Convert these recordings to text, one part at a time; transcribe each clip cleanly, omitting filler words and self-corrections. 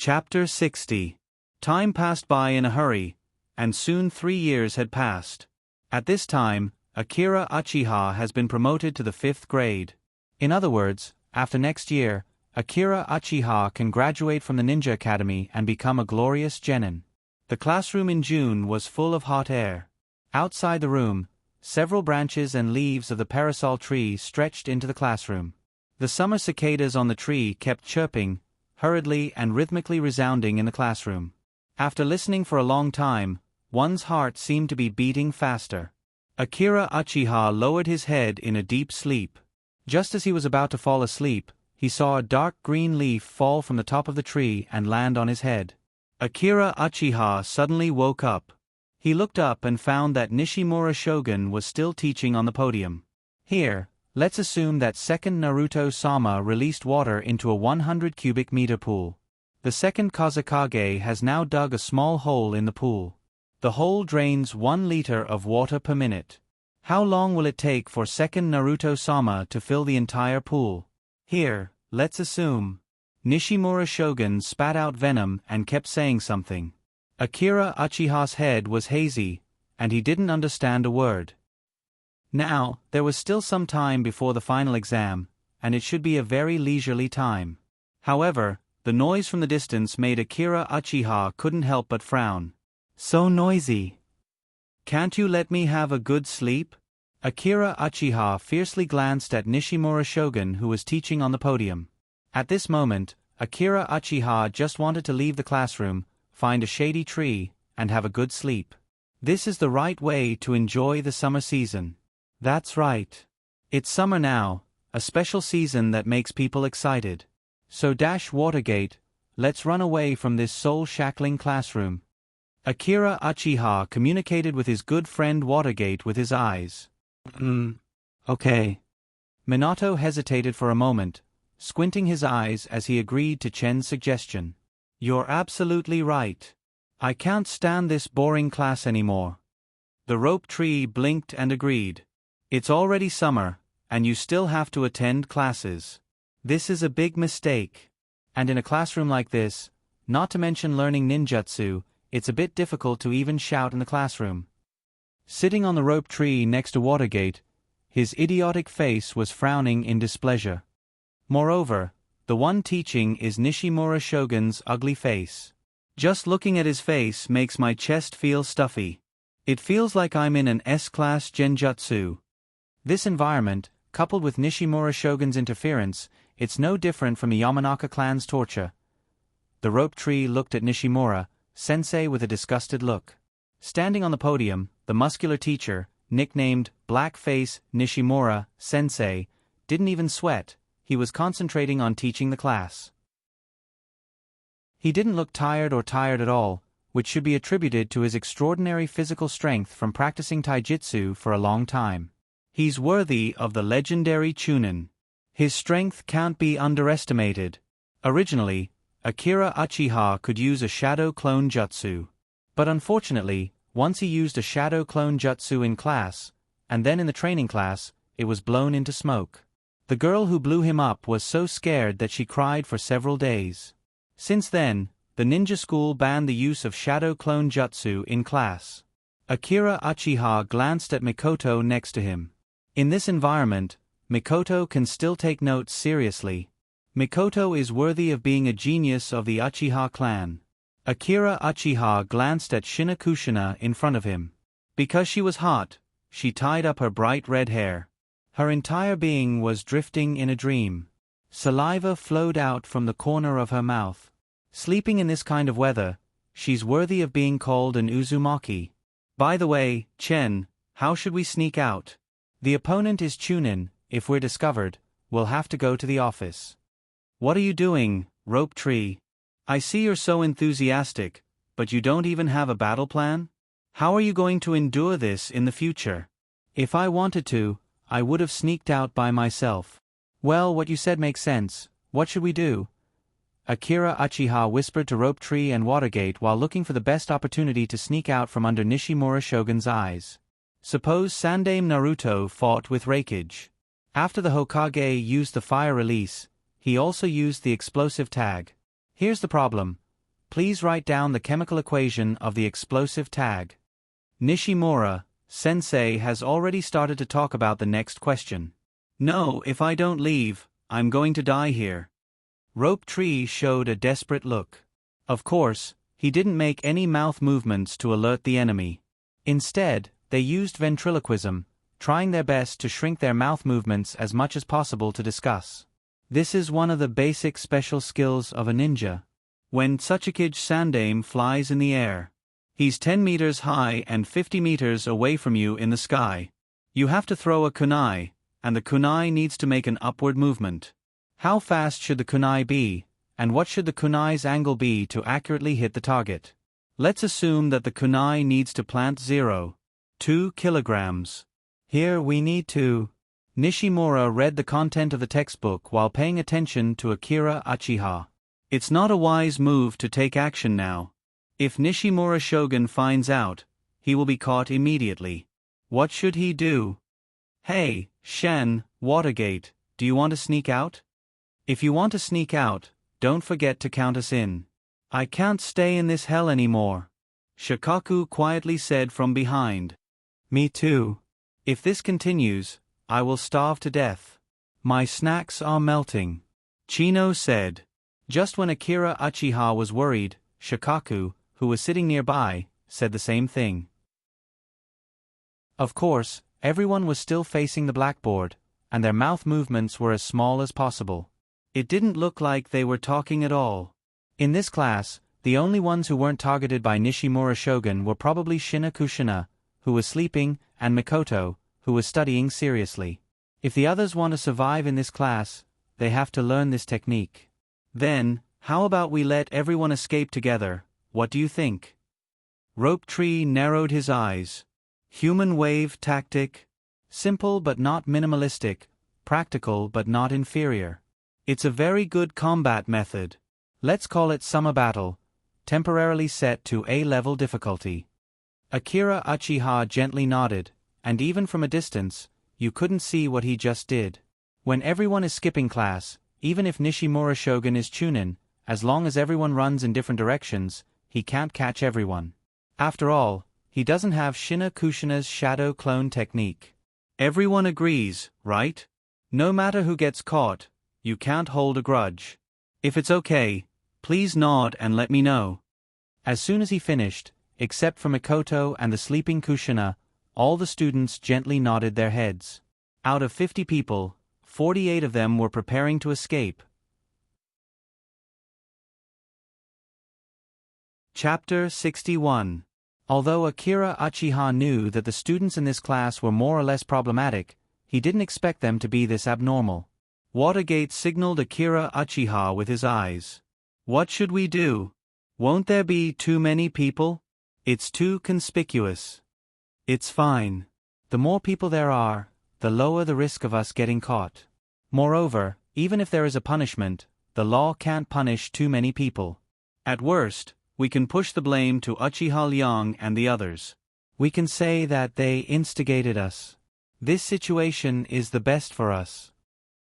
Chapter 60. Time passed by in a hurry, and soon 3 years had passed. At this time, Akira Uchiha has been promoted to the 5th grade. In other words, after next year, Akira Uchiha can graduate from the Ninja Academy and become a glorious genin. The classroom in June was full of hot air. Outside the room, several branches and leaves of the parasol tree stretched into the classroom. The summer cicadas on the tree kept chirping, hurriedly and rhythmically resounding in the classroom. After listening for a long time, one's heart seemed to be beating faster. Akira Uchiha lowered his head in a deep sleep. Just as he was about to fall asleep, he saw a dark green leaf fall from the top of the tree and land on his head. Akira Uchiha suddenly woke up. He looked up and found that Nishimura Shogun was still teaching on the podium. Here, let's assume that second Naruto-sama released water into a 100 cubic meter pool. The second Kazekage has now dug a small hole in the pool. The hole drains 1 liter of water per minute. How long will it take for second Naruto-sama to fill the entire pool? Here, let's assume. Nishimura Shogun spat out venom and kept saying something. Akira Uchiha's head was hazy, and he didn't understand a word. Now, there was still some time before the final exam, and it should be a very leisurely time. However, the noise from the distance made Akira Uchiha couldn't help but frown. So noisy. Can't you let me have a good sleep? Akira Uchiha fiercely glanced at Nishimura Shogun, who was teaching on the podium. At this moment, Akira Uchiha just wanted to leave the classroom, find a shady tree, and have a good sleep. This is the right way to enjoy the summer season. That's right. It's summer now, a special season that makes people excited. So Watergate, let's run away from this soul-shackling classroom. Akira Uchiha communicated with his good friend Watergate with his eyes. Okay. Minato hesitated for a moment, squinting his eyes as he agreed to Chen's suggestion. You're absolutely right. I can't stand this boring class anymore. The rope tree blinked and agreed. It's already summer, and you still have to attend classes. This is a big mistake. And in a classroom like this, not to mention learning ninjutsu, it's a bit difficult to even shout in the classroom. Sitting on the rope tree next to Watergate, his idiotic face was frowning in displeasure. Moreover, the one teaching is Nishimura Shogun's ugly face. Just looking at his face makes my chest feel stuffy. It feels like I'm in an S-class genjutsu. This environment, coupled with Nishimura Shogun's interference, it's no different from the Yamanaka clan's torture. The rope tree looked at Nishimura Sensei with a disgusted look. Standing on the podium, the muscular teacher, nicknamed Blackface Nishimura Sensei, didn't even sweat. He was concentrating on teaching the class. He didn't look tired or tired at all, which should be attributed to his extraordinary physical strength from practicing taijutsu for a long time. He's worthy of the legendary Chunin. His strength can't be underestimated. Originally, Akira Uchiha could use a shadow clone jutsu. But unfortunately, once he used a shadow clone jutsu in class, and then in the training class, it was blown into smoke. The girl who blew him up was so scared that she cried for several days. Since then, the ninja school banned the use of shadow clone jutsu in class. Akira Uchiha glanced at Mikoto next to him. In this environment, Mikoto can still take notes seriously. Mikoto is worthy of being a genius of the Uchiha clan. Akira Uchiha glanced at Shinakushina in front of him. Because she was hot, she tied up her bright red hair. Her entire being was drifting in a dream. Saliva flowed out from the corner of her mouth. Sleeping in this kind of weather, she's worthy of being called an Uzumaki. By the way, Chen, how should we sneak out? The opponent is Chunin. If we're discovered, we'll have to go to the office. What are you doing, Rope Tree? I see you're so enthusiastic, but you don't even have a battle plan? How are you going to endure this in the future? If I wanted to, I would have sneaked out by myself. Well, what you said makes sense. What should we do? Akira Uchiha whispered to Rope Tree and Watergate while looking for the best opportunity to sneak out from under Nishimura Shogun's eyes. Suppose Sandaime Naruto fought with Raikage. After the Hokage used the fire release, he also used the explosive tag. Here's the problem, Please write down the chemical equation of the explosive tag. Nishimura, sensei has already started to talk about the next question. No, if I don't leave, I'm going to die here. Rope Tree showed a desperate look. Of course, he didn't make any mouth movements to alert the enemy. Instead, they used ventriloquism, trying their best to shrink their mouth movements as much as possible to discuss. This is one of the basic special skills of a ninja. When Tsuchikage Sandame flies in the air, he's 10 meters high and 50 meters away from you in the sky. You have to throw a kunai, and the kunai needs to make an upward movement. How fast should the kunai be, and what should the kunai's angle be to accurately hit the target? Let's assume that the kunai needs to plant 0.2 kilograms. Here we need to. Nishimura read the content of the textbook while paying attention to Akira Uchiha. It's not a wise move to take action now. If Nishimura Shogun finds out, he will be caught immediately. What should he do? Hey, Shen, Watergate, do you want to sneak out? If you want to sneak out, don't forget to count us in. I can't stay in this hell anymore. Shikaku quietly said from behind. Me too. If this continues, I will starve to death. My snacks are melting. Chino said. Just when Akira Uchiha was worried, Shikaku, who was sitting nearby, said the same thing. Of course, everyone was still facing the blackboard, and their mouth movements were as small as possible. It didn't look like they were talking at all. In this class, the only ones who weren't targeted by Nishimura Shogun were probably Shina Kushina, who was sleeping, and Mikoto, who was studying seriously. If the others want to survive in this class, they have to learn this technique. Then, how about we let everyone escape together? What do you think? Rope Tree narrowed his eyes. Human wave tactic? Simple but not minimalistic, practical but not inferior. It's a very good combat method. Let's call it Summer Battle, temporarily set to A-level difficulty. Akira Uchiha gently nodded, and even from a distance, you couldn't see what he just did. When everyone is skipping class, even if Nishimura Shogun is Chunin, as long as everyone runs in different directions, he can't catch everyone. After all, he doesn't have Shina Kushina's shadow clone technique. Everyone agrees, right? No matter who gets caught, you can't hold a grudge. If it's okay, please nod and let me know. As soon as he finished, except for Mikoto and the sleeping Kushina, all the students gently nodded their heads. Out of 50 people, 48 of them were preparing to escape. Chapter 61. Although Akira Uchiha knew that the students in this class were more or less problematic, he didn't expect them to be this abnormal. Watergate signaled Akira Uchiha with his eyes. What should we do? Won't there be too many people? It's too conspicuous. It's fine. The more people there are, the lower the risk of us getting caught. Moreover, even if there is a punishment, the law can't punish too many people. At worst, we can push the blame to Uchiha Liang and the others. We can say that they instigated us. This situation is the best for us.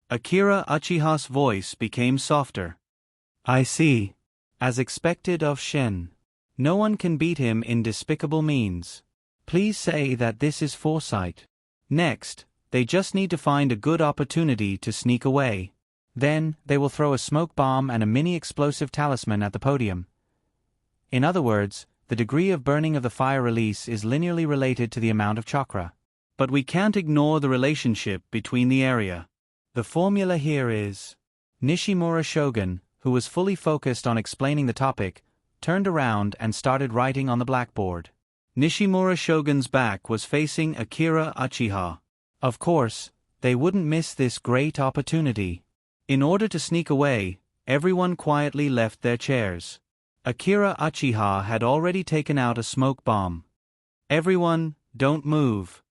Akira Uchiha's voice became softer. I see. As expected of Shen. No one can beat him in despicable means. Please say that this is foresight. Next, they just need to find a good opportunity to sneak away. Then, they will throw a smoke bomb and a mini-explosive talisman at the podium. In other words, the degree of burning of the fire release is linearly related to the amount of chakra. But we can't ignore the relationship between the area. The formula here is... Nishimura Shogun, who was fully focused on explaining the topic, turned around and started writing on the blackboard. Nishimura Shogun's back was facing Akira Uchiha. Of course, they wouldn't miss this great opportunity. In order to sneak away, everyone quietly left their chairs. Akira Uchiha had already taken out a smoke bomb. Everyone, don't move.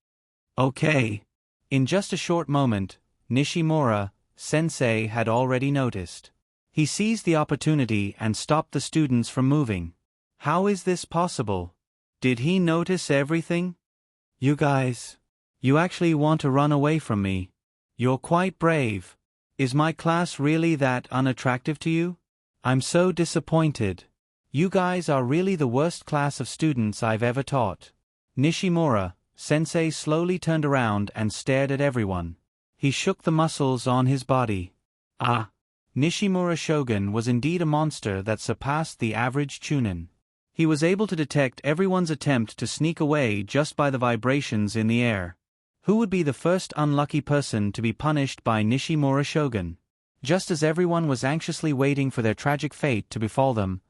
Okay. In just a short moment, Nishimura, sensei had already noticed. He seized the opportunity and stopped the students from moving. How is this possible? Did he notice everything? You guys. You actually want to run away from me. You're quite brave. Is my class really that unattractive to you? I'm so disappointed. You guys are really the worst class of students I've ever taught. Nishimura sensei slowly turned around and stared at everyone. He shook the muscles on his body. Ah! Nishimura Shogun was indeed a monster that surpassed the average chunin. He was able to detect everyone's attempt to sneak away just by the vibrations in the air. Who would be the first unlucky person to be punished by Nishimura Shogun? Just as everyone was anxiously waiting for their tragic fate to befall them,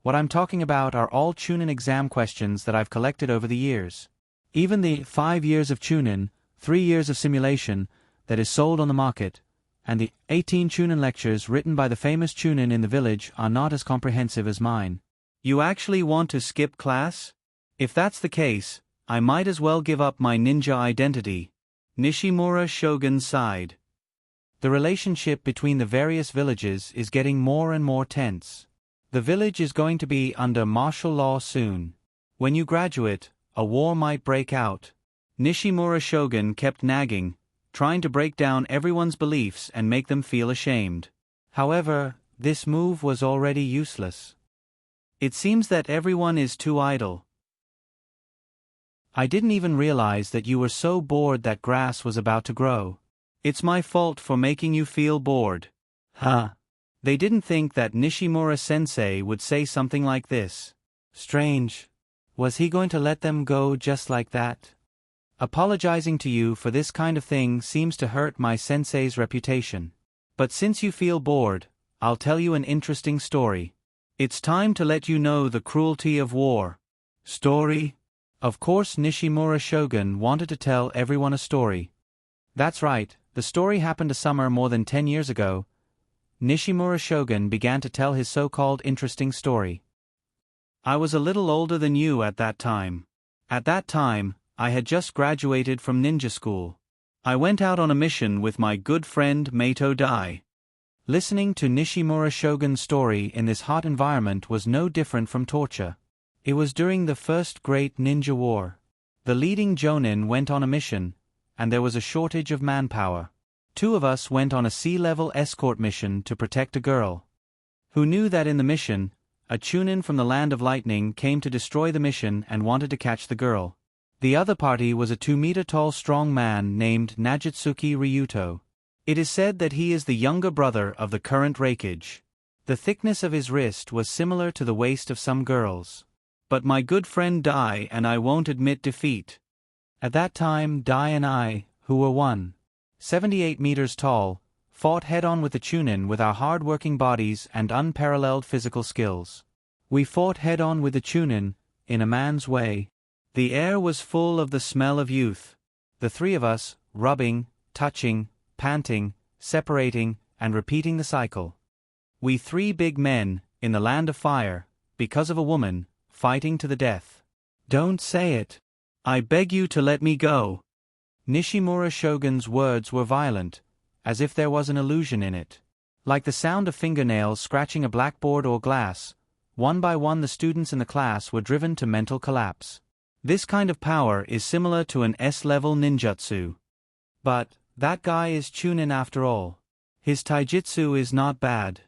what I'm talking about are all chunin exam questions that I've collected over the years. Even the 5 years of chunin, 3 years of simulation, that is sold on the market, and the 18 chunin lectures written by the famous chunin in the village are not as comprehensive as mine. You actually want to skip class? If that's the case, I might as well give up my ninja identity. Nishimura Shogun sighed. The relationship between the various villages is getting more and more tense. The village is going to be under martial law soon. When you graduate, a war might break out. Nishimura Shogun kept nagging, trying to break down everyone's beliefs and make them feel ashamed. However, this move was already useless. It seems that everyone is too idle. I didn't even realize that you were so bored that grass was about to grow. It's my fault for making you feel bored. Huh. They didn't think that Nishimura-sensei would say something like this. Strange. Was he going to let them go just like that? Apologizing to you for this kind of thing seems to hurt my sensei's reputation. But since you feel bored, I'll tell you an interesting story. It's time to let you know the cruelty of war. Story? Of course Nishimura Shogun wanted to tell everyone a story. That's right, the story happened a summer more than 10 years ago. Nishimura Shogun began to tell his so-called interesting story. I was a little older than you at that time. At that time, I had just graduated from ninja school. I went out on a mission with my good friend Mato Dai. Listening to Nishimura Shogun's story in this hot environment was no different from torture. It was during the First Great Ninja War. The leading jonin went on a mission, and there was a shortage of manpower. 2 of us went on a sea-level escort mission to protect a girl. Who knew that in the mission, a chunin from the Land of Lightning came to destroy the mission and wanted to catch the girl. The other party was a 2-meter-tall strong man named Najitsuki Ryuto. It is said that he is the younger brother of the current Raikage. The thickness of his wrist was similar to the waist of some girls. But my good friend Dai and I won't admit defeat. At that time Dai and I, who were 178 meters tall, fought head-on with the chunin with our hard-working bodies and unparalleled physical skills. We fought head-on with the chunin, in a man's way. The air was full of the smell of youth. The 3 of us, rubbing, touching, panting, separating, and repeating the cycle. We 3 big men, in the land of fire, because of a woman, fighting to the death. Don't say it. I beg you to let me go. Nishimura Shogun's words were violent, as if there was an illusion in it. Like the sound of fingernails scratching a blackboard or glass, one by one the students in the class were driven to mental collapse. This kind of power is similar to an S-level ninjutsu. But that guy is chunin after all. His taijutsu is not bad.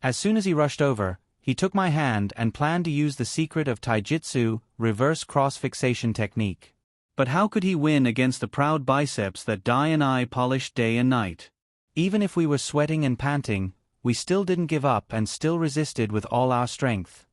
As soon as he rushed over, he took my hand and planned to use the secret of taijutsu, reverse cross-fixation technique. But how could he win against the proud biceps that Dai and I polished day and night? Even if we were sweating and panting, we still didn't give up and still resisted with all our strength.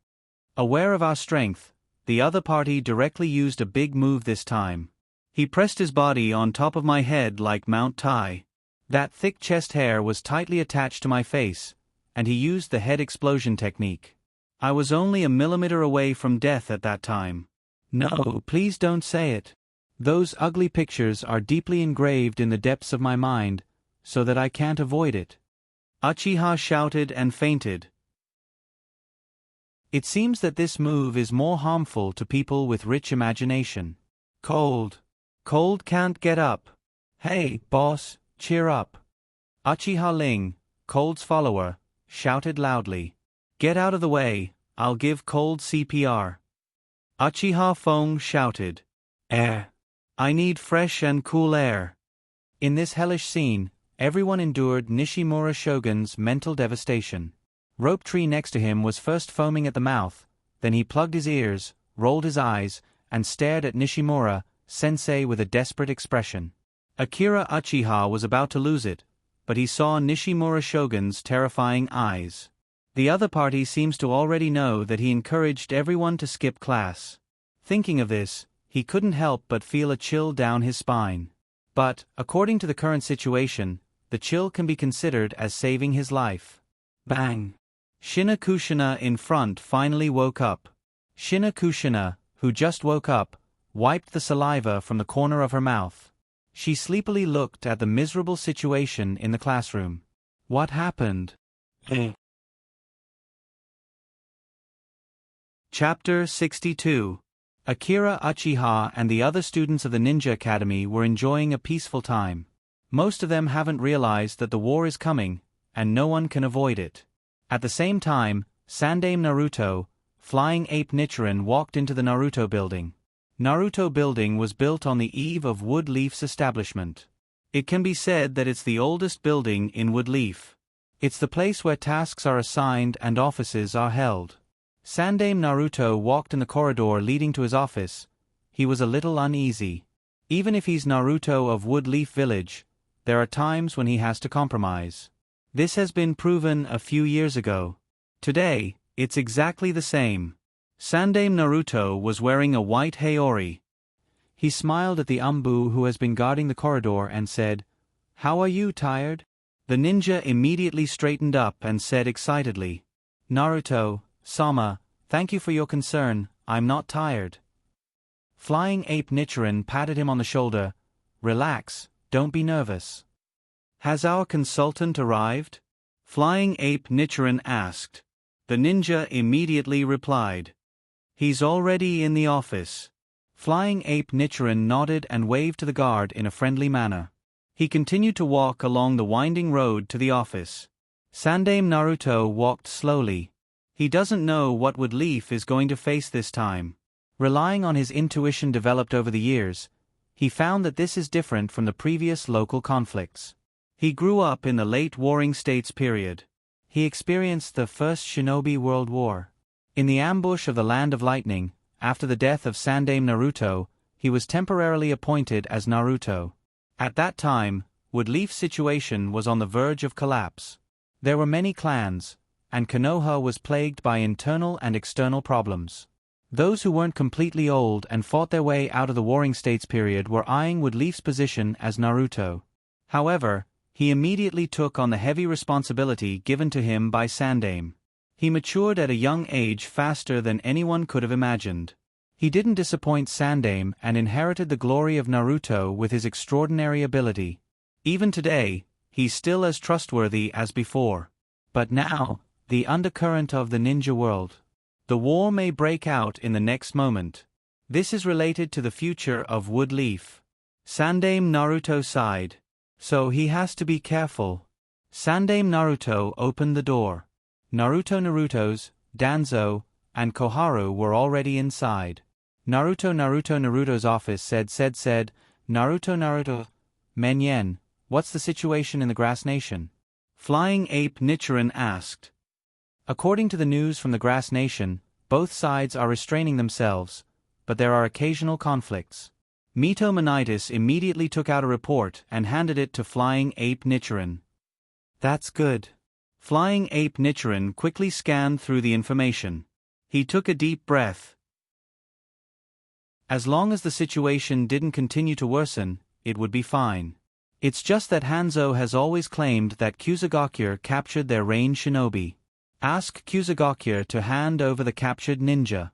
Aware of our strength, the other party directly used a big move this time. He pressed his body on top of my head like Mount Tai. That thick chest hair was tightly attached to my face, and he used the head explosion technique. I was only a millimeter away from death at that time. No, please don't say it. Those ugly pictures are deeply engraved in the depths of my mind, so that I can't avoid it. Uchiha shouted and fainted. It seems that this move is more harmful to people with rich imagination. Cold. Cold can't get up. Hey, boss, cheer up. Uchiha Ling, Cold's follower, shouted loudly. Get out of the way, I'll give Cold CPR. Uchiha Fong shouted. Air. I need fresh and cool air. In this hellish scene, everyone endured Nishimura Shogun's mental devastation. Rope Tree next to him was first foaming at the mouth, Then he plugged his ears, rolled his eyes, and stared at Nishimura sensei with a desperate expression. Akira Uchiha was about to lose it, but he saw Nishimura Shogun's terrifying eyes. The other party seems to already know that he encouraged everyone to skip class. Thinking of this, he couldn't help but feel a chill down his spine. But, according to the current situation, the chill can be considered as saving his life. Bang! Shina Kushina in front finally woke up. Shina Kushina, who just woke up, wiped the saliva from the corner of her mouth. She sleepily looked at the miserable situation in the classroom. What happened? Chapter 62. Akira Uchiha and the other students of the Ninja Academy were enjoying a peaceful time. Most of them haven't realized that the war is coming, and no one can avoid it. At the same time, Sandaime Naruto, Flying Ape Nichiren walked into the Naruto building. Naruto building was built on the eve of Woodleaf's establishment. It can be said that it's the oldest building in Woodleaf. It's the place where tasks are assigned and offices are held. Sandaime Naruto walked in the corridor leading to his office. He was a little uneasy. Even if he's Naruto of Woodleaf Village, there are times when he has to compromise. This has been proven a few years ago. Today, it's exactly the same. Sandaime Naruto was wearing a white haori. He smiled at the Umbu who has been guarding the corridor and said, "How are you, tired?" The ninja immediately straightened up and said excitedly, "Naruto-sama, thank you for your concern, I'm not tired." Flying Ape Nichiren patted him on the shoulder. "Relax, don't be nervous." "Has our consultant arrived?" Flying Ape Nichiren asked. The ninja immediately replied, "He's already in the office." Flying Ape Nichiren nodded and waved to the guard in a friendly manner. He continued to walk along the winding road to the office. Sandaime Naruto walked slowly. He doesn't know what Woodleaf is going to face this time. Relying on his intuition developed over the years, he found that this is different from the previous local conflicts. He grew up in the late Warring States period. He experienced the First Shinobi World War. In the ambush of the Land of Lightning, after the death of Sandaime Naruto, he was temporarily appointed as Naruto. At that time, Woodleaf's situation was on the verge of collapse. There were many clans, and Konoha was plagued by internal and external problems. Those who weren't completely old and fought their way out of the Warring States period were eyeing Woodleaf's position as Naruto. However, he immediately took on the heavy responsibility given to him by Sandaime. He matured at a young age faster than anyone could have imagined. He didn't disappoint Sandaime and inherited the glory of Naruto with his extraordinary ability. Even today, he's still as trustworthy as before. But now, the undercurrent of the ninja world. The war may break out in the next moment. This is related to the future of Woodleaf. Sandaime Naruto sighed. So he has to be careful. Sandaime Naruto opened the door. Naruto's, Danzo, and Koharu were already inside. Naruto's office said, Naruto, Menyen, what's the situation in the Grass Nation? Flying Ape Nichiren asked. According to the news from the Grass Nation, both sides are restraining themselves, but there are occasional conflicts. Mito Monitis immediately took out a report and handed it to Flying Ape Nichiren. That's good. Flying Ape Nichiren quickly scanned through the information. He took a deep breath. As long as the situation didn't continue to worsen, it would be fine. It's just that Hanzo has always claimed that Kusagakure captured their range shinobi. Ask Kusagakure to hand over the captured ninja.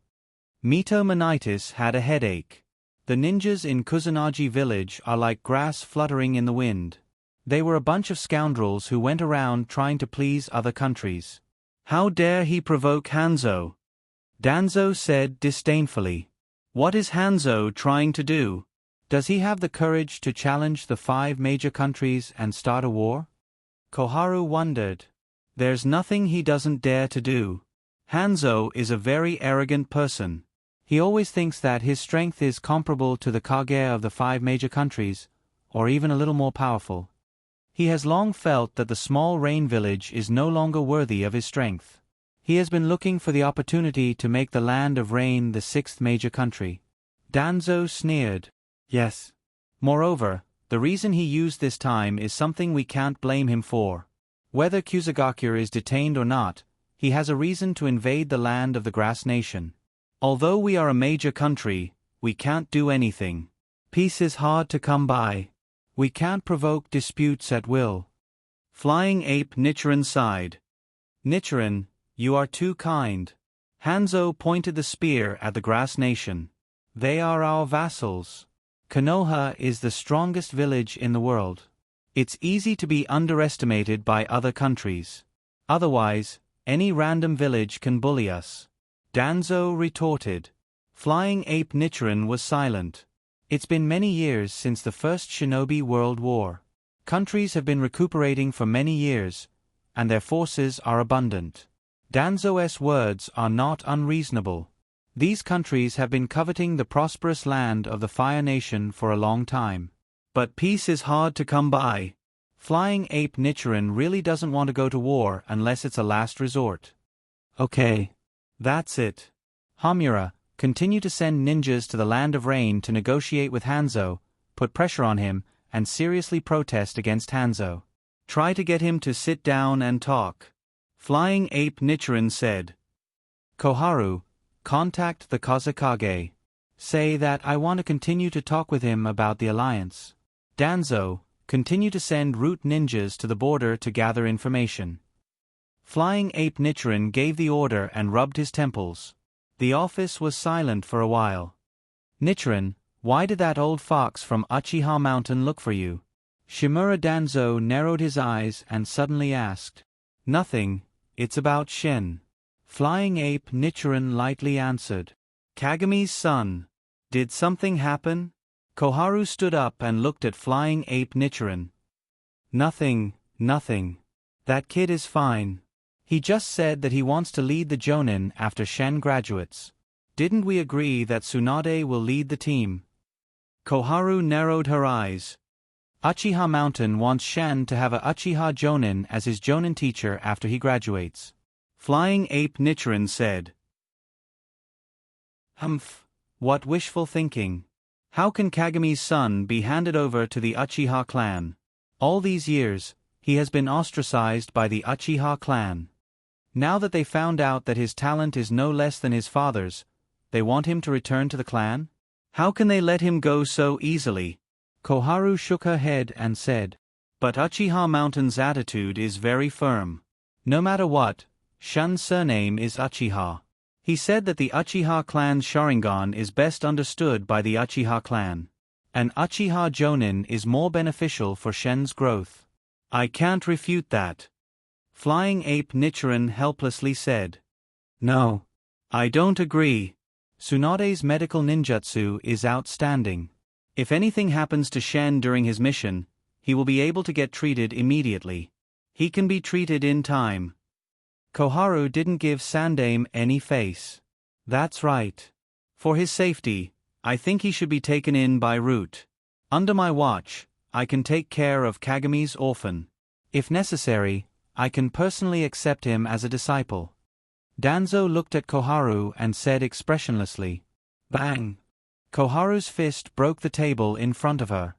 Mito Monitis had a headache. The ninjas in Kusanagi village are like grass fluttering in the wind. They were a bunch of scoundrels who went around trying to please other countries. How dare he provoke Hanzo? Danzo said disdainfully. What is Hanzo trying to do? Does he have the courage to challenge the 5 major countries and start a war? Koharu wondered. There's nothing he doesn't dare to do. Hanzo is a very arrogant person. He always thinks that his strength is comparable to the Kage of the 5 major countries, or even a little more powerful. He has long felt that the small rain village is no longer worthy of his strength. He has been looking for the opportunity to make the land of rain the sixth major country. Danzo sneered. Yes. Moreover, the reason he used this time is something we can't blame him for. Whether Kusagakure is detained or not, he has a reason to invade the land of the Grass Nation. Although we are a major country, we can't do anything. Peace is hard to come by. We can't provoke disputes at will. Flying Ape Nichiren sighed. Nichiren, you are too kind. Hanzo pointed the spear at the Grass Nation. They are our vassals. Konoha is the strongest village in the world. It's easy to be underestimated by other countries. Otherwise, any random village can bully us. Danzo retorted. Flying Ape Nichiren was silent. It's been many years since the First Shinobi World War. Countries have been recuperating for many years, and their forces are abundant. Danzo's words are not unreasonable. These countries have been coveting the prosperous land of the Fire Nation for a long time. But peace is hard to come by. Flying Ape Nichiren really doesn't want to go to war unless it's a last resort. Okay. That's it. Hamura, continue to send ninjas to the Land of Rain to negotiate with Hanzo, put pressure on him, and seriously protest against Hanzo. Try to get him to sit down and talk. Flying Ape Nichiren said. Koharu, contact the Kazekage. Say that I want to continue to talk with him about the alliance. Danzo, continue to send root ninjas to the border to gather information. Flying Ape Nichiren gave the order and rubbed his temples. The office was silent for a while. Nichiren, why did that old fox from Uchiha Mountain look for you? Shimura Danzo narrowed his eyes and suddenly asked. Nothing, it's about Shen. Flying Ape Nichiren lightly answered. Kagami's son. Did something happen? Koharu stood up and looked at Flying Ape Nichiren. Nothing. That kid is fine. He just said that he wants to lead the Jonin after Shen graduates. Didn't we agree that Tsunade will lead the team? Koharu narrowed her eyes. Uchiha Mountain wants Shen to have a Uchiha Jonin as his Jonin teacher after he graduates. Flying Ape Nichiren said. Humph, what wishful thinking. How can Kagami's son be handed over to the Uchiha clan? All these years, he has been ostracized by the Uchiha clan. Now that they found out that his talent is no less than his father's, they want him to return to the clan? How can they let him go so easily? Koharu shook her head and said. But Uchiha Mountain's attitude is very firm. No matter what, Shen's surname is Uchiha. He said that the Uchiha clan's Sharingan is best understood by the Uchiha clan. An Uchiha Jonin is more beneficial for Shen's growth. I can't refute that. Flying Ape Nichiren helplessly said. No. I don't agree. Tsunade's medical ninjutsu is outstanding. If anything happens to Shen during his mission, he will be able to get treated immediately. He can be treated in time. Koharu didn't give Sandaime any face. That's right. For his safety, I think he should be taken in by Root. Under my watch, I can take care of Kagami's orphan. If necessary, I can personally accept him as a disciple. Danzo looked at Koharu and said expressionlessly. Bang! Koharu's fist broke the table in front of her.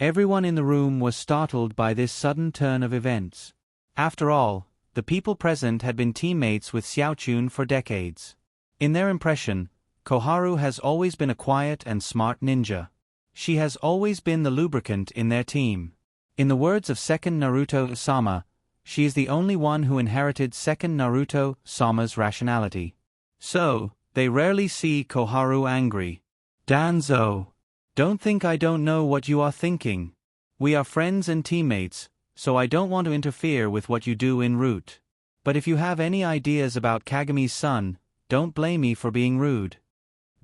Everyone in the room was startled by this sudden turn of events. After all, the people present had been teammates with Xiaochun for decades. In their impression, Koharu has always been a quiet and smart ninja. She has always been the lubricant in their team. In the words of second Naruto-sama, she is the only one who inherited second Naruto-sama's rationality. So, they rarely see Koharu angry. Danzo, don't think I don't know what you are thinking. We are friends and teammates, so I don't want to interfere with what you do en route. But if you have any ideas about Kagami's son, don't blame me for being rude.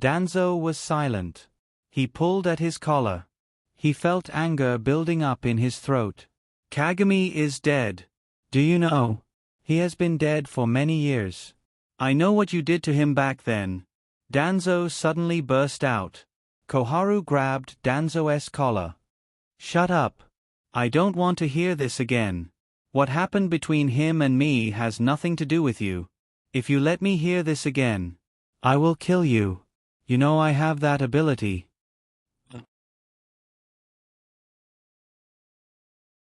Danzo was silent. He pulled at his collar. He felt anger building up in his throat. Kagami is dead. Do you know? He has been dead for many years. I know what you did to him back then. Danzo suddenly burst out. Koharu grabbed Danzo's collar. Shut up. I don't want to hear this again. What happened between him and me has nothing to do with you. If you let me hear this again, I will kill you. You know I have that ability.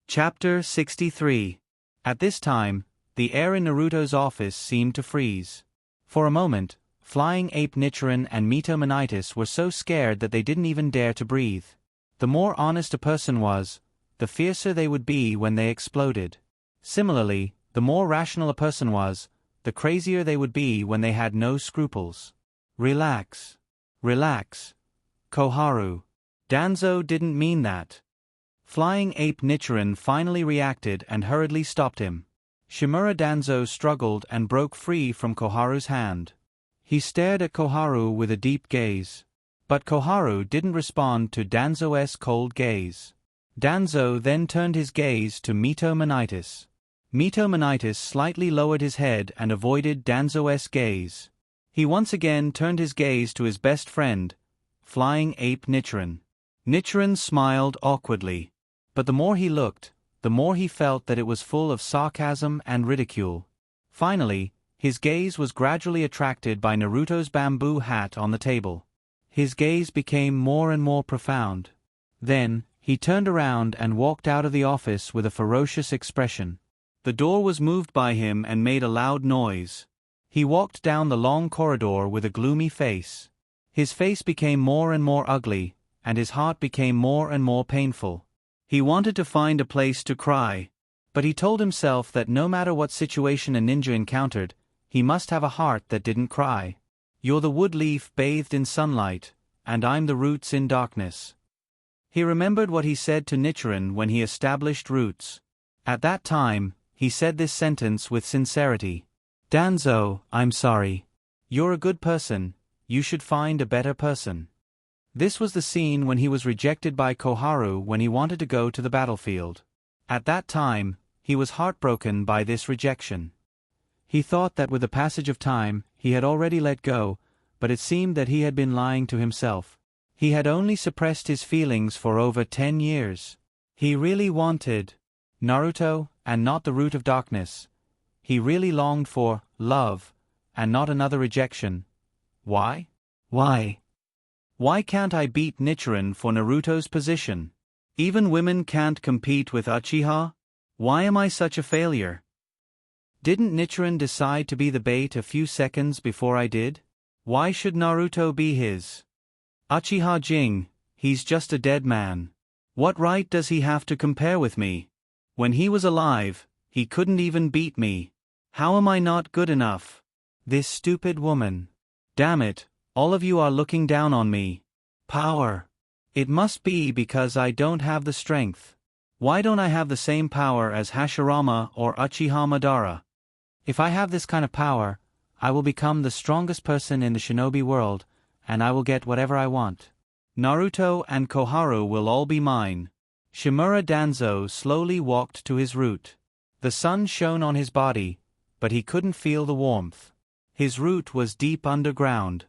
Chapter 63. At this time, the air in Naruto's office seemed to freeze. For a moment, Flying Ape Nichiren and Mito Manitis were so scared that they didn't even dare to breathe. The more honest a person was, the fiercer they would be when they exploded. Similarly, the more rational a person was, the crazier they would be when they had no scruples. Relax. Relax. Koharu. Danzo didn't mean that. Flying Ape Nichiren finally reacted and hurriedly stopped him. Shimura Danzo struggled and broke free from Koharu's hand. He stared at Koharu with a deep gaze. But Koharu didn't respond to Danzo's cold gaze. Danzo then turned his gaze to Mito Manitis. Mito Manitis slightly lowered his head and avoided Danzo's gaze. He once again turned his gaze to his best friend, Flying Ape Nichiren. Nichiren smiled awkwardly. But the more he looked, the more he felt that it was full of sarcasm and ridicule. Finally, his gaze was gradually attracted by Naruto's bamboo hat on the table. His gaze became more and more profound. Then, he turned around and walked out of the office with a ferocious expression. The door was moved by him and made a loud noise. He walked down the long corridor with a gloomy face. His face became more and more ugly, and his heart became more and more painful. He wanted to find a place to cry. But he told himself that no matter what situation a ninja encountered, he must have a heart that didn't cry. You're the wood leaf bathed in sunlight, and I'm the roots in darkness. He remembered what he said to Nichiren when he established roots. At that time, he said this sentence with sincerity. Danzo, I'm sorry. You're a good person, you should find a better person. This was the scene when he was rejected by Koharu when he wanted to go to the battlefield. At that time, he was heartbroken by this rejection. He thought that with the passage of time, he had already let go, but it seemed that he had been lying to himself. He had only suppressed his feelings for over 10 years. He really wanted Naruto, and not the root of darkness. He really longed for love, and not another rejection. Why? Why? Why can't I beat Nichiren for Naruto's position? Even women can't compete with Uchiha? Why am I such a failure? Didn't Nichiren decide to be the bait a few seconds before I did? Why should Naruto be his? Uchiha Jing, he's just a dead man. What right does he have to compare with me? When he was alive, he couldn't even beat me. How am I not good enough? This stupid woman. Damn it. All of you are looking down on me. Power. It must be because I don't have the strength. Why don't I have the same power as Hashirama or Uchiha Madara? If I have this kind of power, I will become the strongest person in the shinobi world, and I will get whatever I want. Naruto and Koharu will all be mine. Shimura Danzo slowly walked to his root. The sun shone on his body, but he couldn't feel the warmth. His root was deep underground.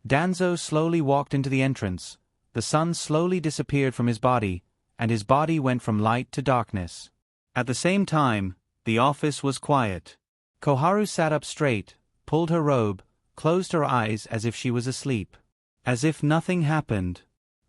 Danzo slowly walked into the entrance, the sun slowly disappeared from his body, and his body went from light to darkness. At the same time, the office was quiet. Koharu sat up straight, pulled her robe, closed her eyes as if she was asleep. As if nothing happened.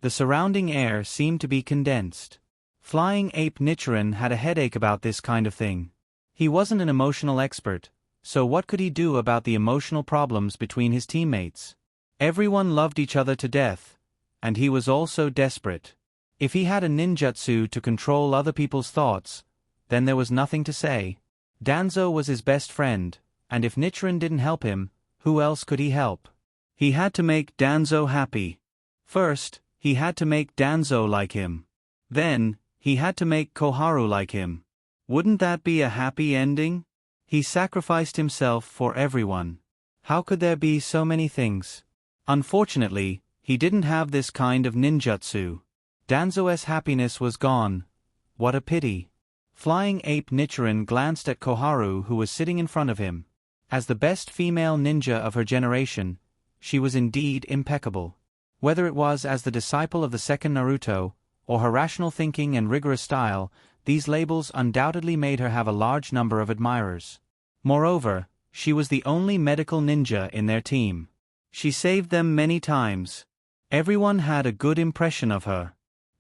The surrounding air seemed to be condensed. Flying Ape Nichiren had a headache about this kind of thing. He wasn't an emotional expert, so what could he do about the emotional problems between his teammates? Everyone loved each other to death, and he was also desperate. If he had a ninjutsu to control other people's thoughts, then there was nothing to say. Danzo was his best friend, and if Nichiren didn't help him, who else could he help? He had to make Danzo happy. First, he had to make Danzo like him. Then, he had to make Koharu like him. Wouldn't that be a happy ending? He sacrificed himself for everyone. How could there be so many things? Unfortunately, he didn't have this kind of ninjutsu. Danzo's happiness was gone. What a pity. Flying Ape Nichiren glanced at Koharu, who was sitting in front of him. As the best female ninja of her generation, she was indeed impeccable. Whether it was as the disciple of the second Naruto, or her rational thinking and rigorous style, these labels undoubtedly made her have a large number of admirers. Moreover, she was the only medical ninja in their team. She saved them many times. Everyone had a good impression of her.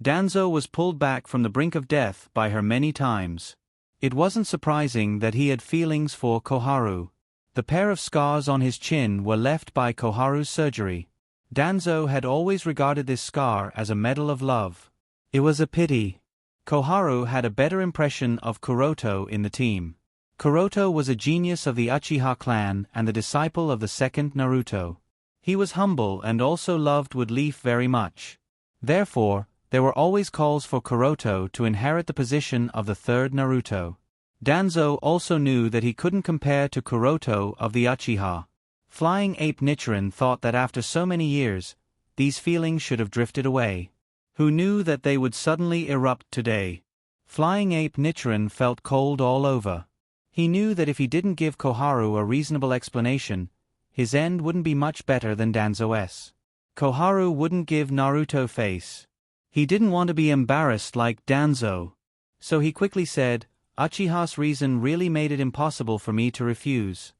Danzo was pulled back from the brink of death by her many times. It wasn't surprising that he had feelings for Koharu. The pair of scars on his chin were left by Koharu's surgery. Danzo had always regarded this scar as a medal of love. It was a pity. Koharu had a better impression of Kuroto in the team. Kuroto was a genius of the Uchiha clan and the disciple of the second Naruto. He was humble and also loved Wood Leaf very much. Therefore, there were always calls for Kuroto to inherit the position of the third Naruto. Danzo also knew that he couldn't compare to Kuroto of the Uchiha. Flying Ape Nichiren thought that after so many years, these feelings should have drifted away. Who knew that they would suddenly erupt today? Flying Ape Nichiren felt cold all over. He knew that if he didn't give Koharu a reasonable explanation, his end wouldn't be much better than Danzo's. Koharu wouldn't give Naruto face. He didn't want to be embarrassed like Danzo. So he quickly said, Uchiha's reason really made it impossible for me to refuse.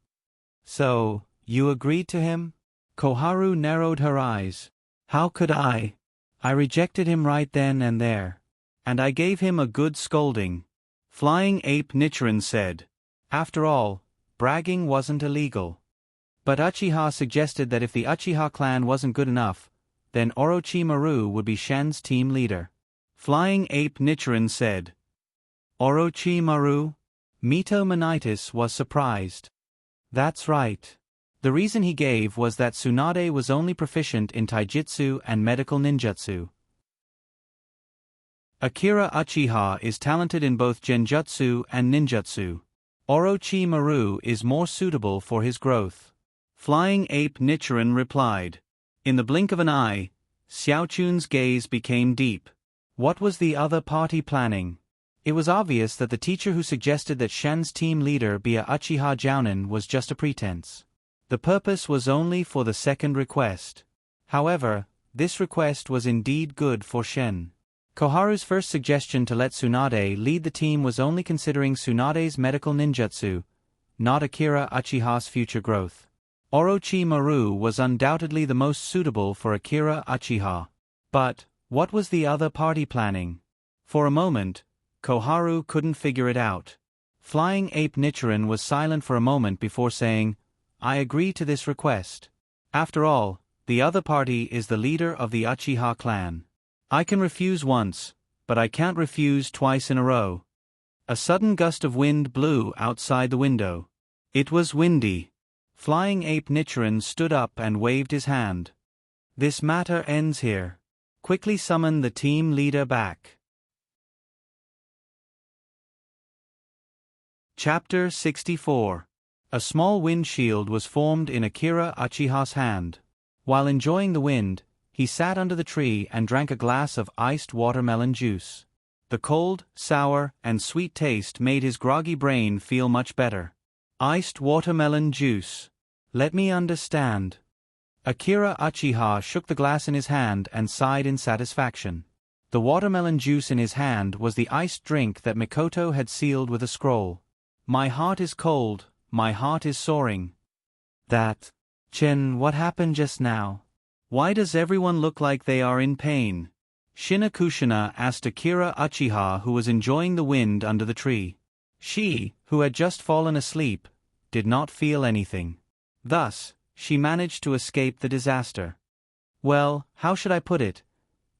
So, you agreed to him? Koharu narrowed her eyes. How could I? I rejected him right then and there. And I gave him a good scolding. Flying Ape Nichiren said. After all, bragging wasn't illegal. But Uchiha suggested that if the Uchiha clan wasn't good enough, then Orochimaru would be Shen's team leader. Flying Ape Nichiren said. Orochimaru? Mito Manitis was surprised. That's right. The reason he gave was that Tsunade was only proficient in taijutsu and medical ninjutsu. Akira Uchiha is talented in both genjutsu and ninjutsu. Orochimaru is more suitable for his growth. Flying Ape Nichiren replied. In the blink of an eye, Xiaochun's gaze became deep. What was the other party planning? It was obvious that the teacher who suggested that Shen's team leader be a Uchiha Jounin was just a pretense. The purpose was only for the second request. However, this request was indeed good for Shen. Koharu's first suggestion to let Tsunade lead the team was only considering Tsunade's medical ninjutsu, not Akira Uchiha's future growth. Orochimaru was undoubtedly the most suitable for Akira Uchiha. But, what was the other party planning? For a moment, Koharu couldn't figure it out. Flying Ape Nichiren was silent for a moment before saying, I agree to this request. After all, the other party is the leader of the Uchiha clan. I can refuse once, but I can't refuse twice in a row. A sudden gust of wind blew outside the window. It was windy. Flying Ape Nichiren stood up and waved his hand. This matter ends here. Quickly summon the team leader back. Chapter 64. A small windshield was formed in Akira Uchiha's hand. While enjoying the wind, he sat under the tree and drank a glass of iced watermelon juice. The cold, sour, and sweet taste made his groggy brain feel much better. Iced watermelon juice. Let me understand. Akira Uchiha shook the glass in his hand and sighed in satisfaction. The watermelon juice in his hand was the iced drink that Mikoto had sealed with a scroll. My heart is cold, my heart is soaring. Chen, what happened just now? Why does everyone look like they are in pain? Shinakushina asked Akira Uchiha, who was enjoying the wind under the tree. She, who had just fallen asleep, did not feel anything. Thus, she managed to escape the disaster. Well, how should I put it?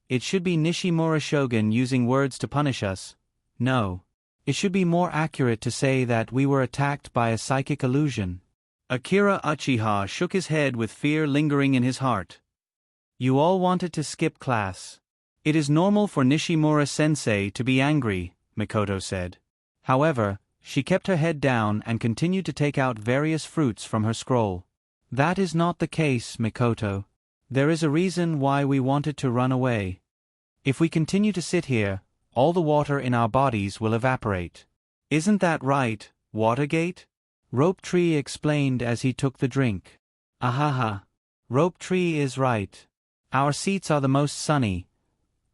It should be Nishimura Shogun using words to punish us. No. It should be more accurate to say that we were attacked by a psychic illusion. Akira Uchiha shook his head with fear lingering in his heart. You all wanted to skip class. It is normal for Nishimura-sensei to be angry, Mikoto said. However, she kept her head down and continued to take out various fruits from her scroll. That is not the case, Mikoto. There is a reason why we wanted to run away. If we continue to sit here, all the water in our bodies will evaporate. Isn't that right, Watergate? Rope Tree explained as he took the drink. Ahaha. Rope Tree is right. Our seats are the most sunny.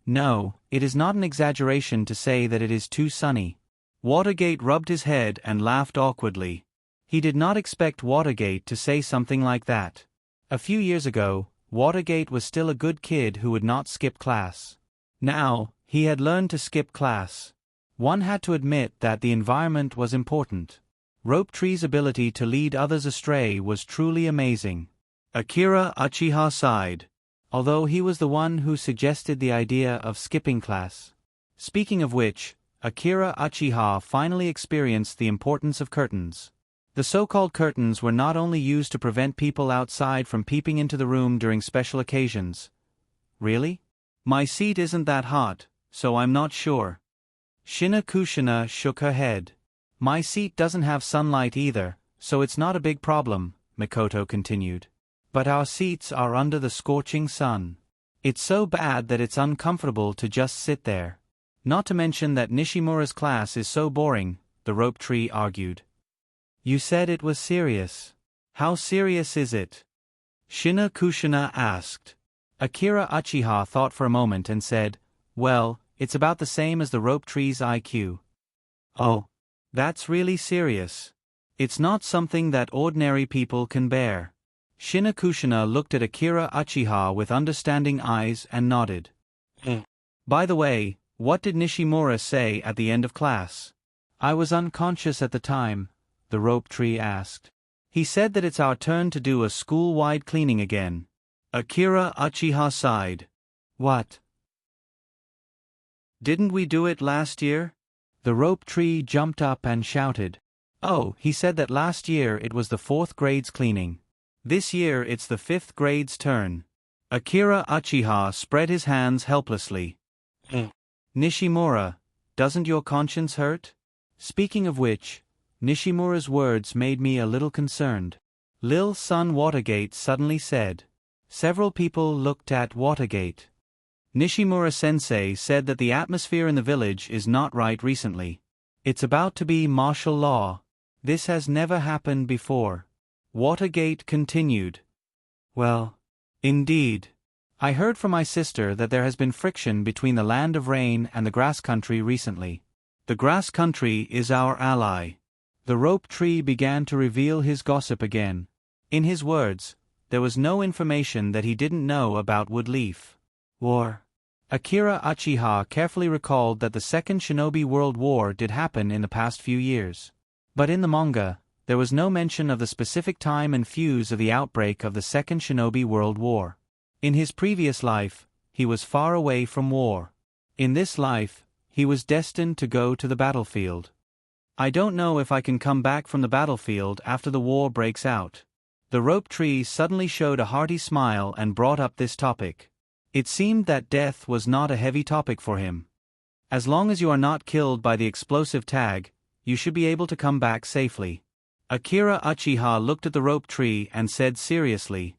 No, it is not an exaggeration to say that it is too sunny. Watergate rubbed his head and laughed awkwardly. He did not expect Watergate to say something like that. A few years ago, Watergate was still a good kid who would not skip class. Now, he had learned to skip class. One had to admit that the environment was important. Rope Tree's ability to lead others astray was truly amazing. Akira Uchiha sighed, although he was the one who suggested the idea of skipping class. Speaking of which, Akira Uchiha finally experienced the importance of curtains. The so-called curtains were not only used to prevent people outside from peeping into the room during special occasions. Really? My seat isn't that hot, so I'm not sure. Shina Kushina shook her head. My seat doesn't have sunlight either, so it's not a big problem, Mikoto continued. But our seats are under the scorching sun. It's so bad that it's uncomfortable to just sit there. Not to mention that Nishimura's class is so boring, the Rope Tree argued. You said it was serious. How serious is it? Shina Kushina asked. Akira Uchiha thought for a moment and said, well, it's about the same as the Rope Tree's IQ. Oh. That's really serious. It's not something that ordinary people can bear. Shina Kushina looked at Akira Uchiha with understanding eyes and nodded. By the way, what did Nishimura say at the end of class? I was unconscious at the time, the Rope Tree asked. He said that it's our turn to do a school-wide cleaning again. Akira Uchiha sighed. What? Didn't we do it last year? The Rope Tree jumped up and shouted. Oh, he said that last year it was the 4th grade's cleaning. This year it's the 5th grade's turn. Akira Uchiha spread his hands helplessly. Nishimura, doesn't your conscience hurt? Speaking of which, Nishimura's words made me a little concerned. Lil Son Watergate suddenly said. Several people looked at Watergate. Nishimura-sensei said that the atmosphere in the village is not right recently. It's about to be martial law. This has never happened before. Watergate continued. Well, indeed. I heard from my sister that there has been friction between the Land of Rain and the Grass Country recently. The Grass Country is our ally. The Rope Tree began to reveal his gossip again. In his words, there was no information that he didn't know about Woodleaf. War. Akira Uchiha carefully recalled that the Second Shinobi World War did happen in the past few years. But in the manga, there was no mention of the specific time and fuse of the outbreak of the Second Shinobi World War. In his previous life, he was far away from war. In this life, he was destined to go to the battlefield. I don't know if I can come back from the battlefield after the war breaks out. The Rope Tree suddenly showed a hearty smile and brought up this topic. It seemed that death was not a heavy topic for him. As long as you are not killed by the explosive tag, you should be able to come back safely. Akira Uchiha looked at the Rope Tree and said seriously.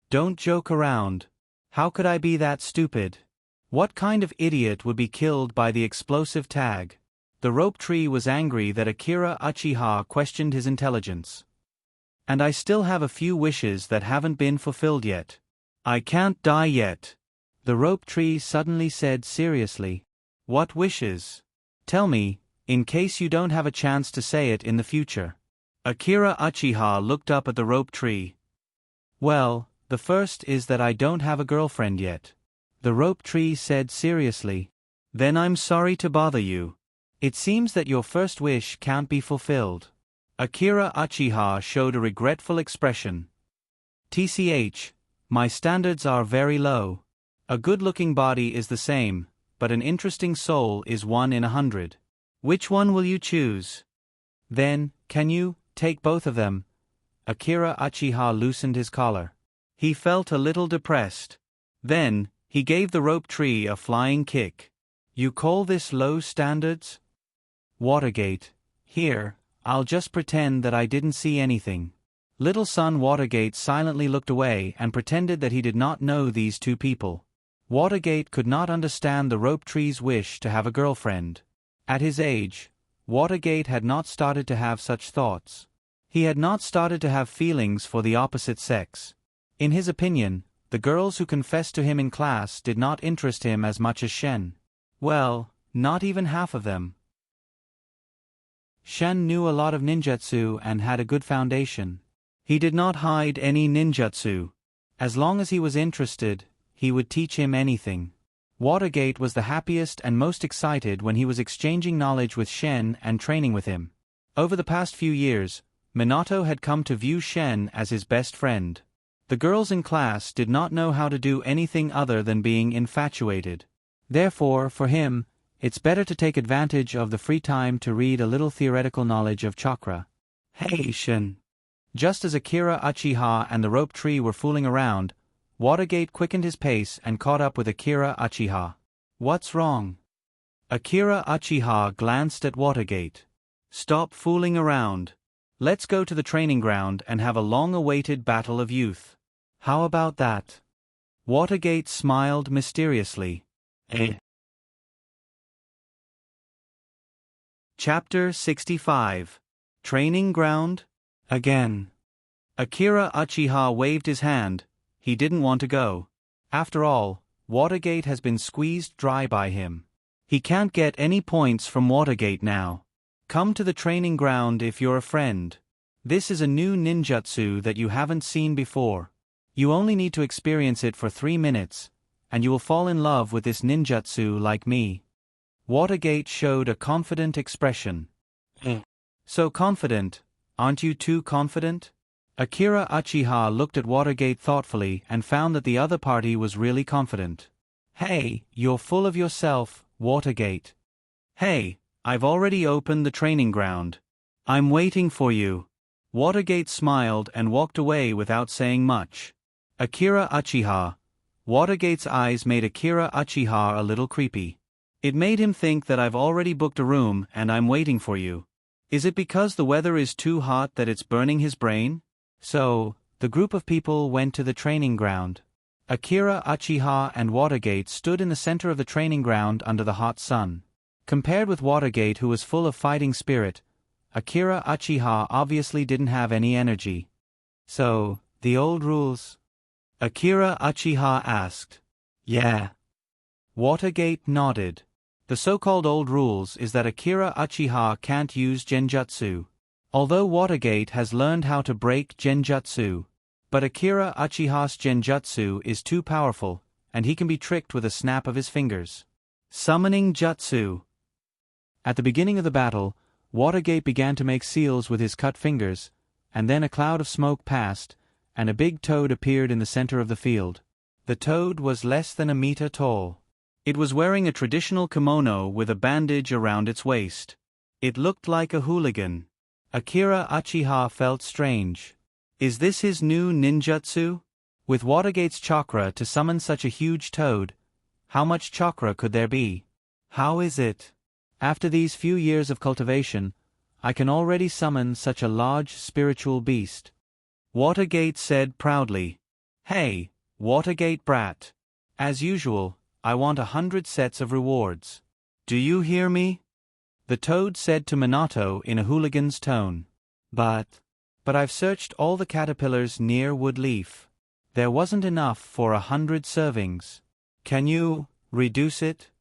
Don't joke around. How could I be that stupid? What kind of idiot would be killed by the explosive tag? The Rope Tree was angry that Akira Uchiha questioned his intelligence. And I still have a few wishes that haven't been fulfilled yet. I can't die yet. The Rope Tree suddenly said seriously. What wishes? Tell me, in case you don't have a chance to say it in the future. Akira Uchiha looked up at the Rope Tree. Well, the first is that I don't have a girlfriend yet. The Rope Tree said seriously. Then I'm sorry to bother you. It seems that your first wish can't be fulfilled. Akira Uchiha showed a regretful expression. TCH, my standards are very low. A good-looking body is the same, but an interesting soul is 1 in 100. Which one will you choose? Then, can you take both of them? Akira Uchiha loosened his collar. He felt a little depressed. Then, he gave the Rope Tree a flying kick. You call this low standards? Watergate, here, I'll just pretend that I didn't see anything. Little Son Watergate silently looked away and pretended that he did not know these two people. Watergate could not understand the Rope Tree's wish to have a girlfriend. At his age, Watergate had not started to have such thoughts. He had not started to have feelings for the opposite sex. In his opinion, the girls who confessed to him in class did not interest him as much as Shen. Well, not even half of them. Shen knew a lot of ninjutsu and had a good foundation. He did not hide any ninjutsu. As long as he was interested, he would teach him anything. Watergate was the happiest and most excited when he was exchanging knowledge with Shen and training with him. Over the past few years, Minato had come to view Shen as his best friend. The girls in class did not know how to do anything other than being infatuated. Therefore, for him, it's better to take advantage of the free time to read a little theoretical knowledge of chakra. Hey Shen! Just as Akira Uchiha and the rope tree were fooling around, Watergate quickened his pace and caught up with Akira Uchiha. What's wrong? Akira Uchiha glanced at Watergate. Stop fooling around. Let's go to the training ground and have a long-awaited battle of youth. How about that? Watergate smiled mysteriously. Chapter 65. Training Ground? Again. Akira Uchiha waved his hand. He didn't want to go. After all, Watergate has been squeezed dry by him. He can't get any points from Watergate now. Come to the training ground if you're a friend. This is a new ninjutsu that you haven't seen before. You only need to experience it for 3 minutes, and you will fall in love with this ninjutsu like me. Watergate showed a confident expression. So confident, aren't you too confident? Akira Uchiha looked at Watergate thoughtfully and found that the other party was really confident. Hey, you're full of yourself, Watergate. Hey, I've already opened the training ground. I'm waiting for you. Watergate smiled and walked away without saying much. Akira Uchiha. Watergate's eyes made Akira Uchiha a little creepy. It made him think that I've already booked a room and I'm waiting for you. Is it because the weather is too hot that it's burning his brain? So, the group of people went to the training ground. Akira Uchiha and Watergate stood in the center of the training ground under the hot sun. Compared with Watergate, who was full of fighting spirit, Akira Uchiha obviously didn't have any energy. So, the old rules? Akira Uchiha asked. Yeah. Watergate nodded. The so-called old rules is that Akira Uchiha can't use genjutsu. Although Watergate has learned how to break genjutsu, but Akira Uchiha's genjutsu is too powerful, and he can be tricked with a snap of his fingers. Summoning jutsu. At the beginning of the battle, Watergate began to make seals with his cut fingers, and then a cloud of smoke passed, and a big toad appeared in the center of the field. The toad was less than a meter tall. It was wearing a traditional kimono with a bandage around its waist. It looked like a hooligan. Akira Uchiha felt strange. Is this his new ninjutsu? With Watergate's chakra to summon such a huge toad, how much chakra could there be? How is it? After these few years of cultivation, I can already summon such a large spiritual beast. Watergate said proudly. Hey, Watergate brat. As usual, I want 100 sets of rewards. Do you hear me? The toad said to Minato in a hooligan's tone. But I've searched all the caterpillars near Woodleaf. There wasn't enough for 100 servings. Can you reduce it?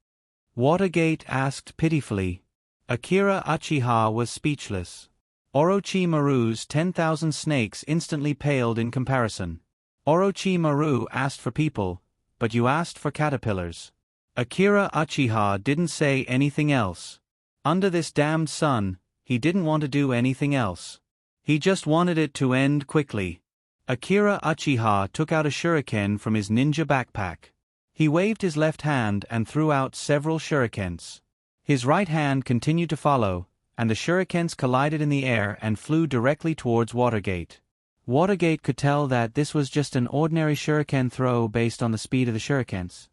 Watergate asked pitifully. Akira Uchiha was speechless. Orochimaru's 10,000 snakes instantly paled in comparison. Orochimaru asked for people, but you asked for caterpillars. Akira Uchiha didn't say anything else. Under this damned sun, he didn't want to do anything else. He just wanted it to end quickly. Akira Uchiha took out a shuriken from his ninja backpack. He waved his left hand and threw out several shurikens. His right hand continued to follow, and the shurikens collided in the air and flew directly towards Watergate. Watergate could tell that this was just an ordinary shuriken throw based on the speed of the shurikens.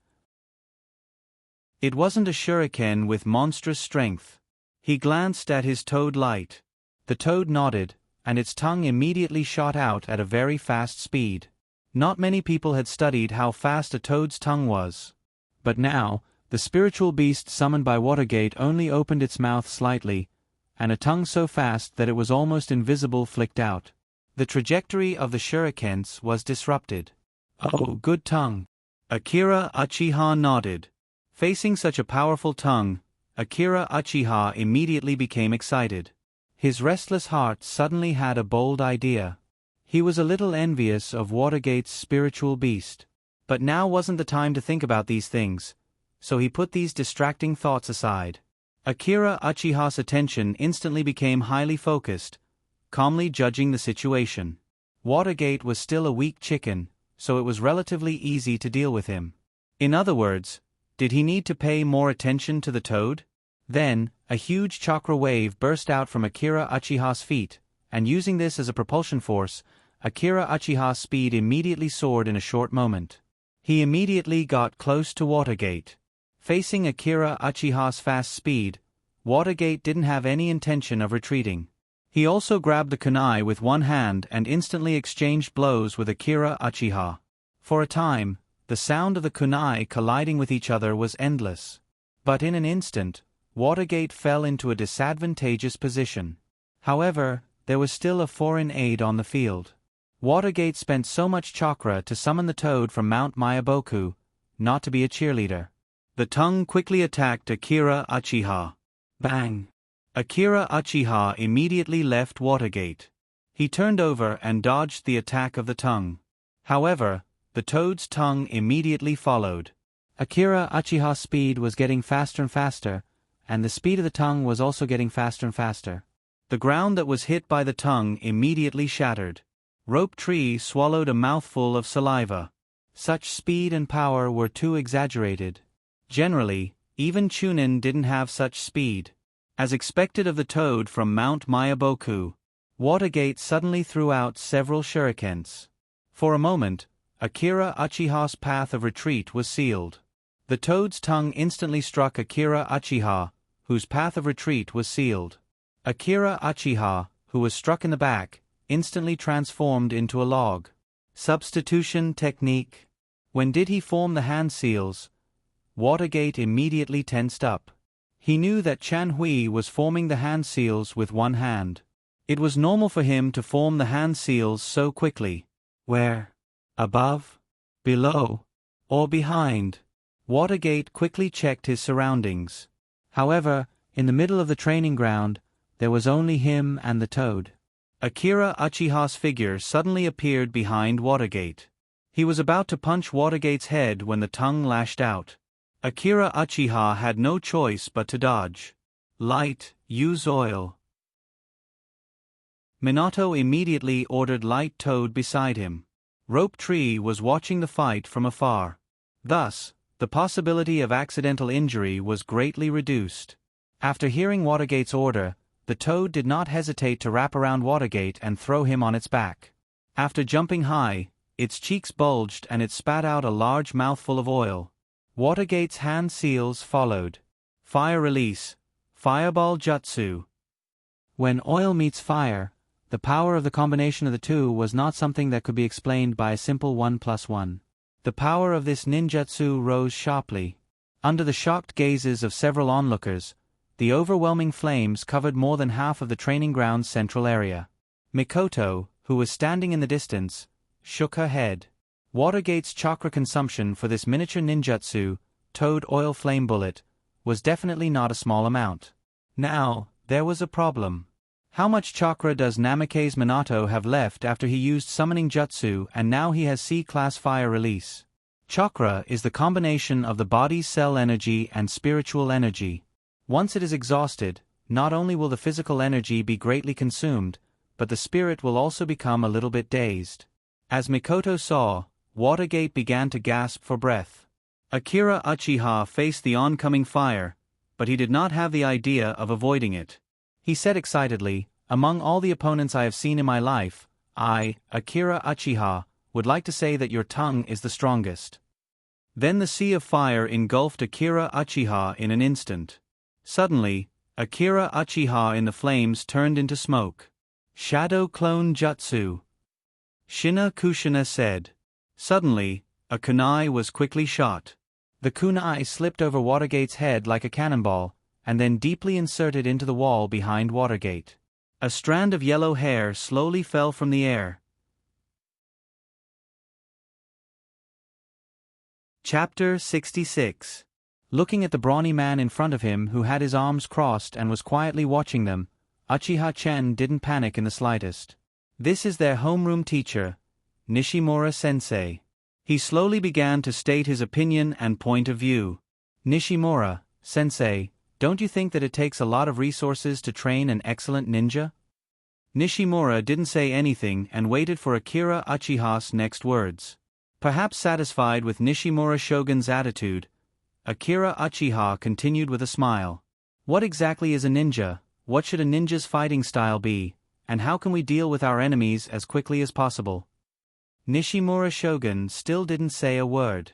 It wasn't a shuriken with monstrous strength. He glanced at his toad light. The toad nodded, and its tongue immediately shot out at a very fast speed. Not many people had studied how fast a toad's tongue was. But now, the spiritual beast summoned by Watergate only opened its mouth slightly, and a tongue so fast that it was almost invisible flicked out. The trajectory of the shurikens was disrupted. Oh, good tongue. Akira Uchiha nodded. Facing such a powerful tongue, Akira Uchiha immediately became excited. His restless heart suddenly had a bold idea. He was a little envious of Watergate's spiritual beast. But now wasn't the time to think about these things, so he put these distracting thoughts aside. Akira Uchiha's attention instantly became highly focused, calmly judging the situation. Watergate was still a weak chicken, so it was relatively easy to deal with him. In other words, did he need to pay more attention to the toad? Then, a huge chakra wave burst out from Akira Uchiha's feet, and using this as a propulsion force, Akira Uchiha's speed immediately soared in a short moment. He immediately got close to Watergate. Facing Akira Uchiha's fast speed, Watergate didn't have any intention of retreating. He also grabbed the kunai with one hand and instantly exchanged blows with Akira Uchiha. For a time, the sound of the kunai colliding with each other was endless. But in an instant, Watergate fell into a disadvantageous position. However, there was still a foreign aid on the field. Watergate spent so much chakra to summon the toad from Mount Mayaboku, not to be a cheerleader. The tongue quickly attacked Akira Uchiha. Bang! Akira Uchiha immediately left Watergate. He turned over and dodged the attack of the tongue. However, the toad's tongue immediately followed. Akira Uchiha's speed was getting faster and faster, and the speed of the tongue was also getting faster and faster. The ground that was hit by the tongue immediately shattered. Rope Tree swallowed a mouthful of saliva. Such speed and power were too exaggerated. Generally, even Chunin didn't have such speed. As expected of the toad from Mount Mayaboku, Watergate suddenly threw out several shurikens. For a moment, Akira Uchiha's path of retreat was sealed. The toad's tongue instantly struck Akira Uchiha, whose path of retreat was sealed. Akira Uchiha, who was struck in the back, instantly transformed into a log. Substitution technique. When did he form the hand seals? Watergate immediately tensed up. He knew that Chan Hui was forming the hand seals with one hand. It was normal for him to form the hand seals so quickly. Where? Above? Below? Or behind? Watergate quickly checked his surroundings. However, in the middle of the training ground, there was only him and the toad. Akira Uchiha's figure suddenly appeared behind Watergate. He was about to punch Watergate's head when the tongue lashed out. Akira Uchiha had no choice but to dodge. Light, use oil. Minato immediately ordered Light Toad beside him. Rope Tree was watching the fight from afar. Thus, the possibility of accidental injury was greatly reduced. After hearing Watergate's order, the toad did not hesitate to wrap around Watergate and throw him on its back. After jumping high, its cheeks bulged and it spat out a large mouthful of oil. Watergate's hand seals followed. Fire release. Fireball jutsu. When oil meets fire, the power of the combination of the two was not something that could be explained by a simple 1+1. The power of this ninjutsu rose sharply. Under the shocked gazes of several onlookers, the overwhelming flames covered more than half of the training ground's central area. Mikoto, who was standing in the distance, shook her head. Watergate's chakra consumption for this miniature ninjutsu, Toad Oil Flame Bullet, was definitely not a small amount. Now, there was a problem. How much chakra does Namake's Minato have left after he used summoning jutsu and now he has C-class fire release? Chakra is the combination of the body's cell energy and spiritual energy. Once it is exhausted, not only will the physical energy be greatly consumed, but the spirit will also become a little bit dazed. As Mikoto saw, Watergate began to gasp for breath. Akira Uchiha faced the oncoming fire, but he did not have the idea of avoiding it. He said excitedly, "Among all the opponents I have seen in my life, I, Akira Uchiha, would like to say that your tongue is the strongest." Then the sea of fire engulfed Akira Uchiha in an instant. Suddenly, Akira Uchiha in the flames turned into smoke. Shadow Clone Jutsu. Shina Kushina said. Suddenly, a kunai was quickly shot. The kunai slipped over Watergate's head like a cannonball, and then deeply inserted into the wall behind Watergate. A strand of yellow hair slowly fell from the air. Chapter 66. Looking at the brawny man in front of him who had his arms crossed and was quietly watching them, Uchiha-chen didn't panic in the slightest. This is their homeroom teacher, Nishimura-sensei. He slowly began to state his opinion and point of view. Nishimura-sensei, don't you think that it takes a lot of resources to train an excellent ninja? Nishimura didn't say anything and waited for Akira Uchiha's next words. Perhaps satisfied with Nishimura Shogun's attitude, Akira Uchiha continued with a smile. What exactly is a ninja? What should a ninja's fighting style be? And how can we deal with our enemies as quickly as possible? Nishimura Shogun still didn't say a word.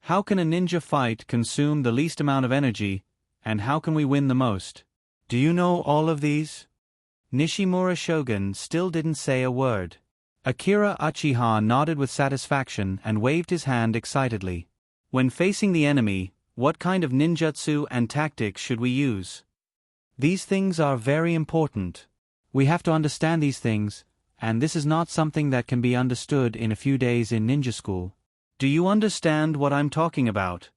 How can a ninja fight consume the least amount of energy, and how can we win the most? Do you know all of these? Nishimura Shogun still didn't say a word. Akira Uchiha nodded with satisfaction and waved his hand excitedly. When facing the enemy, what kind of ninjutsu and tactics should we use? These things are very important. We have to understand these things, and this is not something that can be understood in a few days in ninja school. Do you understand what I'm talking about?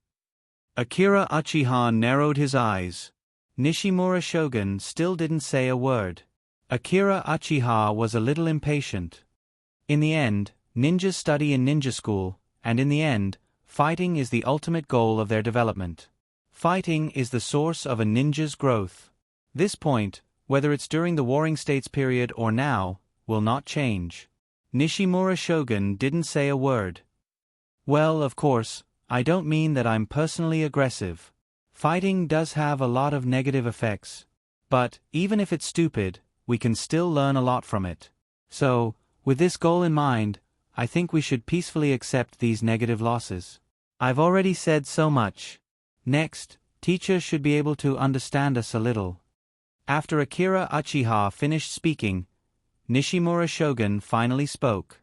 Akira Uchiha narrowed his eyes. Nishimura Shogun still didn't say a word. Akira Uchiha was a little impatient. In the end, ninjas study in ninja school, and in the end, fighting is the ultimate goal of their development. Fighting is the source of a ninja's growth. This point, whether it's during the Warring States period or now, will not change. Nishimura Shogun didn't say a word. Well, of course, I don't mean that I'm personally aggressive. Fighting does have a lot of negative effects. But, even if it's stupid, we can still learn a lot from it. So, with this goal in mind, I think we should peacefully accept these negative losses. I've already said so much. Next, teacher should be able to understand us a little. After Akira Uchiha finished speaking, Nishimura Shogun finally spoke.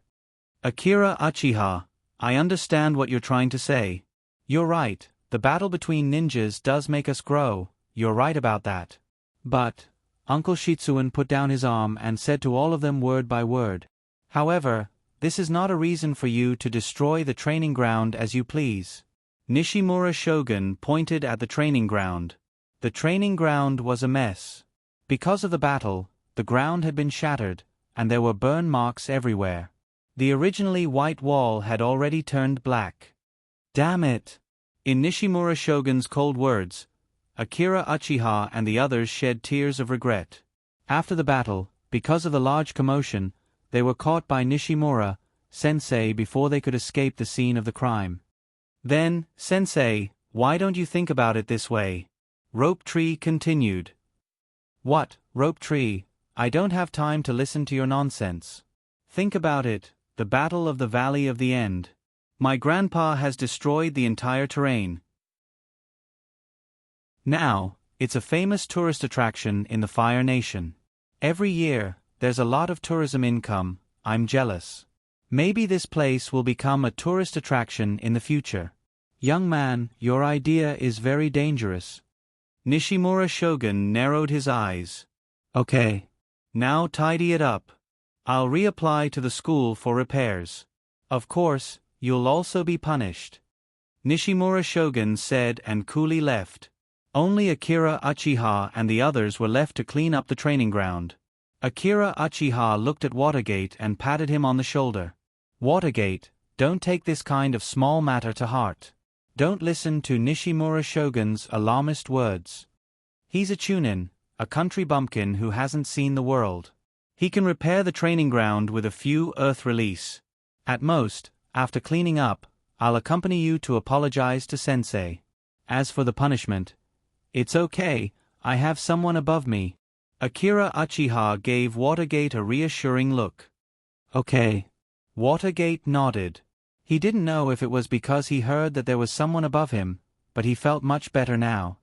Akira Uchiha, I understand what you're trying to say. You're right, the battle between ninjas does make us grow, you're right about that. But, Uncle Shitsuin put down his arm and said to all of them word by word. However, this is not a reason for you to destroy the training ground as you please. Nishimura Shogun pointed at the training ground. The training ground was a mess. Because of the battle, the ground had been shattered, and there were burn marks everywhere. The originally white wall had already turned black. Damn it! In Nishimura Shogun's cold words, Akira Uchiha and the others shed tears of regret. After the battle, because of the large commotion, they were caught by Nishimura Sensei before they could escape the scene of the crime. Then, Sensei, why don't you think about it this way? Rope Tree continued. What, Rope Tree? I don't have time to listen to your nonsense. Think about it, the Battle of the Valley of the End. My grandpa has destroyed the entire terrain. Now, it's a famous tourist attraction in the Fire Nation. Every year, there's a lot of tourism income. I'm jealous. Maybe this place will become a tourist attraction in the future. Young man, your idea is very dangerous. Nishimura Shogun narrowed his eyes. Okay. Now tidy it up. I'll reapply to the school for repairs. Of course, you'll also be punished. Nishimura Shogun said and coolly left. Only Akira Uchiha and the others were left to clean up the training ground. Akira Uchiha looked at Watergate and patted him on the shoulder. Watergate, don't take this kind of small matter to heart. Don't listen to Nishimura Shogun's alarmist words. He's a chunin, a country bumpkin who hasn't seen the world. He can repair the training ground with a few earth release. At most, after cleaning up, I'll accompany you to apologize to Sensei. As for the punishment, it's okay, I have someone above me. Akira Uchiha gave Watergate a reassuring look. Okay. Watergate nodded. He didn't know if it was because he heard that there was someone above him, but he felt much better now.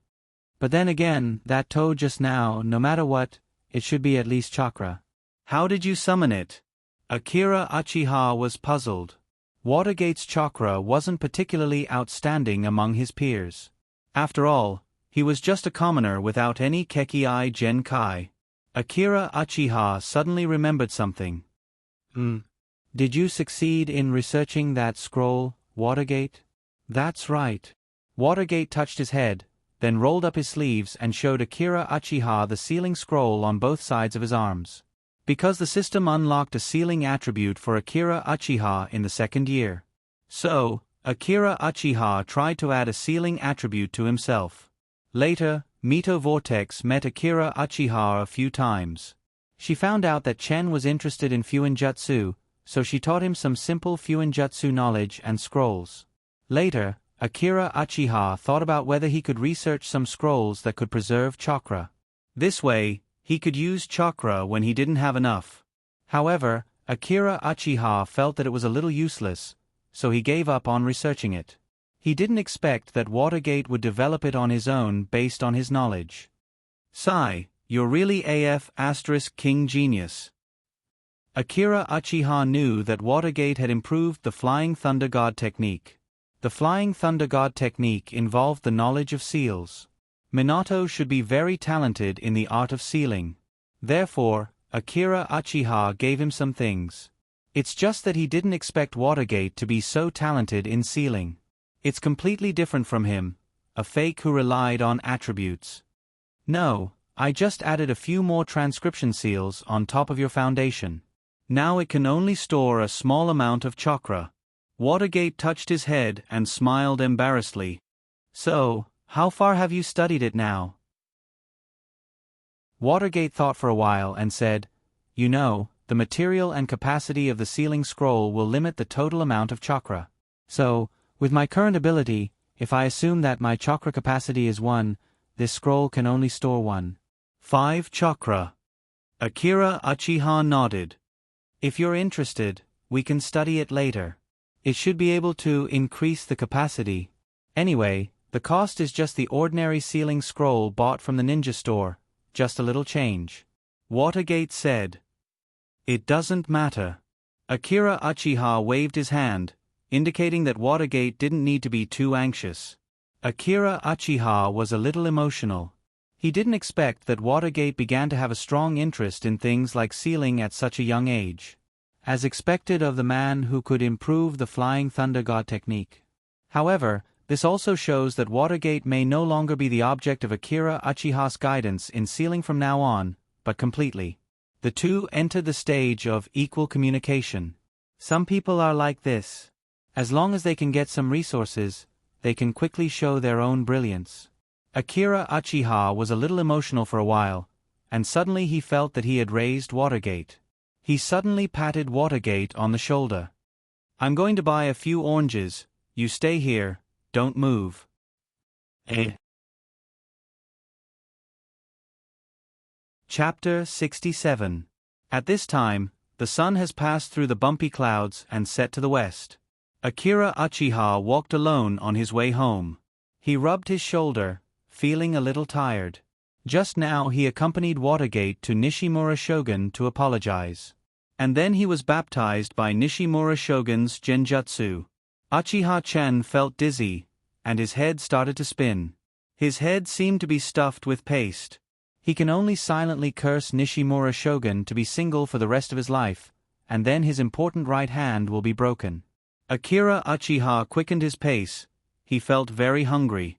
But then again, that toe just now, no matter what, it should be at least chakra. How did you summon it? Akira Uchiha was puzzled. Watergate's chakra wasn't particularly outstanding among his peers. After all, he was just a commoner without any Kekkai Genkai. Akira Uchiha suddenly remembered something. Did you succeed in researching that scroll, Watergate? That's right. Watergate touched his head, then rolled up his sleeves and showed Akira Uchiha the sealing scroll on both sides of his arms. Because the system unlocked a sealing attribute for Akira Uchiha in the second year. So, Akira Uchiha tried to add a sealing attribute to himself. Later, Mito Vortex met Akira Uchiha a few times. She found out that Chen was interested in Fuinjutsu, so she taught him some simple Fuinjutsu knowledge and scrolls. Later, Akira Uchiha thought about whether he could research some scrolls that could preserve chakra. This way, he could use chakra when he didn't have enough. However, Akira Uchiha felt that it was a little useless, so he gave up on researching it. He didn't expect that Watergate would develop it on his own based on his knowledge. Sigh, you're really AF * King Genius. Akira Uchiha knew that Watergate had improved the Flying Thunder God technique. The Flying Thunder God technique involved the knowledge of seals. Minato should be very talented in the art of sealing. Therefore, Akira Uchiha gave him some things. It's just that he didn't expect Watergate to be so talented in sealing. It's completely different from him, a fake who relied on attributes. No, I just added a few more transcription seals on top of your foundation. Now it can only store a small amount of chakra. Watergate touched his head and smiled embarrassedly. So, how far have you studied it now? Watergate thought for a while and said, You know, the material and capacity of the sealing scroll will limit the total amount of chakra. So, with my current ability, if I assume that my chakra capacity is 1, this scroll can only store 1.5 chakra. Akira Uchiha nodded. If you're interested, we can study it later. It should be able to increase the capacity. Anyway, the cost is just the ordinary sealing scroll bought from the ninja store, just a little change. Watergate said. It doesn't matter. Akira Uchiha waved his hand, indicating that Watergate didn't need to be too anxious. Akira Uchiha was a little emotional. He didn't expect that Watergate began to have a strong interest in things like sealing at such a young age. As expected of the man who could improve the Flying Thunder God technique. However, this also shows that Watergate may no longer be the object of Akira Uchiha's guidance in sealing from now on, but completely. The two entered the stage of equal communication. Some people are like this. As long as they can get some resources, they can quickly show their own brilliance. Akira Uchiha was a little emotional for a while, and suddenly he felt that he had raised Watergate. He suddenly patted Watergate on the shoulder. I'm going to buy a few oranges, you stay here, don't move. Chapter 67. At this time, the sun has passed through the bumpy clouds and set to the west. Akira Uchiha walked alone on his way home. He rubbed his shoulder, feeling a little tired. Just now he accompanied Watergate to Nishimura Shogun to apologize. And then he was baptized by Nishimura Shogun's genjutsu. Uchiha-chan felt dizzy, and his head started to spin. His head seemed to be stuffed with paste. He can only silently curse Nishimura Shogun to be single for the rest of his life, and then his important right hand will be broken. Akira Uchiha quickened his pace. He felt very hungry.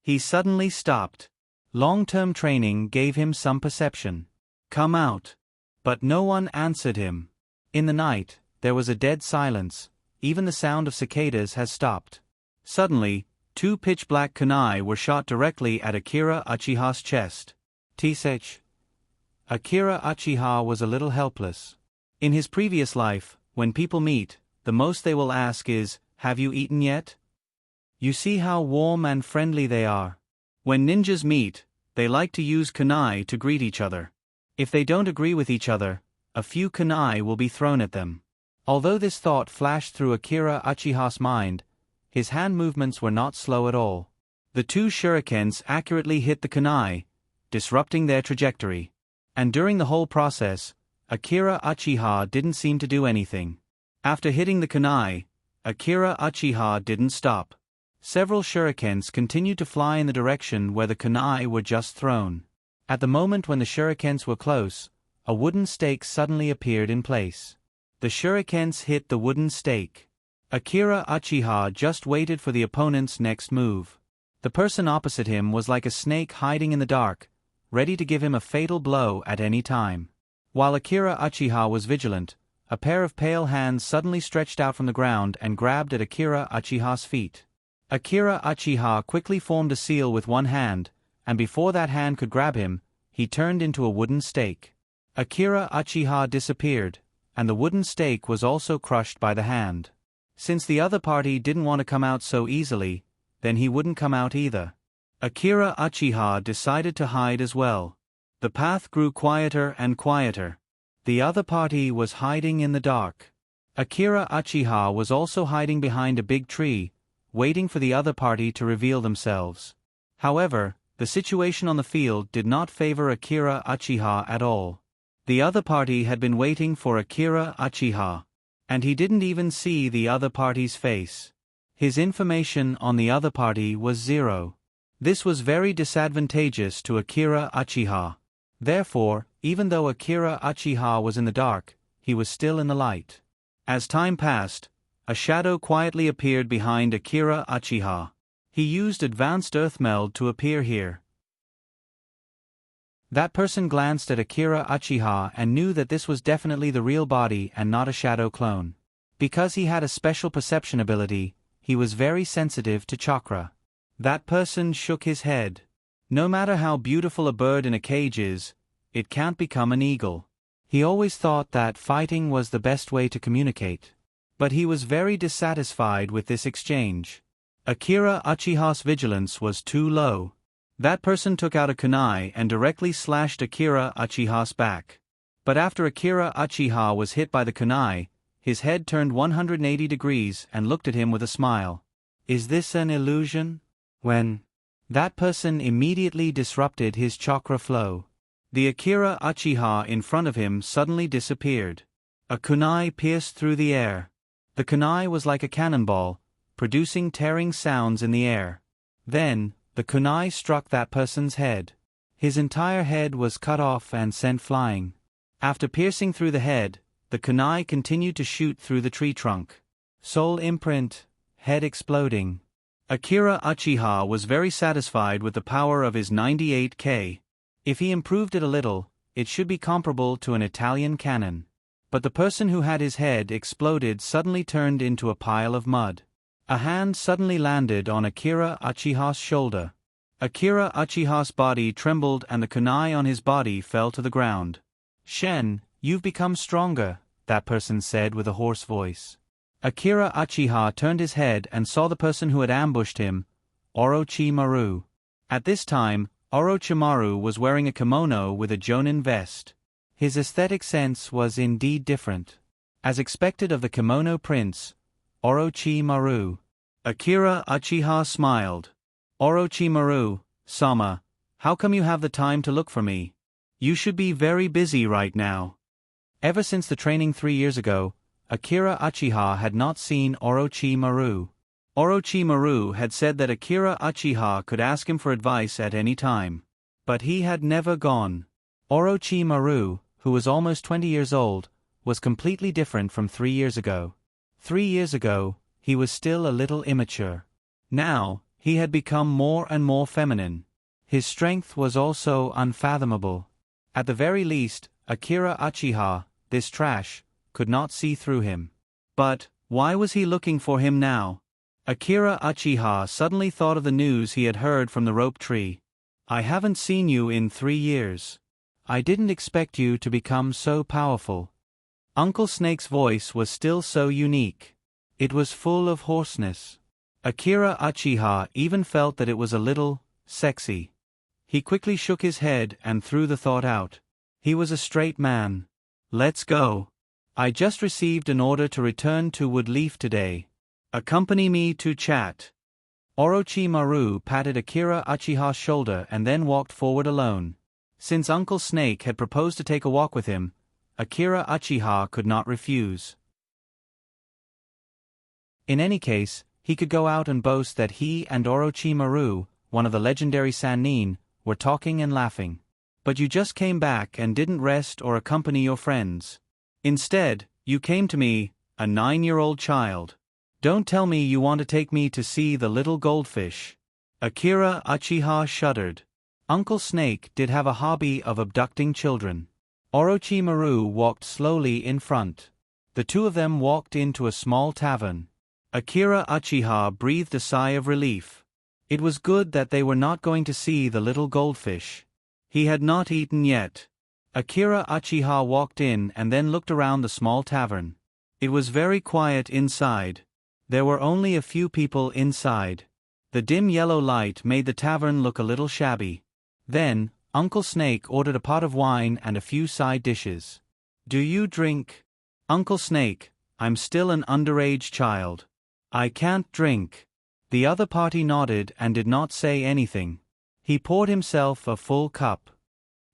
He suddenly stopped. Long-term training gave him some perception. Come out. But no one answered him. In the night, there was a dead silence. Even the sound of cicadas has stopped. Suddenly, 2 pitch-black kunai were shot directly at Akira Uchiha's chest. Tsech. Akira Uchiha was a little helpless. In his previous life, when people meet, the most they will ask is, "Have you eaten yet?" You see how warm and friendly they are. When ninjas meet, they like to use kunai to greet each other. If they don't agree with each other, a few kunai will be thrown at them. Although this thought flashed through Akira Uchiha's mind, his hand movements were not slow at all. The 2 shurikens accurately hit the kunai, disrupting their trajectory. And during the whole process, Akira Uchiha didn't seem to do anything. After hitting the kunai, Akira Uchiha didn't stop. Several shurikens continued to fly in the direction where the kunai were just thrown. At the moment when the shurikens were close, a wooden stake suddenly appeared in place. The shurikens hit the wooden stake. Akira Uchiha just waited for the opponent's next move. The person opposite him was like a snake hiding in the dark, ready to give him a fatal blow at any time. While Akira Uchiha was vigilant, a pair of pale hands suddenly stretched out from the ground and grabbed at Akira Uchiha's feet. Akira Uchiha quickly formed a seal with one hand, and before that hand could grab him, he turned into a wooden stake. Akira Uchiha disappeared, and the wooden stake was also crushed by the hand. Since the other party didn't want to come out so easily, then he wouldn't come out either. Akira Uchiha decided to hide as well. The path grew quieter and quieter. The other party was hiding in the dark. Akira Uchiha was also hiding behind a big tree, waiting for the other party to reveal themselves. However, the situation on the field did not favor Akira Uchiha at all. The other party had been waiting for Akira Uchiha, and he didn't even see the other party's face. His information on the other party was 0. This was very disadvantageous to Akira Uchiha. Therefore, even though Akira Uchiha was in the dark, he was still in the light. As time passed, a shadow quietly appeared behind Akira Uchiha. He used advanced earth meld to appear here. That person glanced at Akira Uchiha and knew that this was definitely the real body and not a shadow clone. Because he had a special perception ability, he was very sensitive to chakra. That person shook his head. No matter how beautiful a bird in a cage is, it can't become an eagle. He always thought that fighting was the best way to communicate. But he was very dissatisfied with this exchange. Akira Uchiha's vigilance was too low. That person took out a kunai and directly slashed Akira Uchiha's back. But after Akira Uchiha was hit by the kunai, his head turned 180 degrees and looked at him with a smile. Is this an illusion? That person immediately disrupted his chakra flow. The Akira Uchiha in front of him suddenly disappeared. A kunai pierced through the air. The kunai was like a cannonball, producing tearing sounds in the air. Then, the kunai struck that person's head. His entire head was cut off and sent flying. After piercing through the head, the kunai continued to shoot through the tree trunk. Soul imprint, head exploding. Akira Uchiha was very satisfied with the power of his 98K. If he improved it a little, it should be comparable to an Italian cannon. But the person who had his head exploded suddenly turned into a pile of mud. A hand suddenly landed on Akira Uchiha's shoulder. Akira Uchiha's body trembled and the kunai on his body fell to the ground. Shen, you've become stronger, that person said with a hoarse voice. Akira Uchiha turned his head and saw the person who had ambushed him, Orochimaru. At this time, Orochimaru was wearing a kimono with a jonin vest. His aesthetic sense was indeed different. As expected of the kimono prince, Orochimaru. Akira Uchiha smiled. Orochimaru, sama, how come you have the time to look for me? You should be very busy right now. Ever since the training 3 years ago, Akira Uchiha had not seen Orochimaru. Orochimaru had said that Akira Uchiha could ask him for advice at any time. But he had never gone. Orochimaru, who was almost 20 years old, was completely different from 3 years ago. 3 years ago, he was still a little immature. Now, he had become more and more feminine. His strength was also unfathomable. At the very least, Akira Uchiha, this trash, could not see through him. But, why was he looking for him now? Akira Uchiha suddenly thought of the news he had heard from the rope tree. I haven't seen you in 3 years. I didn't expect you to become so powerful. Uncle Snake's voice was still so unique. It was full of hoarseness. Akira Uchiha even felt that it was a little sexy. He quickly shook his head and threw the thought out. He was a straight man. Let's go. I just received an order to return to Woodleaf today. Accompany me to chat. Orochimaru patted Akira Uchiha's shoulder and then walked forward alone. Since Uncle Snake had proposed to take a walk with him, Akira Uchiha could not refuse. In any case, he could go out and boast that he and Orochimaru, one of the legendary Sannin, were talking and laughing. But you just came back and didn't rest or accompany your friends. Instead, you came to me, a 9-year-old child. Don't tell me you want to take me to see the little goldfish. Akira Uchiha shuddered. Uncle Snake did have a hobby of abducting children. Orochimaru walked slowly in front. The two of them walked into a small tavern. Akira Uchiha breathed a sigh of relief. It was good that they were not going to see the little goldfish. He had not eaten yet. Akira Uchiha walked in and then looked around the small tavern. It was very quiet inside. There were only a few people inside. The dim yellow light made the tavern look a little shabby. Then, Uncle Snake ordered a pot of wine and a few side dishes. "Do you drink?" "Uncle Snake, I'm still an underage child. I can't drink." The other party nodded and did not say anything. He poured himself a full cup.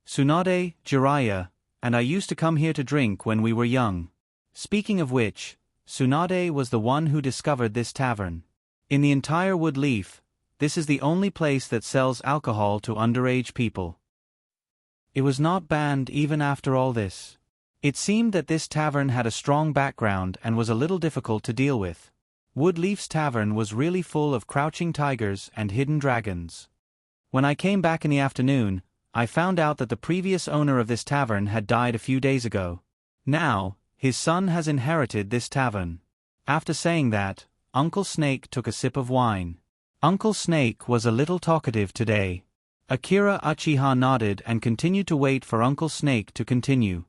"Tsunade, Jiraiya, and I used to come here to drink when we were young." Speaking of which, Tsunade was the one who discovered this tavern. In the entire Wood Leaf, this is the only place that sells alcohol to underage people. It was not banned even after all this. It seemed that this tavern had a strong background and was a little difficult to deal with. Wood Leaf's tavern was really full of crouching tigers and hidden dragons. When I came back in the afternoon, I found out that the previous owner of this tavern had died a few days ago. Now, his son has inherited this tavern. After saying that, Uncle Snake took a sip of wine. Uncle Snake was a little talkative today. Akira Uchiha nodded and continued to wait for Uncle Snake to continue.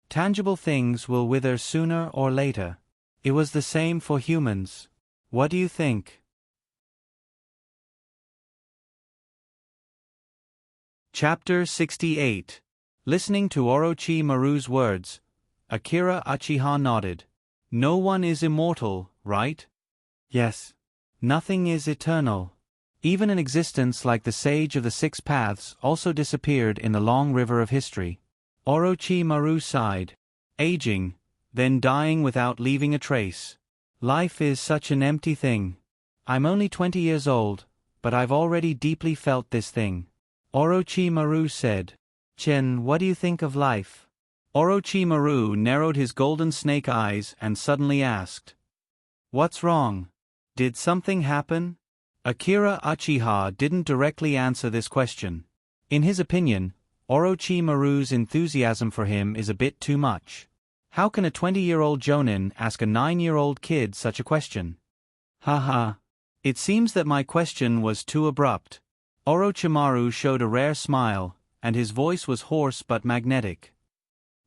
Tangible things will wither sooner or later. It was the same for humans. What do you think? Chapter 68. Listening to Orochimaru's words, Akira Uchiha nodded. No one is immortal, right? Yes. Nothing is eternal. Even an existence like the Sage of the Six Paths also disappeared in the long river of history. Orochimaru sighed. Aging, then dying without leaving a trace. Life is such an empty thing. I'm only 20 years old, but I've already deeply felt this thing. Orochimaru said. Chen, what do you think of life? Orochimaru narrowed his golden snake eyes and suddenly asked. What's wrong? Did something happen? Akira Uchiha didn't directly answer this question. In his opinion, Orochimaru's enthusiasm for him is a bit too much. How can a 20-year-old jonin ask a 9-year-old kid such a question? Haha. It seems that my question was too abrupt. Orochimaru showed a rare smile, and his voice was hoarse but magnetic.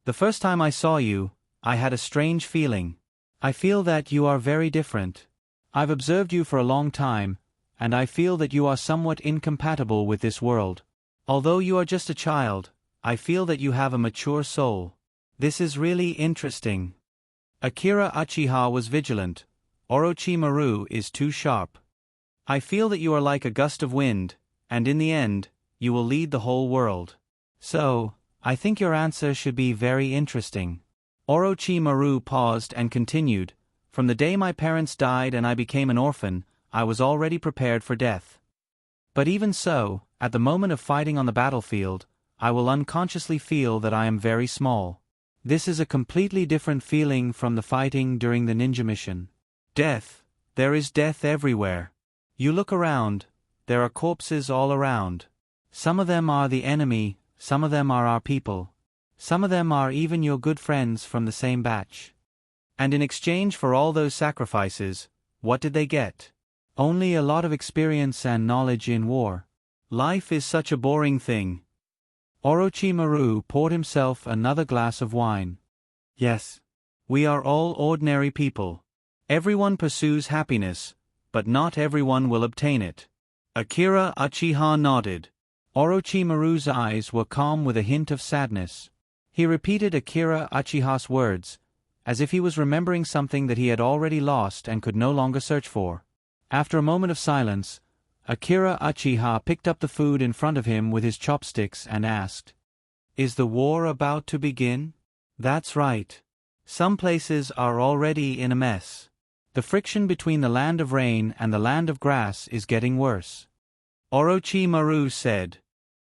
The first time I saw you, I had a strange feeling. I feel that you are very different. I've observed you for a long time, and I feel that you are somewhat incompatible with this world. Although you are just a child, I feel that you have a mature soul. This is really interesting. Akira Uchiha was vigilant. Orochimaru is too sharp. I feel that you are like a gust of wind, and in the end, you will lead the whole world. So, I think your answer should be very interesting. Orochimaru paused and continued. From the day my parents died and I became an orphan, I was already prepared for death. But even so, at the moment of fighting on the battlefield, I will unconsciously feel that I am very small. This is a completely different feeling from the fighting during the ninja mission. Death. There is death everywhere. You look around, there are corpses all around. Some of them are the enemy, some of them are our people. Some of them are even your good friends from the same batch. And in exchange for all those sacrifices, what did they get? Only a lot of experience and knowledge in war. Life is such a boring thing. Orochimaru poured himself another glass of wine. Yes. We are all ordinary people. Everyone pursues happiness, but not everyone will obtain it. Akira Uchiha nodded. Orochimaru's eyes were calm with a hint of sadness. He repeated Akira Uchiha's words, as if he was remembering something that he had already lost and could no longer search for. After a moment of silence, Akira Uchiha picked up the food in front of him with his chopsticks and asked, Is the war about to begin? That's right. Some places are already in a mess. The friction between the land of rain and the land of grass is getting worse. Orochimaru said.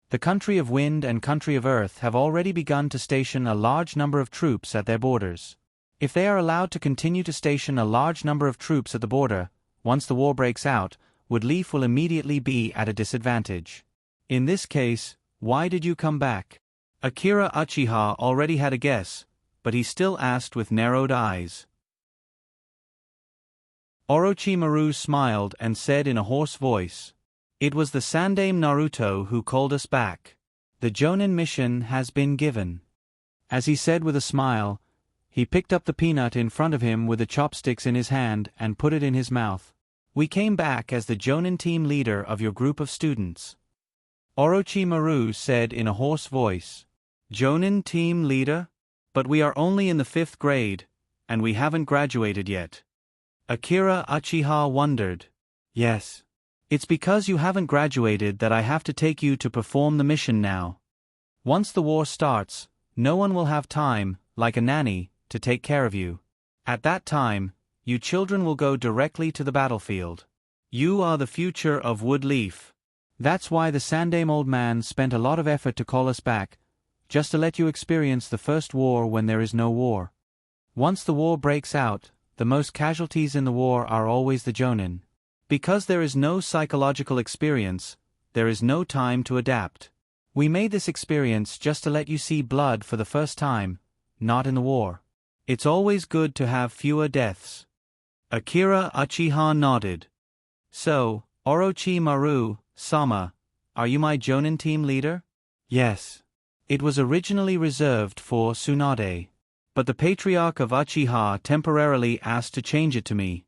The country of wind and country of earth have already begun to station a large number of troops at their borders. If they are allowed to continue to station a large number of troops at the border, once the war breaks out, Woodleaf will immediately be at a disadvantage. In this case, why did you come back? Akira Uchiha already had a guess, but he still asked with narrowed eyes. Orochimaru smiled and said in a hoarse voice, "It was the Sandaime Naruto who called us back. The Jonin mission has been given." As he said with a smile, he picked up the peanut in front of him with the chopsticks in his hand and put it in his mouth. "We came back as the Jonin team leader of your group of students," Orochimaru said in a hoarse voice. "Jonin team leader? But we are only in the 5th grade, and we haven't graduated yet." Akira Uchiha wondered. "Yes. It's because you haven't graduated that I have to take you to perform the mission now. Once the war starts, no one will have time, like a nanny, to take care of you. At that time, you children will go directly to the battlefield. You are the future of Woodleaf. That's why the Sandaime old man spent a lot of effort to call us back, just to let you experience the first war when there is no war. Once the war breaks out, the most casualties in the war are always the Jonin. Because there is no psychological experience, there is no time to adapt. We made this experience just to let you see blood for the first time, not in the war. It's always good to have fewer deaths." Akira Uchiha nodded. "So, Orochimaru-sama, are you my Jonin team leader?" "Yes. It was originally reserved for Tsunade. But the Patriarch of Uchiha temporarily asked to change it to me,"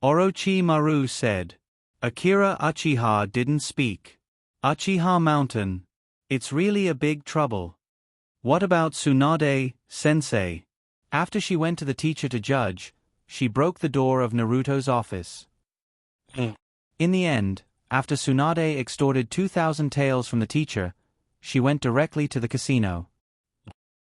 Orochimaru said. Akira Uchiha didn't speak. "Uchiha Mountain. It's really a big trouble. What about Tsunade-sensei?" After she went to the teacher to judge, she broke the door of Naruto's office. In the end, after Tsunade extorted 2,000 taels from the teacher, she went directly to the casino.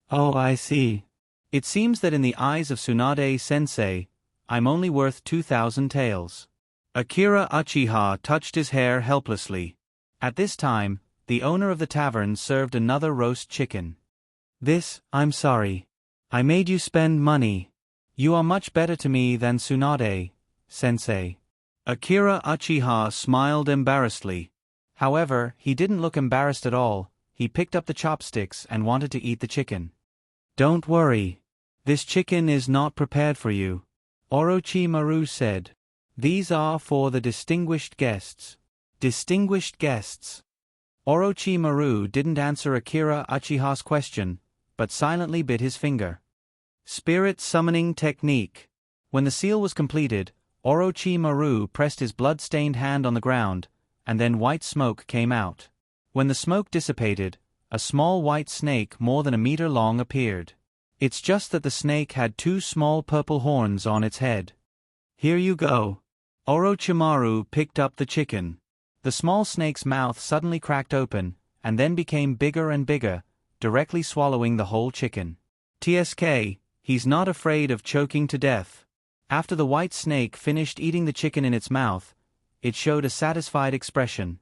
"Oh, I see. It seems that in the eyes of Tsunade-sensei, I'm only worth 2,000 taels." Akira Uchiha touched his hair helplessly. At this time, the owner of the tavern served another roast chicken. "I'm sorry. I made you spend money. You are much better to me than Tsunade-sensei." Akira Uchiha smiled embarrassedly. However, he didn't look embarrassed at all. He picked up the chopsticks and wanted to eat the chicken. "Don't worry. This chicken is not prepared for you," Orochimaru said. "These are for the distinguished guests." Distinguished guests. Orochimaru didn't answer Akira Uchiha's question, but silently bit his finger. Spirit summoning technique. When the seal was completed, Orochimaru pressed his blood-stained hand on the ground, and then white smoke came out. When the smoke dissipated, a small white snake more than a meter long appeared. It's just that the snake had 2 small purple horns on its head. "Here you go." Orochimaru picked up the chicken. The small snake's mouth suddenly cracked open, and then became bigger and bigger, directly swallowing the whole chicken. TSK, he's not afraid of choking to death. After the white snake finished eating the chicken in its mouth, it showed a satisfied expression.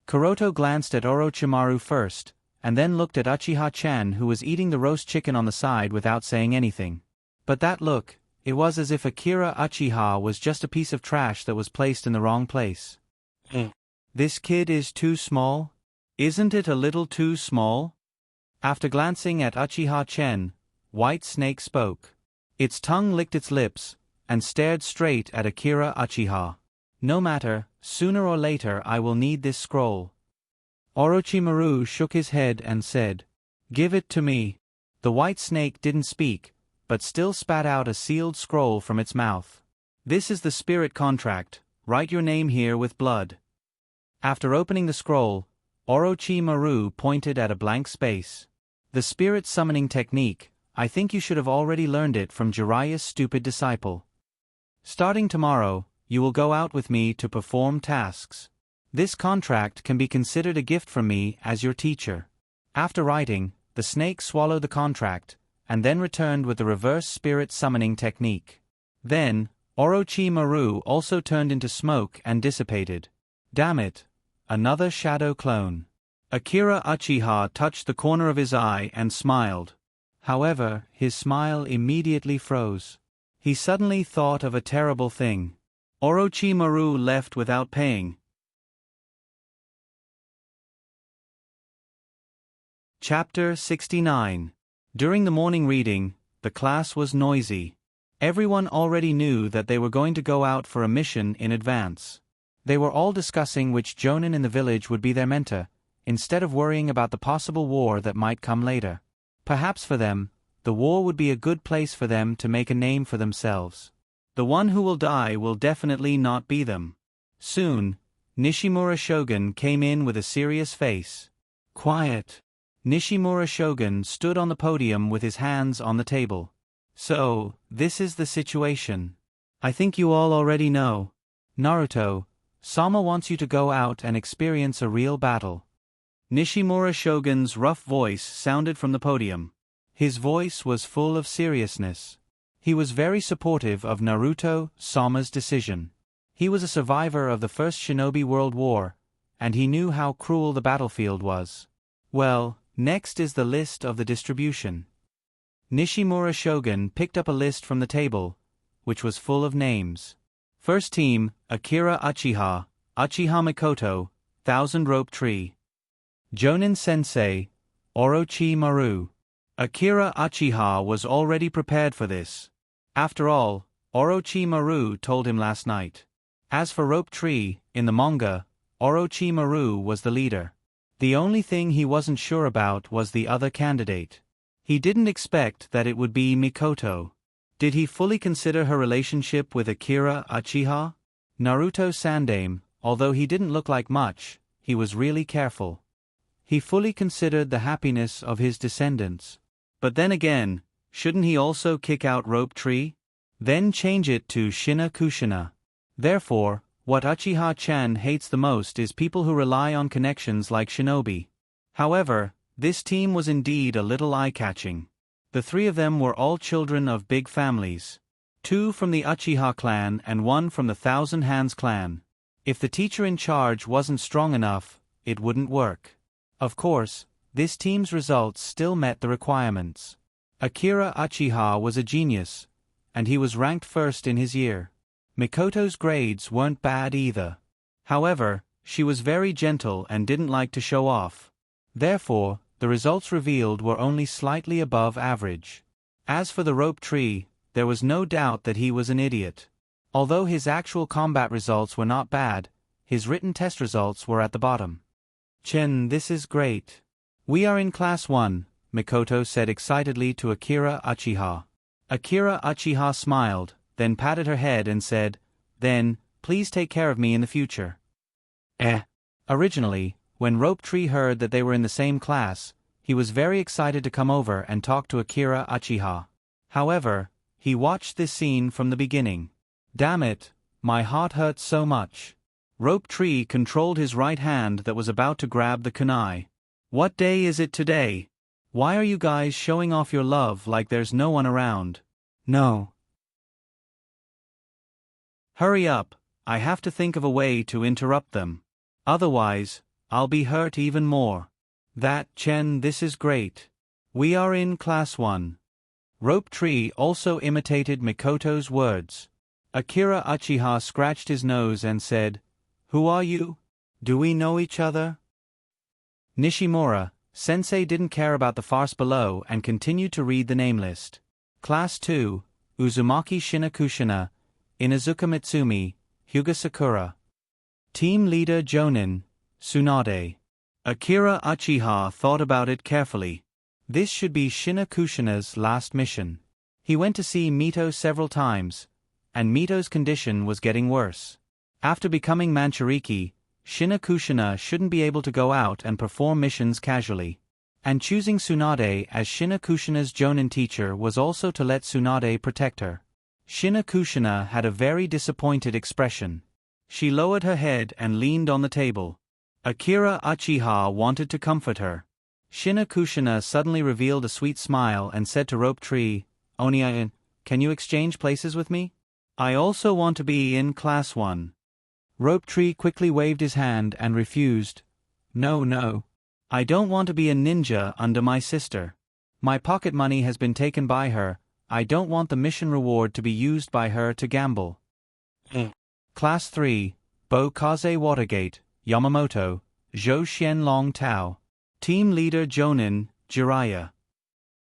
Kuroto glanced at Orochimaru first, and then looked at Uchiha-chan, who was eating the roast chicken on the side without saying anything. But that look, it was as if Akira Uchiha was just a piece of trash that was placed in the wrong place. "This kid is too small? Isn't it a little too small?" After glancing at Uchiha-chan, White Snake spoke. Its tongue licked its lips, and stared straight at Akira Uchiha. "No matter, sooner or later I will need this scroll." Orochimaru shook his head and said, "Give it to me." The white snake didn't speak, but still spat out a sealed scroll from its mouth. "This is the spirit contract, write your name here with blood." After opening the scroll, Orochimaru pointed at a blank space. "The spirit summoning technique, I think you should have already learned it from Jiraiya's stupid disciple. Starting tomorrow, you will go out with me to perform tasks. This contract can be considered a gift from me as your teacher." After writing, the snake swallowed the contract, and then returned with the reverse spirit summoning technique. Then, Orochimaru also turned into smoke and dissipated. "Damn it! Another shadow clone." Akira Uchiha touched the corner of his eye and smiled. However, his smile immediately froze. He suddenly thought of a terrible thing. Orochimaru left without paying. Chapter 69. During the morning reading, the class was noisy. Everyone already knew that they were going to go out for a mission in advance. They were all discussing which jonin in the village would be their mentor, instead of worrying about the possible war that might come later. Perhaps for them, the war would be a good place for them to make a name for themselves. The one who will die will definitely not be them. Soon, Nishimura Shogun came in with a serious face. Quiet. Nishimura Shogun stood on the podium with his hands on the table. So, this is the situation. I think you all already know. Naruto, Sama wants you to go out and experience a real battle. Nishimura Shogun's rough voice sounded from the podium. His voice was full of seriousness. He was very supportive of Naruto Sama's decision. He was a survivor of the First Shinobi World War, and he knew how cruel the battlefield was. Well, next is the list of the distribution. Nishimura Shogun picked up a list from the table, which was full of names. First team, Akira Uchiha, Uchiha Mikoto, Thousand Rope Tree. Jonin Sensei, Orochimaru. Akira Uchiha was already prepared for this. After all, Orochimaru told him last night. As for Rope Tree, in the manga, Orochimaru was the leader. The only thing he wasn't sure about was the other candidate. He didn't expect that it would be Mikoto. Did he fully consider her relationship with Akira Uchiha? Naruto Sandaime, although he didn't look like much, he was really careful. He fully considered the happiness of his descendants. But then again, shouldn't he also kick out Rope Tree? Then change it to Shina Kushina. Therefore, what Uchiha-chan hates the most is people who rely on connections like Shinobi. However, this team was indeed a little eye-catching. The three of them were all children of big families. 2 from the Uchiha clan and 1 from the Thousand Hands clan. If the teacher in charge wasn't strong enough, it wouldn't work. Of course, this team's results still met the requirements. Akira Uchiha was a genius, and he was ranked first in his year. Mikoto's grades weren't bad either. However, she was very gentle and didn't like to show off. Therefore, the results revealed were only slightly above average. As for the Rope Tree, there was no doubt that he was an idiot. Although his actual combat results were not bad, his written test results were at the bottom. Chen, this is great. We are in Class 1, Mikoto said excitedly to Akira Uchiha. Akira Uchiha smiled, then patted her head and said, "Then, please take care of me in the future." Originally, when Rope Tree heard that they were in the same class, he was very excited to come over and talk to Akira Uchiha. However, he watched this scene from the beginning. Damn it, my heart hurts so much. Rope Tree controlled his right hand that was about to grab the kunai. What day is it today? Why are you guys showing off your love like there's no one around? No. Hurry up, I have to think of a way to interrupt them. Otherwise, I'll be hurt even more. Chen, this is great. We are in Class 1. Rope Tree also imitated Mikoto's words. Akira Uchiha scratched his nose and said, "Who are you? Do we know each other?" Nishimura Sensei didn't care about the farce below and continued to read the name list. Class 2, Uzumaki Shinakushina, Inazuka Mitsumi, Hyuga Sakura. Team Leader Jonin, Tsunade. Akira Uchiha thought about it carefully. This should be Shinakushina's last mission. He went to see Mito several times, and Mito's condition was getting worse. After becoming Manchuriki, Shinakushina shouldn't be able to go out and perform missions casually. And choosing Tsunade as Shinakushina's Jonin teacher was also to let Tsunade protect her. Shinakushina had a very disappointed expression. She lowered her head and leaned on the table. Akira Uchiha wanted to comfort her. Shinakushina suddenly revealed a sweet smile and said to Rope Tree, "Oniya, can you exchange places with me? I also want to be in Class 1. Rope Tree quickly waved his hand and refused. No. I don't want to be a ninja under my sister. My pocket money has been taken by her, I don't want the mission reward to be used by her to gamble. Class 3, Bo Kaze Watergate, Yamamoto, Zhou Xianlong Tao. Team Leader Jonin, Jiraiya.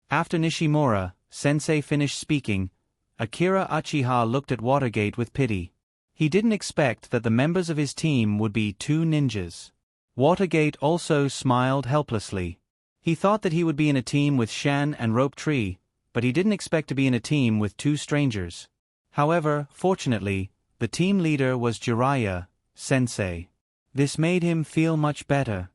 After Nishimura Sensei finished speaking, Akira Uchiha looked at Watergate with pity. He didn't expect that the members of his team would be two ninjas. Watergate also smiled helplessly. He thought that he would be in a team with Shan and Rope Tree, but he didn't expect to be in a team with two strangers. However, fortunately, the team leader was Jiraiya Sensei. This made him feel much better.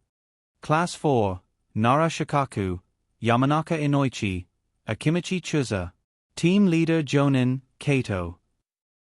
Class 4, Nara Shikaku, Yamanaka Inoichi, Akimichi Chuza. Team Leader Jonin, Kato.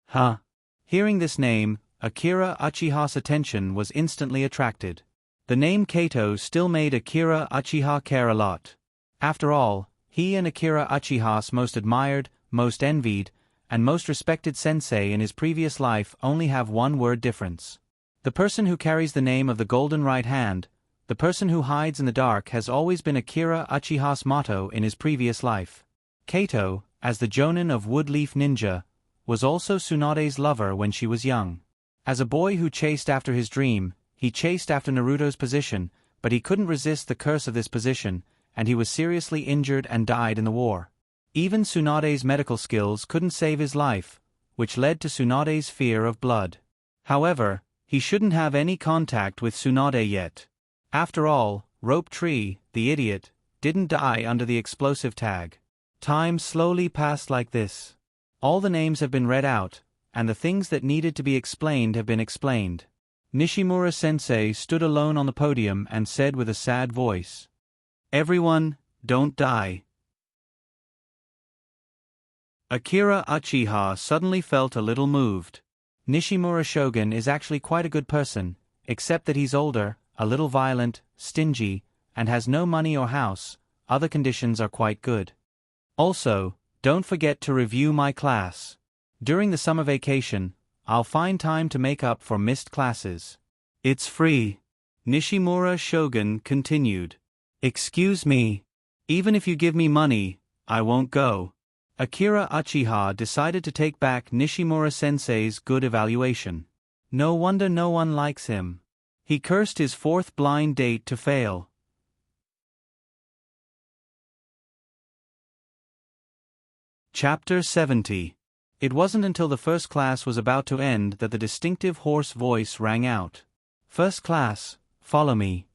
Huh. Hearing this name, Akira Uchiha's attention was instantly attracted. The name Kato still made Akira Uchiha care a lot. After all, he and Akira Uchiha's most admired, most envied, and most respected sensei in his previous life only have one word difference. The person who carries the name of the golden right hand, the person who hides in the dark, has always been Akira Uchiha's motto in his previous life. Kato, as the Jonin of Woodleaf Ninja, was also Tsunade's lover when she was young. As a boy who chased after his dream, he chased after Naruto's position, but he couldn't resist the curse of this position, and he was seriously injured and died in the war. Even Tsunade's medical skills couldn't save his life, which led to Tsunade's fear of blood. However, he shouldn't have any contact with Tsunade yet. After all, Rope Tree, the idiot, didn't die under the explosive tag. Time slowly passed like this. All the names have been read out, and the things that needed to be explained have been explained. Nishimura Sensei stood alone on the podium and said with a sad voice, "Everyone, don't die." Akira Uchiha suddenly felt a little moved. Nishimura Shogun is actually quite a good person, except that he's older, a little violent, stingy, and has no money or house. Other conditions are quite good. Also, don't forget to review my class. During the summer vacation, I'll find time to make up for missed classes. It's free. Nishimura Shogun continued. Excuse me. Even if you give me money, I won't go. Akira Uchiha decided to take back Nishimura Sensei's good evaluation. No wonder no one likes him. He cursed his fourth blind date to fail. Chapter 70. It wasn't until the first class was about to end that the distinctive hoarse voice rang out. "First class, follow me."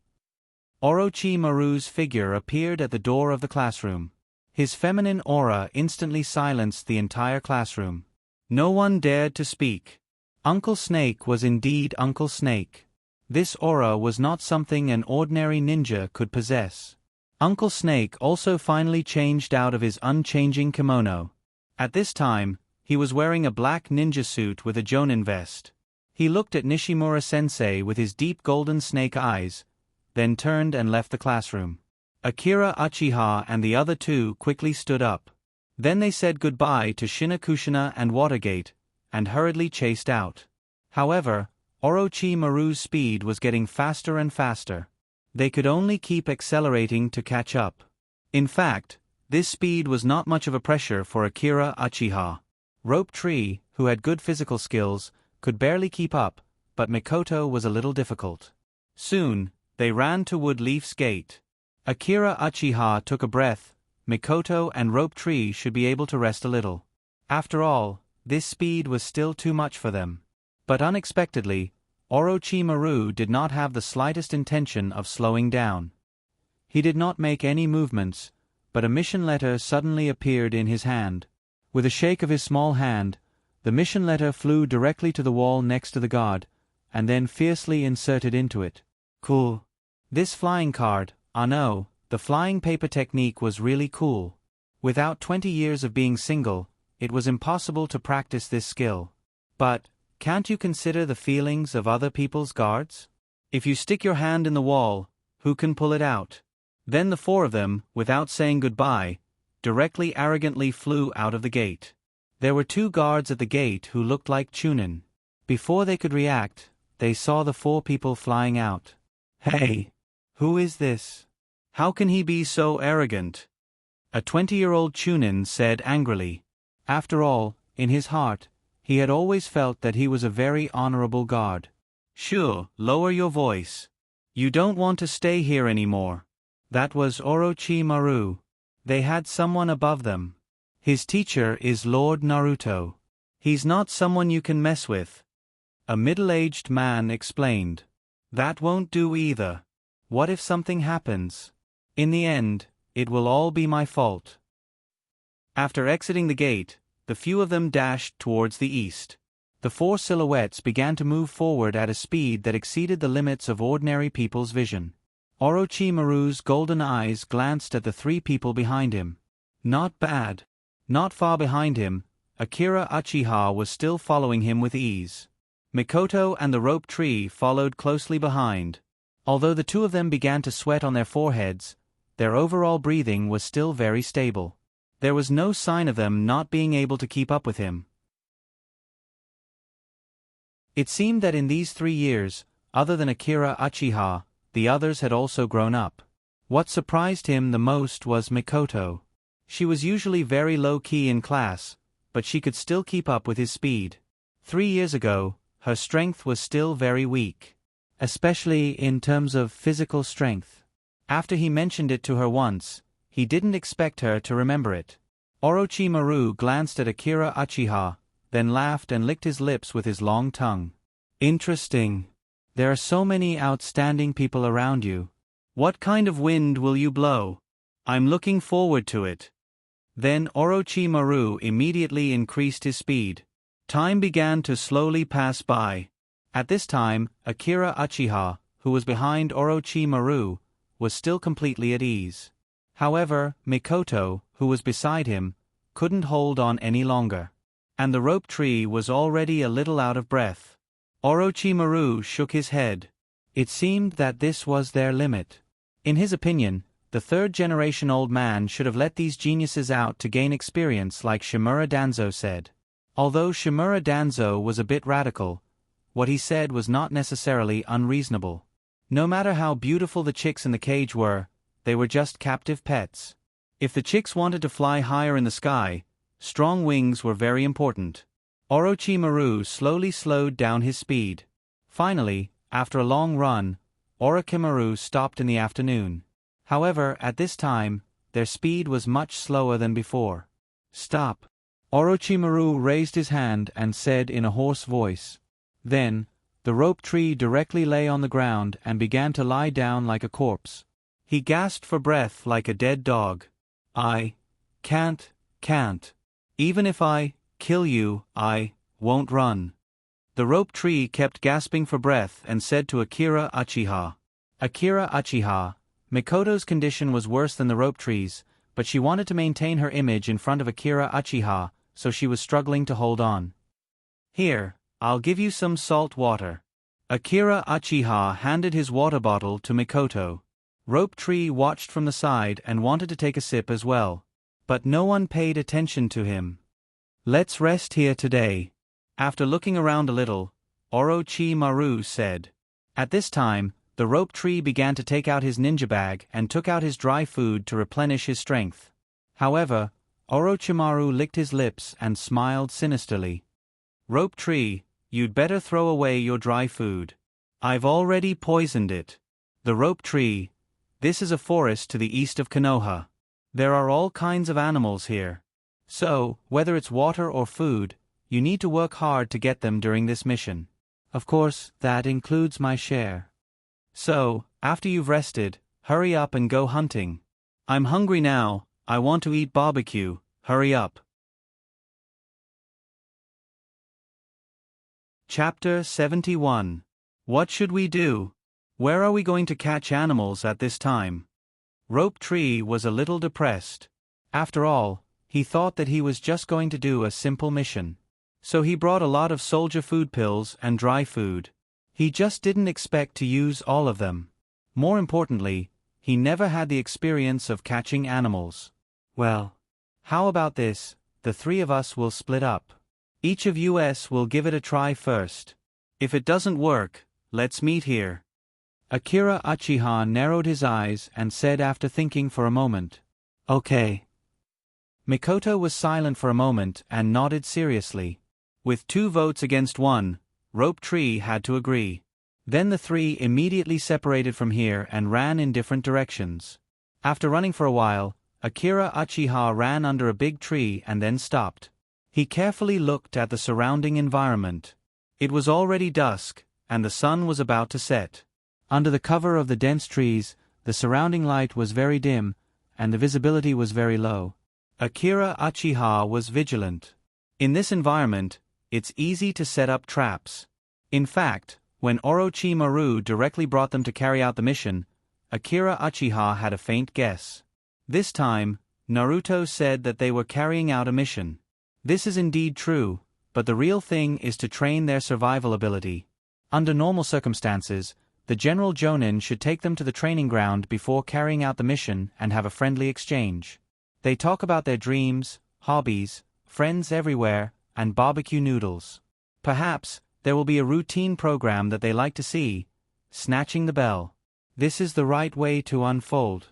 Orochimaru's figure appeared at the door of the classroom. His feminine aura instantly silenced the entire classroom. No one dared to speak. Uncle Snake was indeed Uncle Snake. This aura was not something an ordinary ninja could possess. Uncle Snake also finally changed out of his unchanging kimono. At this time, he was wearing a black ninja suit with a jonin vest. He looked at Nishimura Sensei with his deep golden snake eyes, then turned and left the classroom. Akira Uchiha and the other two quickly stood up. Then they said goodbye to Shinakushina and Watergate, and hurriedly chased out. However, Orochimaru's speed was getting faster and faster. They could only keep accelerating to catch up. In fact, this speed was not much of a pressure for Akira Uchiha. Rope Tree, who had good physical skills, could barely keep up, but Mikoto was a little difficult. Soon, they ran to Woodleaf's gate. Akira Uchiha took a breath. Mikoto and Rope Tree should be able to rest a little. After all, this speed was still too much for them. But unexpectedly, Orochimaru did not have the slightest intention of slowing down. He did not make any movements, but a mission letter suddenly appeared in his hand. With a shake of his small hand, the mission letter flew directly to the wall next to the guard, and then fiercely inserted into it. Cool. This flying card, no, the flying paper technique was really cool. Without 20 years of being single, it was impossible to practice this skill. But, can't you consider the feelings of other people's guards? If you stick your hand in the wall, who can pull it out? Then the four of them, without saying goodbye, directly arrogantly flew out of the gate. There were two guards at the gate who looked like Chunin. Before they could react, they saw the four people flying out. Hey! Who is this? How can he be so arrogant? a 20-year-old Chunin said angrily. After all, in his heart, he had always felt that he was a very honorable guard. Sure, lower your voice. You don't want to stay here anymore. That was Orochimaru. They had someone above them. His teacher is Lord Naruto. He's not someone you can mess with. A middle-aged man explained. That won't do either. What if something happens? In the end, it will all be my fault. After exiting the gate, the few of them dashed towards the east. The four silhouettes began to move forward at a speed that exceeded the limits of ordinary people's vision. Orochimaru's golden eyes glanced at the three people behind him. Not bad. Not far behind him, Akira Uchiha was still following him with ease. Mikoto and the rope tree followed closely behind. Although the two of them began to sweat on their foreheads, their overall breathing was still very stable. There was no sign of them not being able to keep up with him. It seemed that in these 3 years, other than Akira Uchiha, the others had also grown up. What surprised him the most was Mikoto. She was usually very low-key in class, but she could still keep up with his speed. 3 years ago, her strength was still very weak. Especially in terms of physical strength. After he mentioned it to her once, he didn't expect her to remember it. Orochimaru glanced at Akira Uchiha, then laughed and licked his lips with his long tongue. Interesting. There are so many outstanding people around you. What kind of wind will you blow? I'm looking forward to it. Then Orochimaru immediately increased his speed. Time began to slowly pass by. At this time, Akira Uchiha, who was behind Orochimaru, was still completely at ease. However, Mikoto, who was beside him, couldn't hold on any longer. And the rope tree was already a little out of breath. Orochimaru shook his head. It seemed that this was their limit. In his opinion, the third-generation old man should have let these geniuses out to gain experience like Shimura Danzo said. Although Shimura Danzo was a bit radical, what he said was not necessarily unreasonable. No matter how beautiful the chicks in the cage were, they were just captive pets. If the chicks wanted to fly higher in the sky, strong wings were very important. Orochimaru slowly slowed down his speed. Finally, after a long run, Orochimaru stopped in the afternoon. However, at this time, their speed was much slower than before. Stop. Orochimaru raised his hand and said in a hoarse voice. Then, the rope tree directly lay on the ground and began to lie down like a corpse. He gasped for breath like a dead dog. I can't. Even if I kill you, I won't run. The rope tree kept gasping for breath and said to Akira Uchiha. Akira Uchiha, Mikoto's condition was worse than the rope tree's, but she wanted to maintain her image in front of Akira Uchiha, so she was struggling to hold on. Here, I'll give you some salt water. Akira Uchiha handed his water bottle to Mikoto. Rope Tree watched from the side and wanted to take a sip as well. But no one paid attention to him. Let's rest here today. After looking around a little, Orochimaru said. At this time, the Rope Tree began to take out his ninja bag and took out his dry food to replenish his strength. However, Orochimaru licked his lips and smiled sinisterly. Rope Tree, you'd better throw away your dry food. I've already poisoned it. The Rope Tree. This is a forest to the east of Konoha. There are all kinds of animals here. So, whether it's water or food, you need to work hard to get them during this mission. Of course, that includes my share. So, after you've rested, hurry up and go hunting. I'm hungry now, I want to eat barbecue, hurry up. Chapter 71. What should we do? Where are we going to catch animals at this time? Rope Tree was a little depressed. After all, he thought that he was just going to do a simple mission. So he brought a lot of soldier food pills and dry food. He just didn't expect to use all of them. More importantly, he never had the experience of catching animals. Well, how about this? The three of us will split up. Each of us will give it a try first. If it doesn't work, let's meet here. Akira Uchiha narrowed his eyes and said after thinking for a moment. Okay, Mikoto was silent for a moment and nodded seriously. With 2 votes against 1, Rope Tree had to agree. Then the 3 immediately separated from here and ran in different directions. After running for a while, Akira Uchiha ran under a big tree and then stopped. He carefully looked at the surrounding environment. It was already dusk, and the sun was about to set. Under the cover of the dense trees, the surrounding light was very dim, and the visibility was very low. Akira Uchiha was vigilant. In this environment, it's easy to set up traps. In fact, when Orochimaru directly brought them to carry out the mission, Akira Uchiha had a faint guess. This time, Naruto said that they were carrying out a mission. This is indeed true, but the real thing is to train their survival ability. Under normal circumstances, the General Jonin should take them to the training ground before carrying out the mission and have a friendly exchange. They talk about their dreams, hobbies, friends everywhere, and barbecue noodles. Perhaps, there will be a routine program that they like to see, snatching the bell. This is the right way to unfold.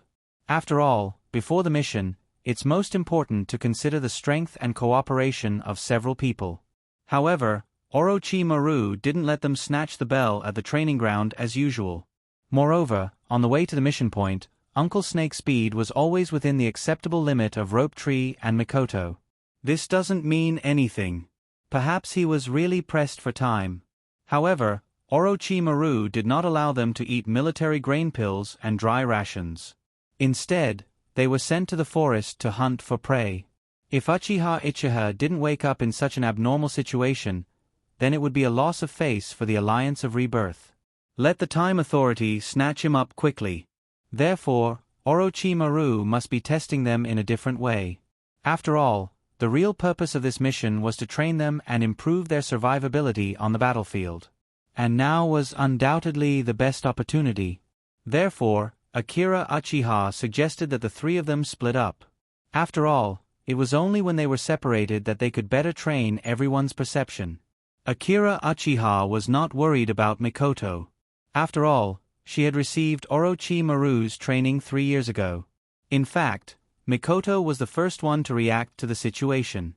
After all, before the mission, it's most important to consider the strength and cooperation of several people. However, Orochimaru didn't let them snatch the bell at the training ground as usual. Moreover, on the way to the mission point, Uncle Snake's speed was always within the acceptable limit of Rope Tree and Mikoto. This doesn't mean anything. Perhaps he was really pressed for time. However, Orochimaru did not allow them to eat military grain pills and dry rations. Instead, they were sent to the forest to hunt for prey. If Uchiha didn't wake up in such an abnormal situation, then it would be a loss of face for the Alliance of Rebirth. Let the Time Authority snatch him up quickly. Therefore, Orochimaru must be testing them in a different way. After all, the real purpose of this mission was to train them and improve their survivability on the battlefield. And now was undoubtedly the best opportunity. Therefore, Akira Uchiha suggested that the 3 of them split up. After all, it was only when they were separated that they could better train everyone's perception. Akira Uchiha was not worried about Mikoto. After all, she had received Orochimaru's training 3 years ago. In fact, Mikoto was the first one to react to the situation.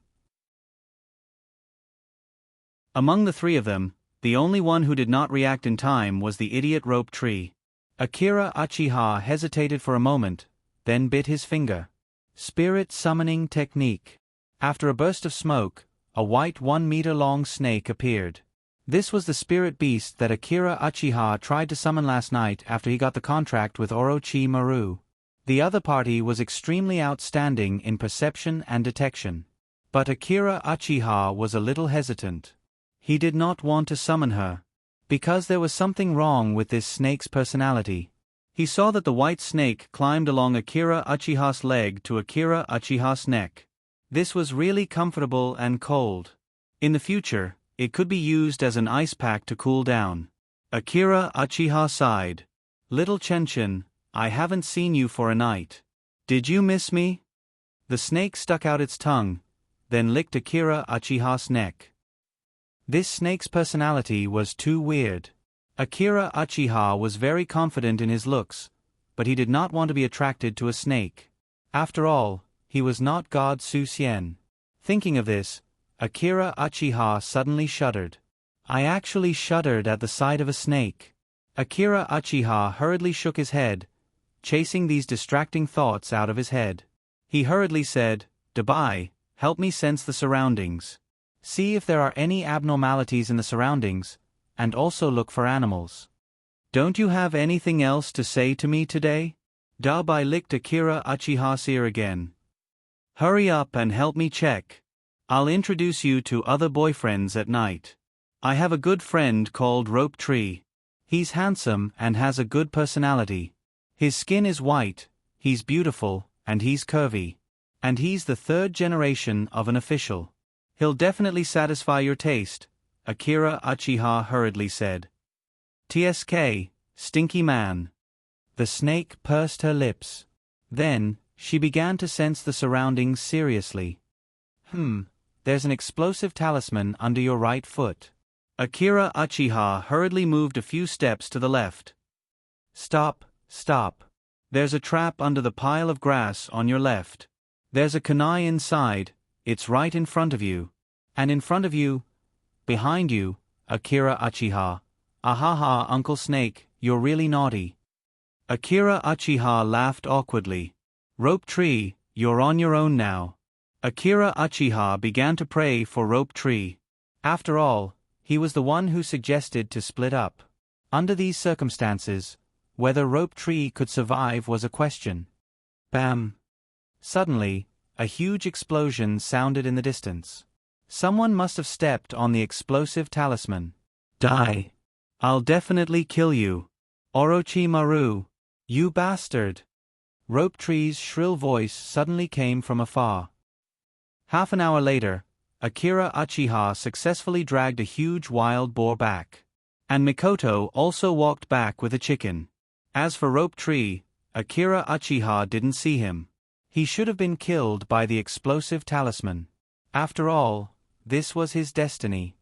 Among the 3 of them, the only one who did not react in time was the idiot Rope Tree. Akira Uchiha hesitated for a moment, then bit his finger. Spirit summoning technique. After a burst of smoke, a white 1-meter-long snake appeared. This was the spirit beast that Akira Uchiha tried to summon last night after he got the contract with Orochimaru. The other party was extremely outstanding in perception and detection. But Akira Uchiha was a little hesitant. He did not want to summon her, because there was something wrong with this snake's personality. He saw that the white snake climbed along Akira Uchiha's leg to Akira Uchiha's neck. This was really comfortable and cold. In the future, it could be used as an ice pack to cool down. Akira Uchiha sighed. Little Chenshin, I haven't seen you for a night. Did you miss me? The snake stuck out its tongue, then licked Akira Uchiha's neck. This snake's personality was too weird. Akira Uchiha was very confident in his looks, but he did not want to be attracted to a snake. After all, he was not God Susien. Thinking of this, Akira Uchiha suddenly shuddered. I actually shuddered at the sight of a snake. Akira Uchiha hurriedly shook his head, chasing these distracting thoughts out of his head. He hurriedly said, Dabai, help me sense the surroundings. See if there are any abnormalities in the surroundings, and also look for animals. Don't you have anything else to say to me today? Dabai licked Akira Uchiha's ear again. Hurry up and help me check. I'll introduce you to other boyfriends at night. I have a good friend called Rope Tree. He's handsome and has a good personality. His skin is white, he's beautiful, and he's curvy. And he's the 3rd generation of an official. He'll definitely satisfy your taste, Akira Uchiha hurriedly said. TSK, stinky man. The snake pursed her lips. Then, she began to sense the surroundings seriously. There's an explosive talisman under your right foot. Akira Uchiha hurriedly moved a few steps to the left. Stop, stop. There's a trap under the pile of grass on your left. There's a kunai inside, it's right in front of you. And in front of you, behind you, Akira Uchiha. Ahaha, Uncle Snake, you're really naughty. Akira Uchiha laughed awkwardly. Rope Tree, you're on your own now. Akira Uchiha began to pray for Rope Tree. After all, he was the one who suggested to split up. Under these circumstances, whether Rope Tree could survive was a question. Bam! Suddenly, a huge explosion sounded in the distance. Someone must have stepped on the explosive talisman. Die! I'll definitely kill you. Orochimaru! You bastard! Rope Tree's shrill voice suddenly came from afar. Half an hour later, Akira Uchiha successfully dragged a huge wild boar back. And Mikoto also walked back with a chicken. As for Rope Tree, Akira Uchiha didn't see him. He should have been killed by the explosive talisman. After all, this was his destiny.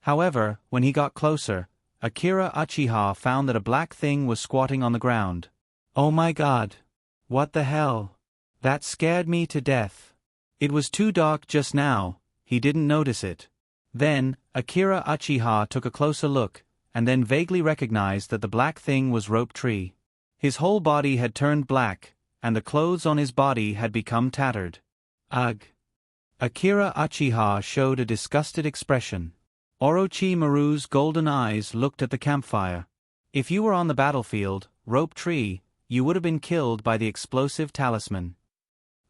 However, when he got closer, Akira Uchiha found that a black thing was squatting on the ground. Oh my god! What the hell? That scared me to death. It was too dark just now, he didn't notice it. Then, Akira Uchiha took a closer look, and then vaguely recognized that the black thing was Rope Tree. His whole body had turned black, and the clothes on his body had become tattered. Ugh! Akira Uchiha showed a disgusted expression. Orochimaru's golden eyes looked at the campfire. If you were on the battlefield, Rope Tree, you would have been killed by the explosive talisman.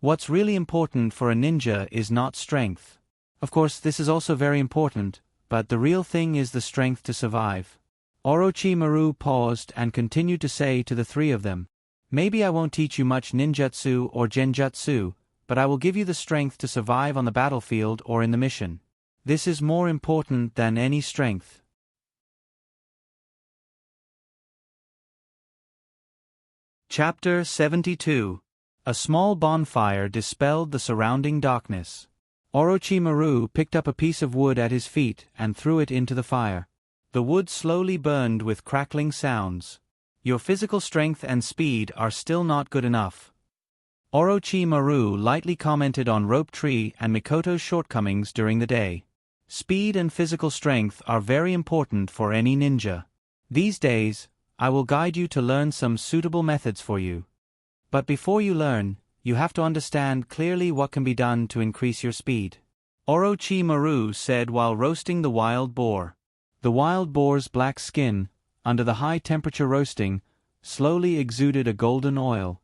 What's really important for a ninja is not strength. Of course, this is also very important, but the real thing is the strength to survive. Orochimaru paused and continued to say to the three of them, maybe I won't teach you much ninjutsu or genjutsu, but I will give you the strength to survive on the battlefield or in the mission. This is more important than any strength. Chapter 72. A small bonfire dispelled the surrounding darkness. Orochimaru picked up a piece of wood at his feet and threw it into the fire. The wood slowly burned with crackling sounds. Your physical strength and speed are still not good enough. Orochimaru lightly commented on Rope Tree and Mikoto's shortcomings during the day. Speed and physical strength are very important for any ninja. These days, I will guide you to learn some suitable methods for you. But before you learn, you have to understand clearly what can be done to increase your speed. Orochimaru said while roasting the wild boar. The wild boar's black skin, under the high-temperature roasting, slowly exuded a golden oil.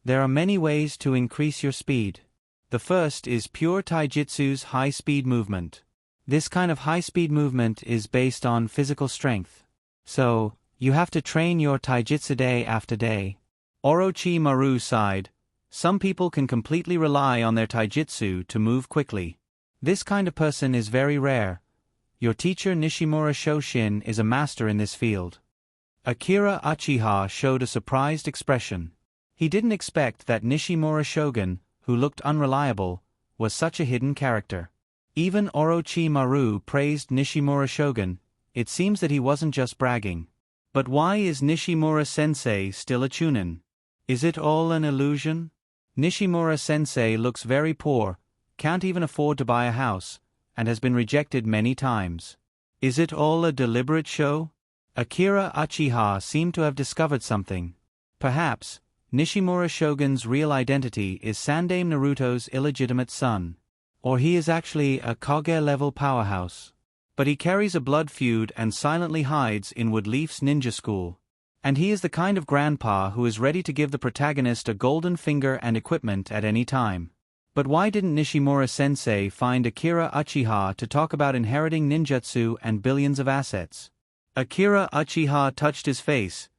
There are many ways to increase your speed. The first is pure taijutsu's high-speed movement. This kind of high-speed movement is based on physical strength. So, you have to train your taijutsu day after day. Orochimaru sighed. Some people can completely rely on their taijutsu to move quickly. This kind of person is very rare. Your teacher Nishimura Shoshin is a master in this field. Akira Uchiha showed a surprised expression. He didn't expect that Nishimura Shogun, who looked unreliable, was such a hidden character. Even Orochimaru praised Nishimura Shogun. It seems that he wasn't just bragging. But why is Nishimura-sensei still a chunin? Is it all an illusion? Nishimura-sensei looks very poor, can't even afford to buy a house, and has been rejected many times. Is it all a deliberate show? Akira Uchiha seemed to have discovered something. Perhaps, Nishimura Shogun's real identity is Sandaime Naruto's illegitimate son. Or he is actually a Kage-level powerhouse. But he carries a blood feud and silently hides in Woodleaf's ninja school. And he is the kind of grandpa who is ready to give the protagonist a golden finger and equipment at any time. But why didn't Nishimura-sensei find Akira Uchiha to talk about inheriting ninjutsu and billions of assets? Akira Uchiha touched his face.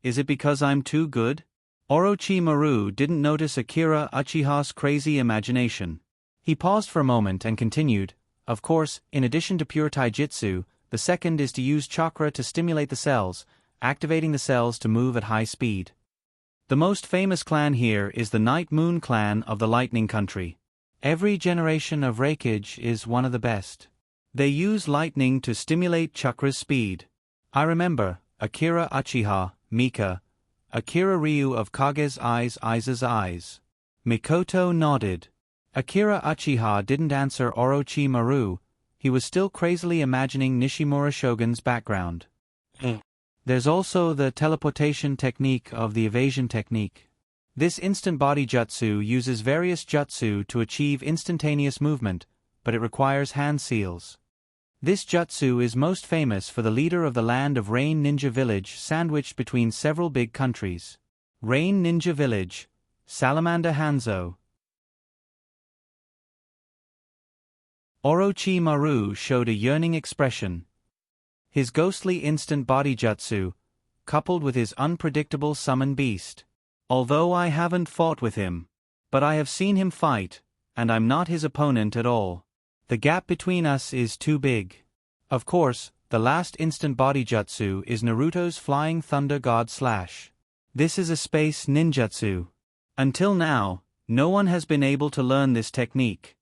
Is it because I'm too good? Orochimaru didn't notice Akira Uchiha's crazy imagination. He paused for a moment and continued, of course, in addition to pure taijutsu, the second is to use chakra to stimulate the cells, activating the cells to move at high speed. The most famous clan here is the Night Moon clan of the Lightning Country. Every generation of Raikage is one of the best. They use lightning to stimulate chakra's speed. I remember, Akira Uchiha, Mika, Akira Ryu of Kage's Eyes' eyes. Mikoto nodded. Akira Uchiha didn't answer Orochimaru. He was still crazily imagining Nishimura Shogun's background. There's also the teleportation technique of the evasion technique. This instant body jutsu uses various jutsu to achieve instantaneous movement, but it requires hand seals. This jutsu is most famous for the leader of the Land of Rain Ninja Village sandwiched between several big countries. Rain Ninja Village, Salamander Hanzo. Orochimaru showed a yearning expression. His ghostly instant body jutsu, coupled with his unpredictable summon beast. Although I haven't fought with him, but I have seen him fight, and I'm not his opponent at all. The gap between us is too big. Of course, the last instant body jutsu is Naruto's Flying Thunder God Slash. This is a space ninjutsu. Until now, no one has been able to learn this technique.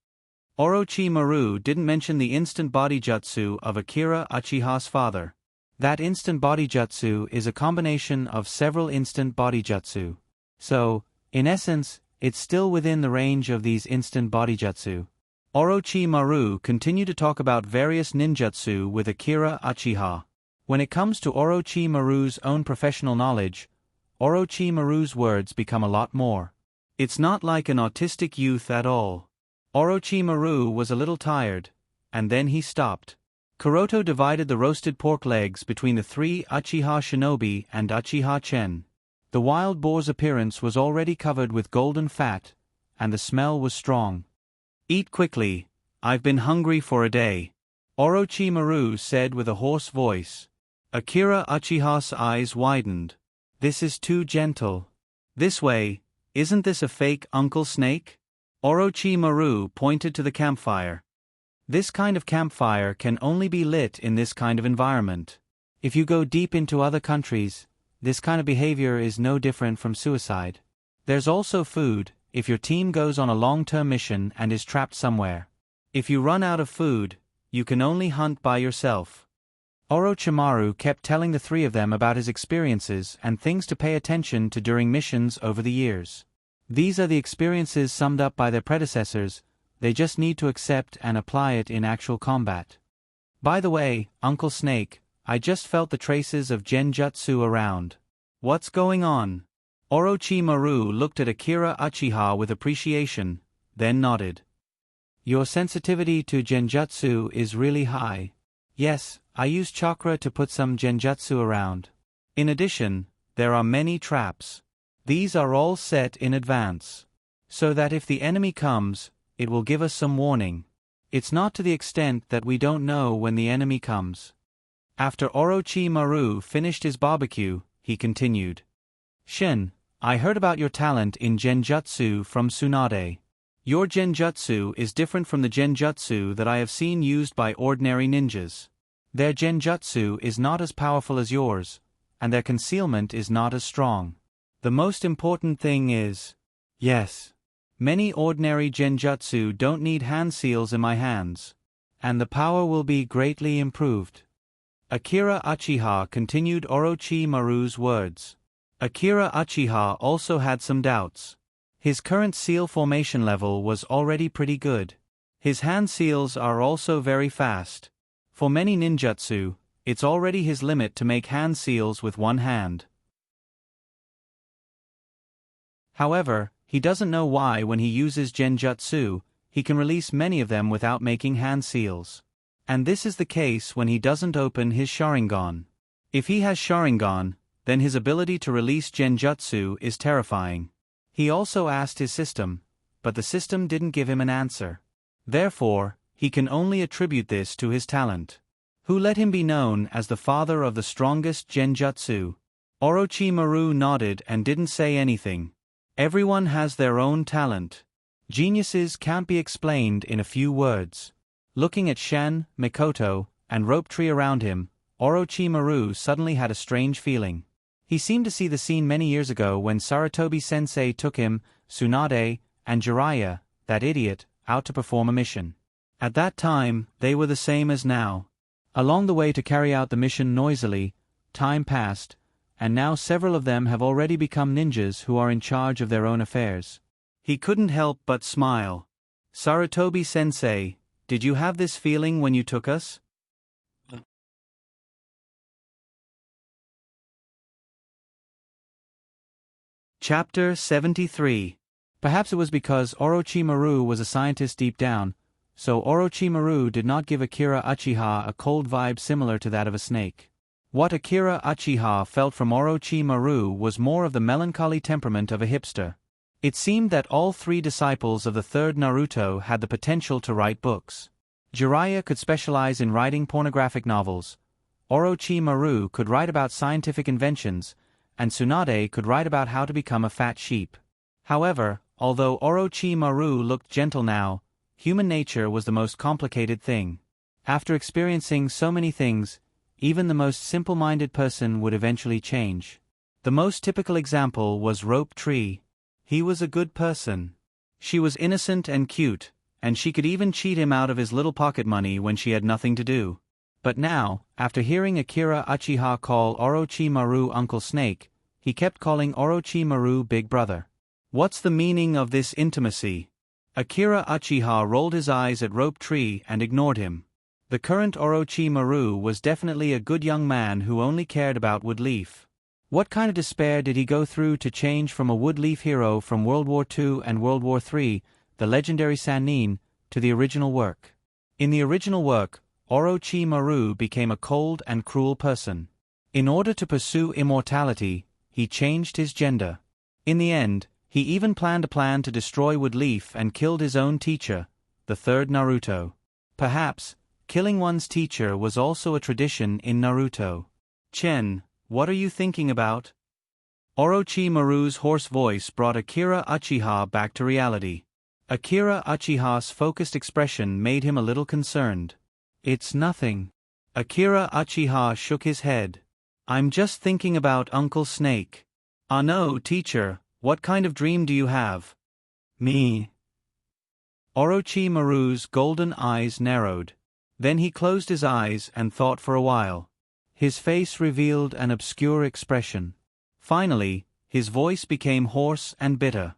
Orochimaru didn't mention the instant body jutsu of Akira Uchiha's father. That instant body jutsu is a combination of several instant body jutsu. So, in essence, it's still within the range of these instant body jutsu. Orochimaru continued to talk about various ninjutsu with Akira Uchiha. When it comes to Orochimaru's own professional knowledge, Orochimaru's words become a lot more. It's not like an autistic youth at all. Orochimaru was a little tired, and then he stopped. Kuroto divided the roasted pork legs between the three Uchiha shinobi and Uchiha Chen. The wild boar's appearance was already covered with golden fat, and the smell was strong. "Eat quickly, I've been hungry for a day," Orochimaru said with a hoarse voice. Akira Uchiha's eyes widened. "This is too gentle. This way, isn't this a fake Uncle Snake?" Orochimaru pointed to the campfire. This kind of campfire can only be lit in this kind of environment. If you go deep into other countries, this kind of behavior is no different from suicide. There's also food, if your team goes on a long-term mission and is trapped somewhere. If you run out of food, you can only hunt by yourself. Orochimaru kept telling the three of them about his experiences and things to pay attention to during missions over the years. These are the experiences summed up by their predecessors, they just need to accept and apply it in actual combat. By the way, Uncle Snake, I just felt the traces of genjutsu around. What's going on? Orochimaru looked at Akira Uchiha with appreciation, then nodded. Your sensitivity to genjutsu is really high. Yes, I use chakra to put some genjutsu around. In addition, there are many traps. These are all set in advance. So that if the enemy comes, it will give us some warning. It's not to the extent that we don't know when the enemy comes. After Orochimaru finished his barbecue, he continued. Shin, I heard about your talent in genjutsu from Tsunade. Your genjutsu is different from the genjutsu that I have seen used by ordinary ninjas. Their genjutsu is not as powerful as yours, and their concealment is not as strong. The most important thing is... Yes. Many ordinary genjutsu don't need hand seals in my hands. And the power will be greatly improved. Akira Uchiha continued Orochimaru's words. Akira Uchiha also had some doubts. His current seal formation level was already pretty good. His hand seals are also very fast. For many ninjutsu, it's already his limit to make hand seals with one hand. However, he doesn't know why when he uses genjutsu, he can release many of them without making hand seals. And this is the case when he doesn't open his Sharingan. If he has Sharingan, then his ability to release genjutsu is terrifying. He also asked his system, but the system didn't give him an answer. Therefore, he can only attribute this to his talent. Who let him be known as the father of the strongest genjutsu? Orochimaru nodded and didn't say anything. Everyone has their own talent. Geniuses can't be explained in a few words. Looking at Shen, Mikoto, and Rope Tree around him, Orochimaru suddenly had a strange feeling. He seemed to see the scene many years ago when Sarutobi-sensei took him, Tsunade, and Jiraiya, that idiot, out to perform a mission. At that time, they were the same as now. Along the way to carry out the mission noisily, time passed, and now several of them have already become ninjas who are in charge of their own affairs. He couldn't help but smile. Sarutobi-sensei, did you have this feeling when you took us? Chapter 73. Perhaps it was because Orochimaru was a scientist deep down, so Orochimaru did not give Akira Uchiha a cold vibe similar to that of a snake. What Akira Uchiha felt from Orochimaru was more of the melancholy temperament of a hipster. It seemed that all three disciples of the third Naruto had the potential to write books. Jiraiya could specialize in writing pornographic novels, Orochimaru could write about scientific inventions, and Tsunade could write about how to become a fat sheep. However, although Orochimaru looked gentle now, human nature was the most complicated thing. After experiencing so many things, even the most simple-minded person would eventually change. The most typical example was Rope Tree. He was a good person. She was innocent and cute, and she could even cheat him out of his little pocket money when she had nothing to do. But now, after hearing Akira Uchiha call Orochimaru Uncle Snake, he kept calling Orochimaru Big Brother. What's the meaning of this intimacy? Akira Uchiha rolled his eyes at Rope Tree and ignored him. The current Orochimaru was definitely a good young man who only cared about Woodleaf. What kind of despair did he go through to change from a Woodleaf hero from World War II and World War III, the legendary Sannin, to the original work? In the original work, Orochimaru became a cold and cruel person. In order to pursue immortality, he changed his gender. In the end, he even planned a plan to destroy Woodleaf and killed his own teacher, the third Naruto. Perhaps, killing one's teacher was also a tradition in Naruto. Chen, what are you thinking about? Orochimaru's hoarse voice brought Akira Uchiha back to reality. Akira Uchiha's focused expression made him a little concerned. It's nothing. Akira Uchiha shook his head. I'm just thinking about Uncle Snake. Ah no, teacher, what kind of dream do you have? Me. Orochimaru's golden eyes narrowed. Then he closed his eyes and thought for a while. His face revealed an obscure expression. Finally, his voice became hoarse and bitter.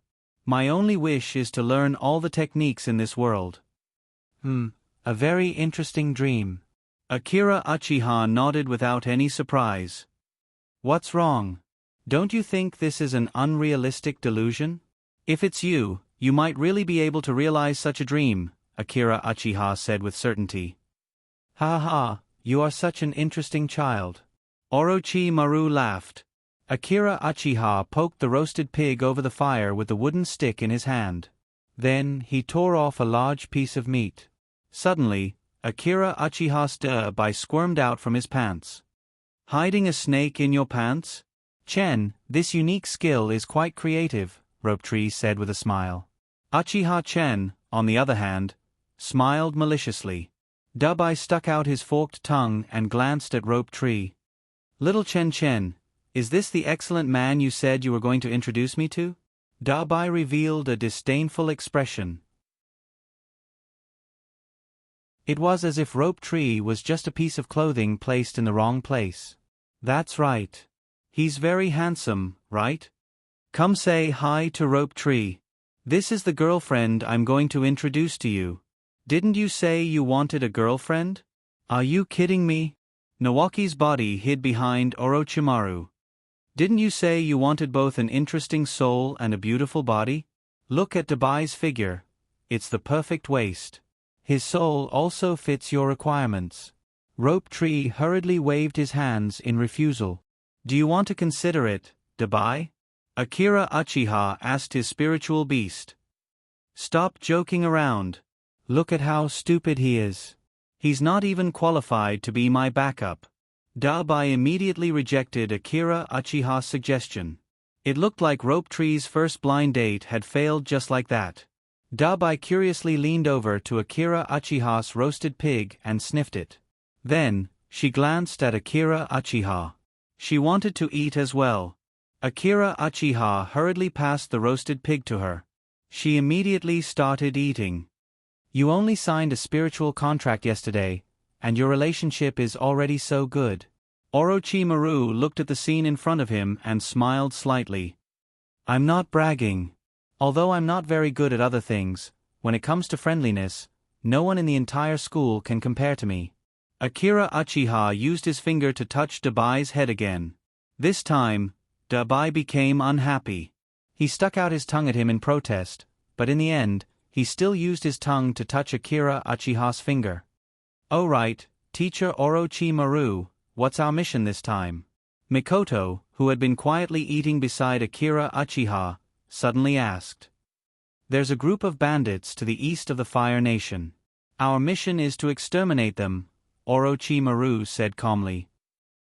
My only wish is to learn all the techniques in this world. A very interesting dream. Akira Uchiha nodded without any surprise. What's wrong? Don't you think this is an unrealistic delusion? If it's you, you might really be able to realize such a dream, Akira Uchiha said with certainty. Ha ha, you are such an interesting child. Orochimaru laughed. Akira Uchiha poked the roasted pig over the fire with the wooden stick in his hand. Then, he tore off a large piece of meat. Suddenly, Akira Uchiha's stir-by squirmed out from his pants. Hiding a snake in your pants? Chen, this unique skill is quite creative, Rope Tree said with a smile. Uchiha Chen, on the other hand, smiled maliciously. Dabai stuck out his forked tongue and glanced at Rope Tree. Little Chen, is this the excellent man you said you were going to introduce me to? Dabai revealed a disdainful expression. It was as if Rope Tree was just a piece of clothing placed in the wrong place. That's right. He's very handsome, right? Come say hi to Rope Tree. This is the girlfriend I'm going to introduce to you. Didn't you say you wanted a girlfriend? Are you kidding me? Nawaki's body hid behind Orochimaru. Didn't you say you wanted both an interesting soul and a beautiful body? Look at Dabai's figure. It's the perfect waist. His soul also fits your requirements. Rope Tree hurriedly waved his hands in refusal. Do you want to consider it, Dabai? Akira Uchiha asked his spiritual beast. Stop joking around. Look at how stupid he is. He's not even qualified to be my backup. Dabai immediately rejected Akira Uchiha's suggestion. It looked like Rope Tree's first blind date had failed just like that. Dabai curiously leaned over to Akira Uchiha's roasted pig and sniffed it. Then, she glanced at Akira Uchiha. She wanted to eat as well. Akira Uchiha hurriedly passed the roasted pig to her. She immediately started eating. You only signed a spiritual contract yesterday, and your relationship is already so good. Orochimaru looked at the scene in front of him and smiled slightly. I'm not bragging. Although I'm not very good at other things, when it comes to friendliness, no one in the entire school can compare to me. Akira Uchiha used his finger to touch Dabai's head again. This time, Dabai became unhappy. He stuck out his tongue at him in protest, but in the end, he still used his tongue to touch Akira Uchiha's finger. "Oh right, Teacher Orochimaru, what's our mission this time?" Mikoto, who had been quietly eating beside Akira Uchiha, suddenly asked. "There's a group of bandits to the east of the Fire Nation. Our mission is to exterminate them," Orochimaru said calmly.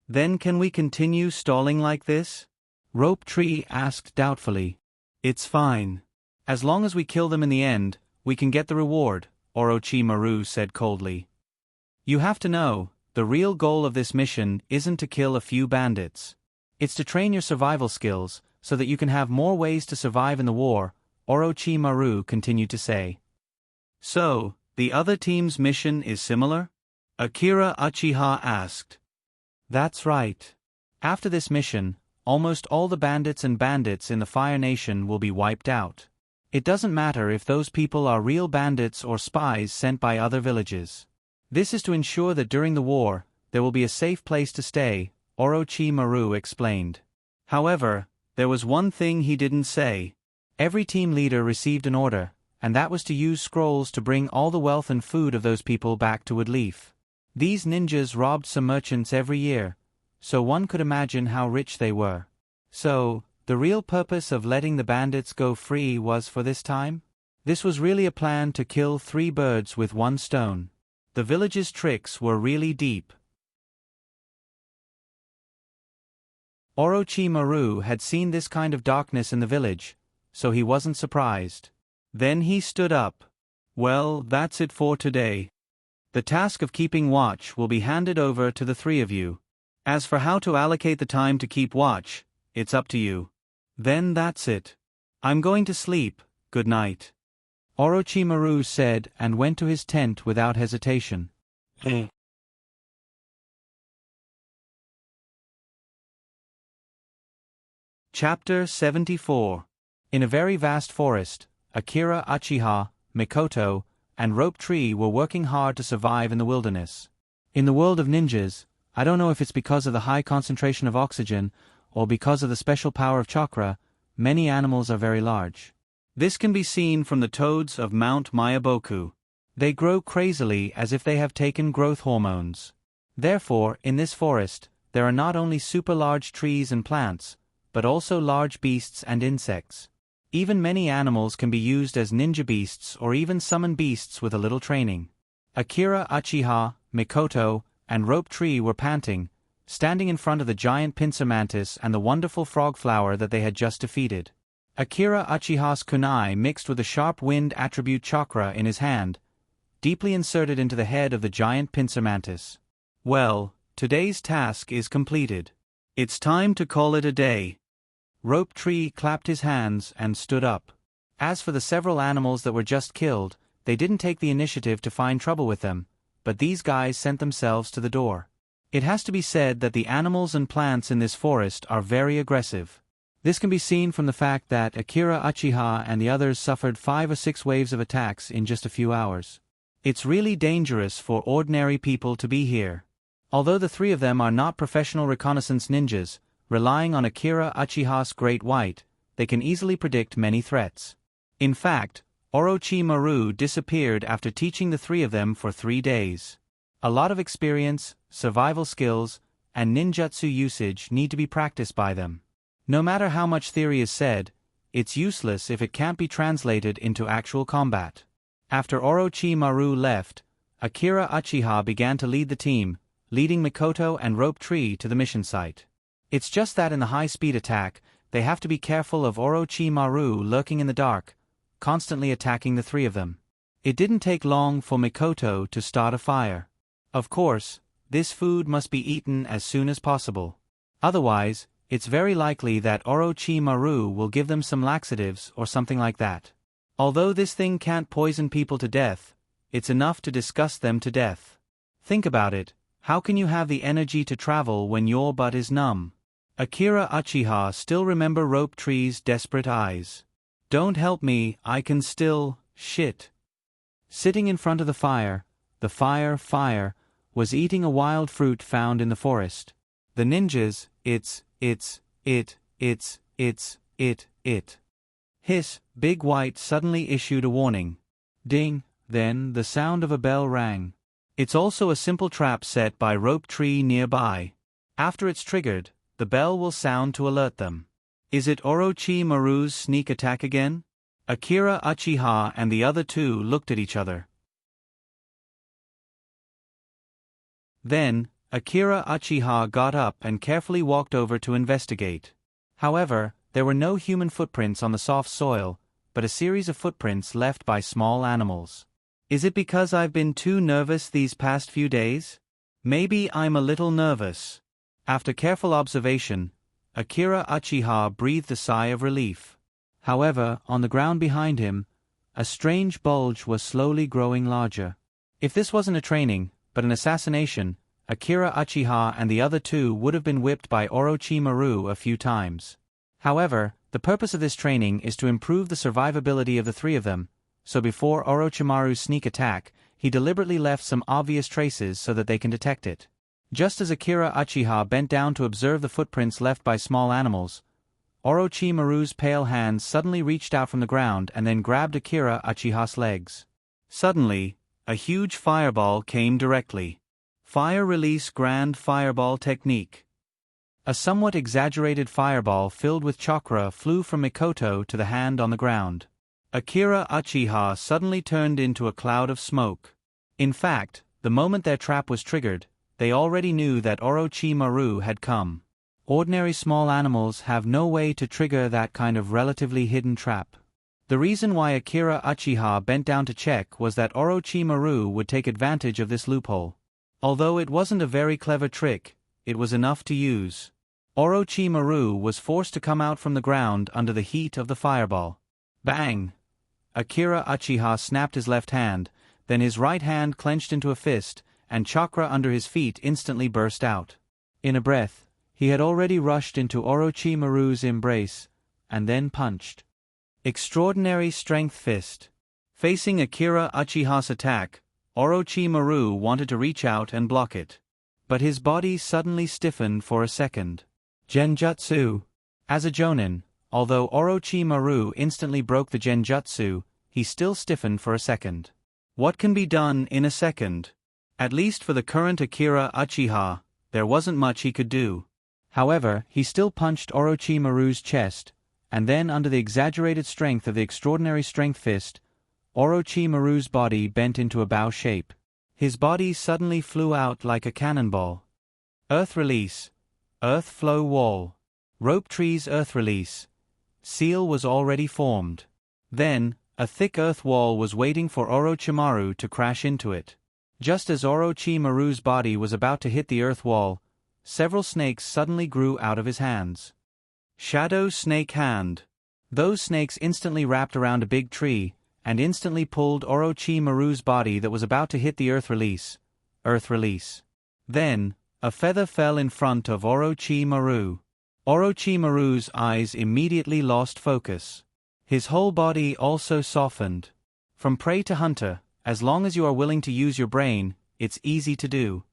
"Then can we continue stalling like this?" Rope Tree asked doubtfully. "It's fine. As long as we kill them in the end, we can get the reward," Orochimaru said coldly. "You have to know, the real goal of this mission isn't to kill a few bandits. It's to train your survival skills, so that you can have more ways to survive in the war," Orochimaru continued to say. "So, the other team's mission is similar?" Akira Uchiha asked. "That's right. After this mission, almost all the bandits in the Fire Nation will be wiped out. It doesn't matter if those people are real bandits or spies sent by other villages. This is to ensure that during the war, there will be a safe place to stay," Orochimaru explained. However, there was one thing he didn't say. Every team leader received an order, and that was to use scrolls to bring all the wealth and food of those people back to Woodleaf. These ninjas robbed some merchants every year, so one could imagine how rich they were. So, the real purpose of letting the bandits go free was for this time? This was really a plan to kill 3 birds with 1 stone. The village's tricks were really deep. Orochimaru had seen this kind of darkness in the village, so he wasn't surprised. Then he stood up. "Well, that's it for today. The task of keeping watch will be handed over to the 3 of you. As for how to allocate the time to keep watch, it's up to you. Then that's it. I'm going to sleep, good night," Orochimaru said and went to his tent without hesitation. Chapter 74. In a very vast forest, Akira Uchiha, Mikoto, and Rope Tree were working hard to survive in the wilderness. In the world of ninjas, I don't know if it's because of the high concentration of oxygen or because of the special power of chakra, many animals are very large. This can be seen from the toads of Mount Mayaboku. They grow crazily as if they have taken growth hormones. Therefore, in this forest, there are not only super large trees and plants, but also large beasts and insects. Even many animals can be used as ninja beasts or even summon beasts with a little training. Akira Uchiha, Mikoto, and Rope Tree were panting, standing in front of the giant pincer mantis and the wonderful frog flower that they had just defeated. Akira Uchiha's kunai mixed with the sharp wind attribute chakra in his hand, deeply inserted into the head of the giant pincer mantis. "Well, today's task is completed. It's time to call it a day." Rope Tree clapped his hands and stood up. As for the several animals that were just killed, they didn't take the initiative to find trouble with them, but these guys sent themselves to the door. It has to be said that the animals and plants in this forest are very aggressive. This can be seen from the fact that Akira Uchiha and the others suffered 5 or 6 waves of attacks in just a few hours. It's really dangerous for ordinary people to be here. Although the 3 of them are not professional reconnaissance ninjas, relying on Akira Uchiha's Great White, they can easily predict many threats. In fact, Orochimaru disappeared after teaching the 3 of them for 3 days. A lot of experience, survival skills, and ninjutsu usage need to be practiced by them. No matter how much theory is said, it's useless if it can't be translated into actual combat. After Orochimaru left, Akira Uchiha began to lead the team, leading Mikoto and Rope Tree to the mission site. It's just that in the high-speed attack, they have to be careful of Orochimaru lurking in the dark, constantly attacking the 3 of them. It didn't take long for Mikoto to start a fire. Of course, this food must be eaten as soon as possible. Otherwise, it's very likely that Orochimaru will give them some laxatives or something like that. Although this thing can't poison people to death, it's enough to disgust them to death. Think about it, How can you have the energy to travel when your butt is numb? Akira Uchiha still remember Rope Tree's desperate eyes. Don't help me, I can still, shit. Sitting in front of the fire was eating a wild fruit found in the forest. The ninjas, Hiss, Big White suddenly issued a warning. Ding, then the sound of a bell rang. It's also a simple trap set by Rope Tree nearby. After it's triggered, the bell will sound to alert them. Is it Orochimaru's sneak attack again? Akira Uchiha and the other two looked at each other. Then, Akira Uchiha got up and carefully walked over to investigate. However, there were no human footprints on the soft soil, but a series of footprints left by small animals. Is it because I've been too nervous these past few days? Maybe I'm a little nervous. After careful observation, Akira Uchiha breathed a sigh of relief. However, on the ground behind him, a strange bulge was slowly growing larger. If this wasn't a training, but an assassination, Akira Uchiha and the other two would have been whipped by Orochimaru a few times. However, the purpose of this training is to improve the survivability of the three of them, so before Orochimaru's sneak attack, he deliberately left some obvious traces so that they can detect it. Just as Akira Uchiha bent down to observe the footprints left by small animals, Orochimaru's pale hands suddenly reached out from the ground and then grabbed Akira Uchiha's legs. Suddenly, a huge fireball came directly. Fire Release Grand Fireball Technique. A somewhat exaggerated fireball filled with chakra flew from Mikoto to the hand on the ground. Akira Uchiha suddenly turned into a cloud of smoke. In fact, the moment their trap was triggered, they already knew that Orochimaru had come. Ordinary small animals have no way to trigger that kind of relatively hidden trap. The reason why Akira Uchiha bent down to check was that Orochimaru would take advantage of this loophole. Although it wasn't a very clever trick, it was enough to use. Orochimaru was forced to come out from the ground under the heat of the fireball. Bang! Akira Uchiha snapped his left hand, then his right hand clenched into a fist, and chakra under his feet instantly burst out. In a breath, he had already rushed into Orochimaru's embrace, and then punched. Extraordinary Strength Fist. Facing Akira Uchiha's attack, Orochimaru wanted to reach out and block it. But his body suddenly stiffened for a second. Genjutsu. As a Jonin, although Orochimaru instantly broke the Genjutsu, he still stiffened for a second. What can be done in a second? At least for the current Akira Uchiha, there wasn't much he could do. However, he still punched Orochimaru's chest, and then under the exaggerated strength of the Extraordinary Strength Fist, Orochimaru's body bent into a bow shape. His body suddenly flew out like a cannonball. Earth Release. Earth Flow Wall. Rope Tree's Earth Release. Seal was already formed. Then, a thick earth wall was waiting for Orochimaru to crash into it. Just as Orochimaru's body was about to hit the earth wall, several snakes suddenly grew out of his hands. Shadow Snake Hand. Those snakes instantly wrapped around a big tree, and instantly pulled Orochimaru's body that was about to hit the Earth Release. Earth Release. Then, a feather fell in front of Orochimaru. Orochimaru's eyes immediately lost focus. His whole body also softened. From prey to hunter, as long as you are willing to use your brain, it's easy to do.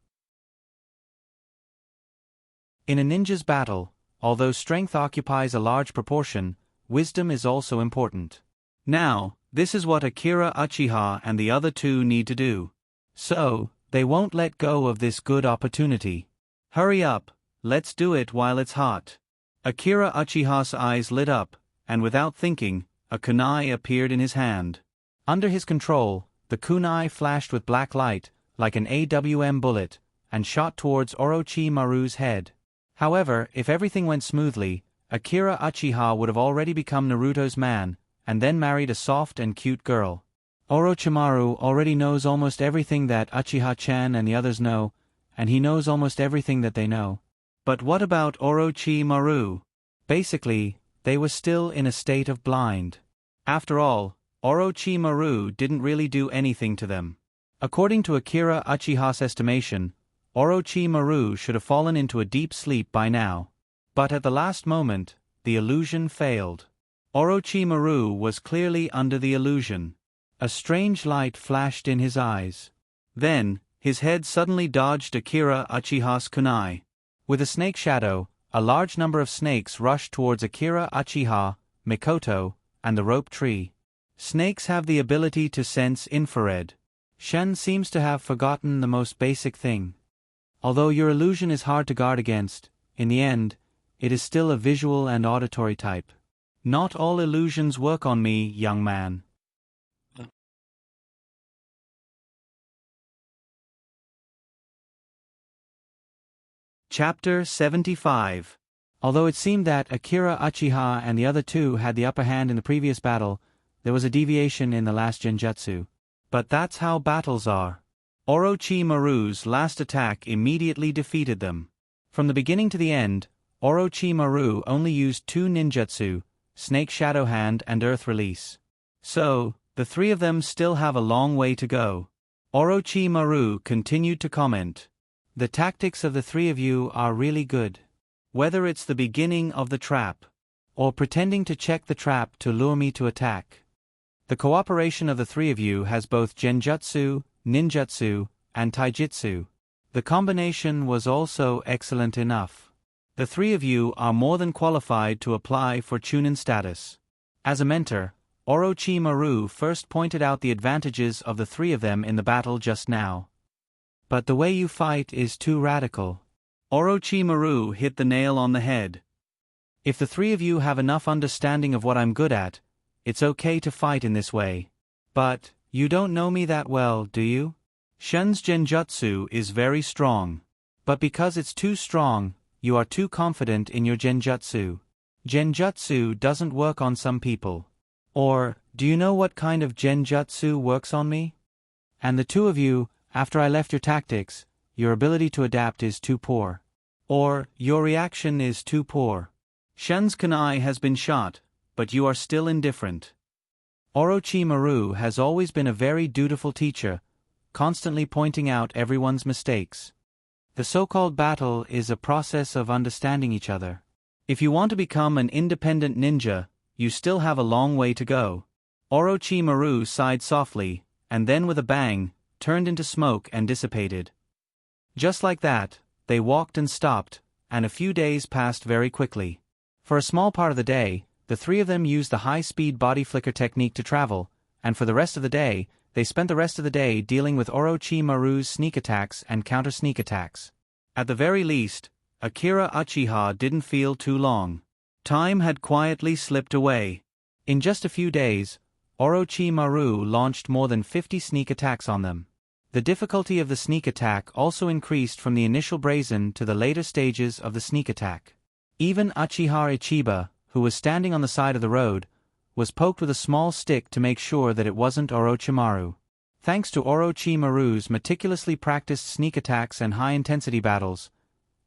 In a ninja's battle, although strength occupies a large proportion, wisdom is also important. Now, this is what Akira Uchiha and the other two need to do. So, they won't let go of this good opportunity. Hurry up, let's do it while it's hot. Akira Uchiha's eyes lit up, and without thinking, a kunai appeared in his hand. Under his control, the kunai flashed with black light, like an AWM bullet, and shot towards Orochimaru's head. However, if everything went smoothly, Akira Uchiha would have already become Naruto's man, and then married a soft and cute girl. Orochimaru already knows almost everything that Uchiha-chan and the others know, and he knows almost everything that they know. But what about Orochimaru? Basically, they were still in a state of blind. After all, Orochimaru didn't really do anything to them. According to Akira Uchiha's estimation, Orochimaru should have fallen into a deep sleep by now. But at the last moment, the illusion failed. Orochimaru was clearly under the illusion. A strange light flashed in his eyes. Then, his head suddenly dodged Akira Uchiha's kunai. With a snake shadow, a large number of snakes rushed towards Akira Uchiha, Mikoto, and the rope tree. Snakes have the ability to sense infrared. Shen seems to have forgotten the most basic thing. Although your illusion is hard to guard against, in the end, it is still a visual and auditory type. Not all illusions work on me, young man. Chapter 75. Although it seemed that Akira Uchiha and the other two had the upper hand in the previous battle, there was a deviation in the last genjutsu. But that's how battles are. Orochimaru's last attack immediately defeated them. From the beginning to the end, Orochimaru only used 2 ninjutsu, Snake Shadow Hand and Earth Release. So, the 3 of them still have a long way to go. Orochimaru continued to comment. The tactics of the 3 of you are really good. Whether it's the beginning of the trap, or pretending to check the trap to lure me to attack. The cooperation of the 3 of you has both genjutsu, ninjutsu, and taijutsu. The combination was also excellent enough. The 3 of you are more than qualified to apply for Chunin status. As a mentor, Orochimaru first pointed out the advantages of the 3 of them in the battle just now. But the way you fight is too radical. Orochimaru hit the nail on the head. If the 3 of you have enough understanding of what I'm good at, it's okay to fight in this way. But, you don't know me that well, do you? Shen's genjutsu is very strong. But because it's too strong, you are too confident in your genjutsu. Genjutsu doesn't work on some people. Or, do you know what kind of genjutsu works on me? And the 2 of you, after I left your tactics, your ability to adapt is too poor. Or, your reaction is too poor. Shen's kunai has been shot, but you are still indifferent. Orochimaru has always been a very dutiful teacher, constantly pointing out everyone's mistakes. The so-called battle is a process of understanding each other. If you want to become an independent ninja, you still have a long way to go. Orochimaru sighed softly, and then with a bang, turned into smoke and dissipated. Just like that, they walked and stopped, and a few days passed very quickly. For a small part of the day, the 3 of them used the high-speed body flicker technique to travel, and for the rest of the day, they spent the rest of the day dealing with Orochimaru's sneak attacks and counter-sneak attacks. At the very least, Akira Uchiha didn't feel too long. Time had quietly slipped away. In just a few days, Orochimaru launched more than 50 sneak attacks on them. The difficulty of the sneak attack also increased from the initial brazen to the later stages of the sneak attack. Even Uchiha Ichiba, who was standing on the side of the road, was poked with a small stick to make sure that it wasn't Orochimaru. Thanks to Orochimaru's meticulously practiced sneak attacks and high-intensity battles,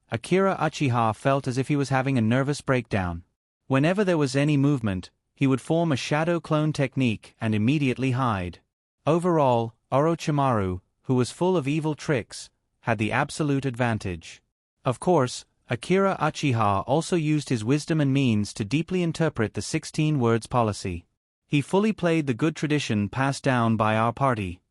Akira Uchiha felt as if he was having a nervous breakdown. Whenever there was any movement, he would form a shadow clone technique and immediately hide. Overall, Orochimaru, who was full of evil tricks, had the absolute advantage. Of course, Akira Uchiha also used his wisdom and means to deeply interpret the 16 words policy. He fully played the good tradition passed down by our party.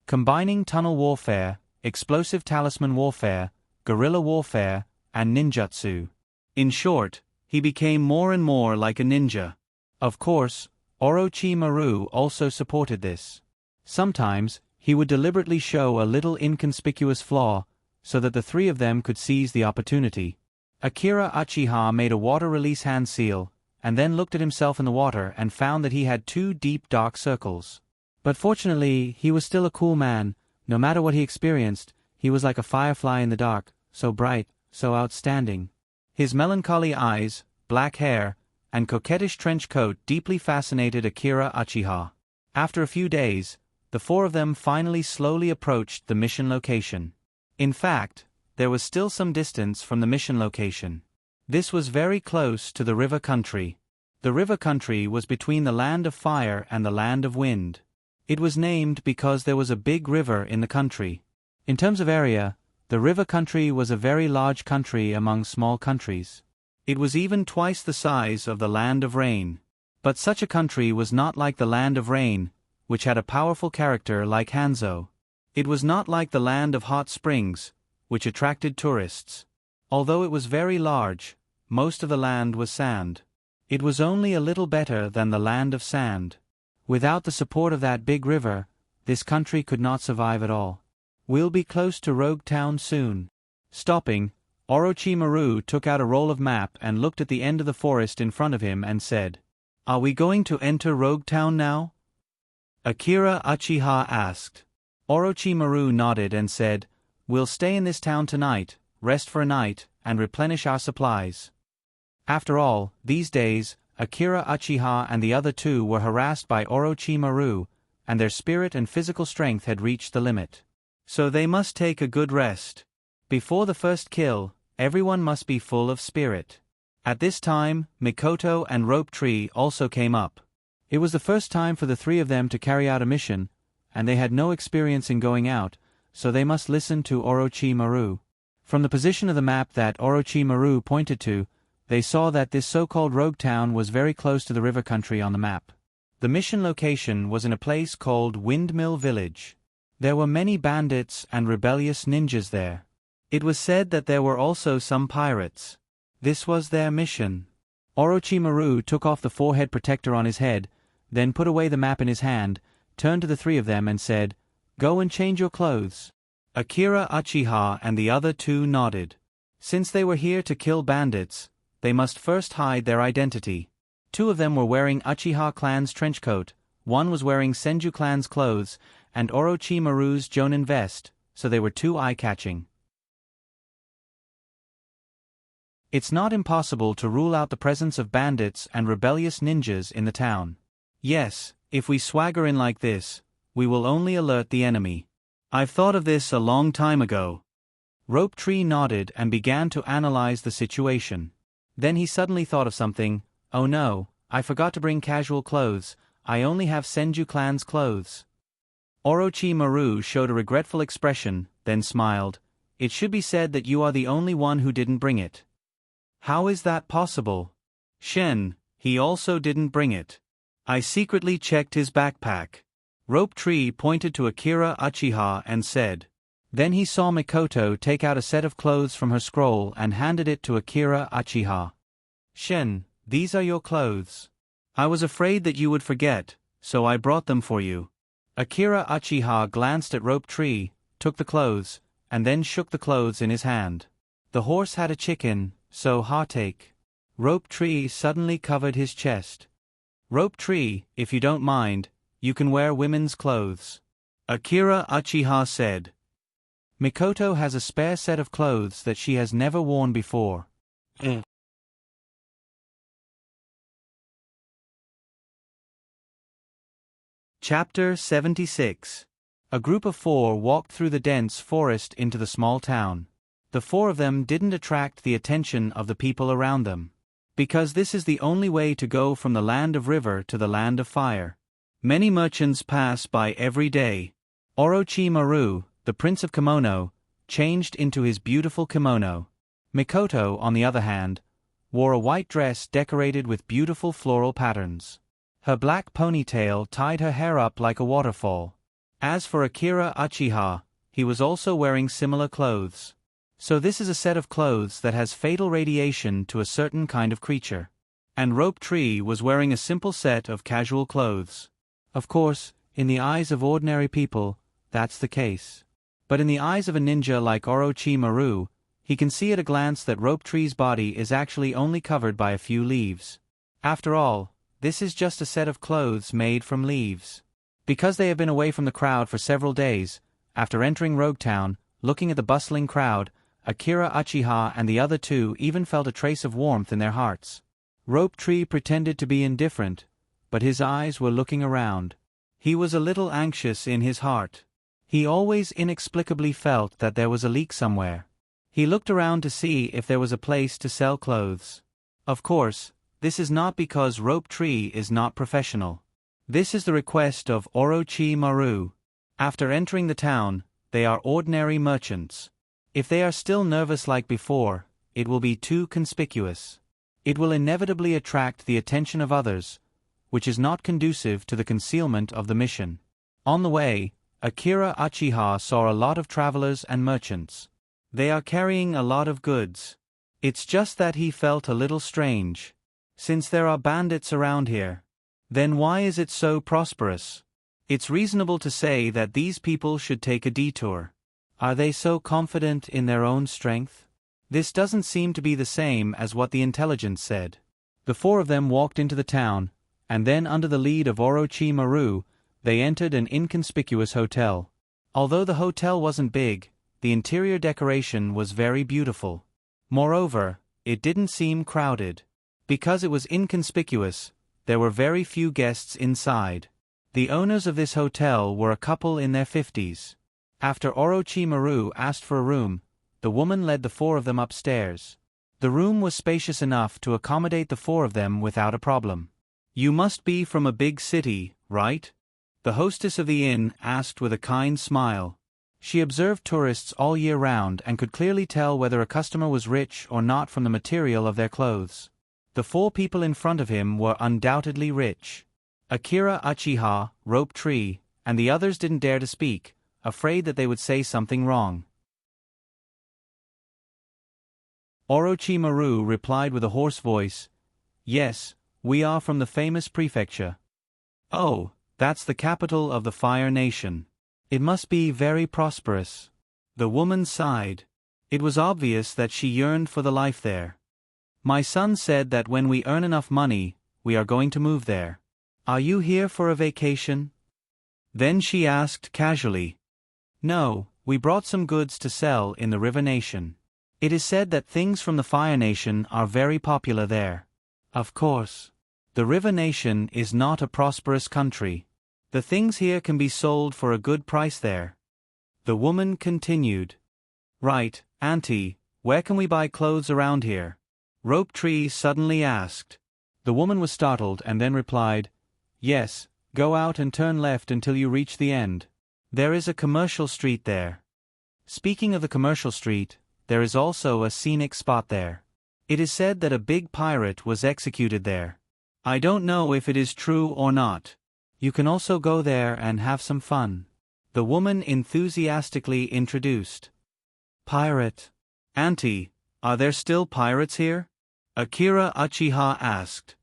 Combining tunnel warfare, explosive talisman warfare, guerrilla warfare, and ninjutsu. In short, he became more and more like a ninja. Of course, Orochimaru also supported this. Sometimes, he would deliberately show a little inconspicuous flaw, so that the 3 of them could seize the opportunity. Akira Uchiha made a water release hand seal, and then looked at himself in the water and found that he had 2 deep dark circles. But fortunately, he was still a cool man. No matter what he experienced, he was like a firefly in the dark, so bright, so outstanding. His melancholy eyes, black hair, and coquettish trench coat deeply fascinated Akira Uchiha. After a few days, the 4 of them finally slowly approached the mission location. In fact, there was still some distance from the mission location. This was very close to the river country. The river country was between the land of fire and the land of wind. It was named because there was a big river in the country. In terms of area, the river country was a very large country among small countries. It was even twice the size of the land of rain. But such a country was not like the land of rain, which had a powerful character like Hanzo. It was not like the land of hot springs, which attracted tourists. Although it was very large, most of the land was sand. It was only a little better than the land of sand. Without the support of that big river, this country could not survive at all. We'll be close to Rogue Town soon. Stopping, Orochimaru took out a roll of map and looked at the end of the forest in front of him and said, "Are we going to enter Rogue Town now?" Akira Uchiha asked. Orochimaru nodded and said, "We'll stay in this town tonight, rest for a night, and replenish our supplies." After all, these days, Akira Uchiha and the other two were harassed by Orochimaru, and their spirit and physical strength had reached the limit. So they must take a good rest. Before the first kill, everyone must be full of spirit. At this time, Mikoto and Rope Tree also came up. It was the first time for the three of them to carry out a mission, and they had no experience in going out, so they must listen to Orochimaru. From the position of the map that Orochimaru pointed to, they saw that this so-called Rogue Town was very close to the river country on the map. The mission location was in a place called Windmill Village. There were many bandits and rebellious ninjas there. It was said that there were also some pirates. This was their mission. Orochimaru took off the forehead protector on his head, then put away the map in his hand, turned to the three of them and said, "Go and change your clothes." Akira Uchiha and the other two nodded. Since they were here to kill bandits, they must first hide their identity. Two of them were wearing Uchiha clan's trench coat, one was wearing Senju clan's clothes, and Orochimaru's Jonin vest, so they were too eye-catching. It's not impossible to rule out the presence of bandits and rebellious ninjas in the town. Yes, if we swagger in like this, we will only alert the enemy. I've thought of this a long time ago. Rope Tree nodded and began to analyze the situation. Then he suddenly thought of something. "Oh no, I forgot to bring casual clothes, I only have Senju clan's clothes." Orochimaru showed a regretful expression, then smiled. "It should be said that you are the only one who didn't bring it." "How is that possible?" "Shen, he also didn't bring it. I secretly checked his backpack." Rope Tree pointed to Akira Uchiha and said. Then he saw Mikoto take out a set of clothes from her scroll and handed it to Akira Uchiha. "Shen, these are your clothes. I was afraid that you would forget, so I brought them for you." Akira Uchiha glanced at Rope Tree, took the clothes, and then shook the clothes in his hand. The horse had a chicken, so heartache. Rope Tree suddenly covered his chest. "Rope Tree, if you don't mind, you can wear women's clothes," Akira Uchiha said. "Mikoto has a spare set of clothes that she has never worn before." Chapter 76. A group of four walked through the dense forest into the small town. The four of them didn't attract the attention of the people around them. Because this is the only way to go from the land of river to the land of fire. Many merchants pass by every day. Orochimaru, the Prince of Kimono, changed into his beautiful kimono. Mikoto, on the other hand, wore a white dress decorated with beautiful floral patterns. Her black ponytail tied her hair up like a waterfall. As for Akira Uchiha, he was also wearing similar clothes. So this is a set of clothes that has fatal radiation to a certain kind of creature. And Rope Tree was wearing a simple set of casual clothes. Of course, in the eyes of ordinary people, that's the case. But in the eyes of a ninja like Orochimaru, he can see at a glance that Rope Tree's body is actually only covered by a few leaves. After all, this is just a set of clothes made from leaves. Because they have been away from the crowd for several days, after entering Rogue Town, looking at the bustling crowd, Akira Uchiha and the other two even felt a trace of warmth in their hearts. Rope Tree pretended to be indifferent, but his eyes were looking around. He was a little anxious in his heart. He always inexplicably felt that there was a leak somewhere. He looked around to see if there was a place to sell clothes. Of course, this is not because Rope Tree is not professional. This is the request of Orochimaru. After entering the town, they are ordinary merchants. If they are still nervous like before, it will be too conspicuous. It will inevitably attract the attention of others, which is not conducive to the concealment of the mission. On the way, Akira Uchiha saw a lot of travelers and merchants. They are carrying a lot of goods. It's just that he felt a little strange. Since there are bandits around here, then why is it so prosperous? It's reasonable to say that these people should take a detour. Are they so confident in their own strength? This doesn't seem to be the same as what the intelligence said. The four of them walked into the town, and then under the lead of Orochimaru, they entered an inconspicuous hotel. Although the hotel wasn't big, the interior decoration was very beautiful. Moreover, it didn't seem crowded. Because it was inconspicuous, there were very few guests inside. The owners of this hotel were a couple in their 50s. After Orochimaru asked for a room, the woman led the four of them upstairs. The room was spacious enough to accommodate the four of them without a problem. "You must be from a big city, right?" the hostess of the inn asked with a kind smile. She observed tourists all year round and could clearly tell whether a customer was rich or not from the material of their clothes. The four people in front of him were undoubtedly rich. Akira Uchiha, Rope Tree, and the others didn't dare to speak, afraid that they would say something wrong. Orochimaru replied with a hoarse voice, "Yes, we are from the famous prefecture." "Oh, that's the capital of the Fire Nation. It must be very prosperous." The woman sighed. It was obvious that she yearned for the life there. "My son said that when we earn enough money, we are going to move there. Are you here for a vacation?" Then she asked casually. "No, we brought some goods to sell in the River Nation. It is said that things from the Fire Nation are very popular there." "Of course. The River Nation is not a prosperous country. The things here can be sold for a good price there." The woman continued. "Right, Auntie, where can we buy clothes around here?" Rope Tree suddenly asked. The woman was startled and then replied, "Yes, go out and turn left until you reach the end. There is a commercial street there." Speaking of the commercial street, there is also a scenic spot there. It is said that a big pirate was executed there. I don't know if it is true or not. You can also go there and have some fun. The woman enthusiastically introduced. "Pirate. Auntie, are there still pirates here?" Akira Uchiha asked.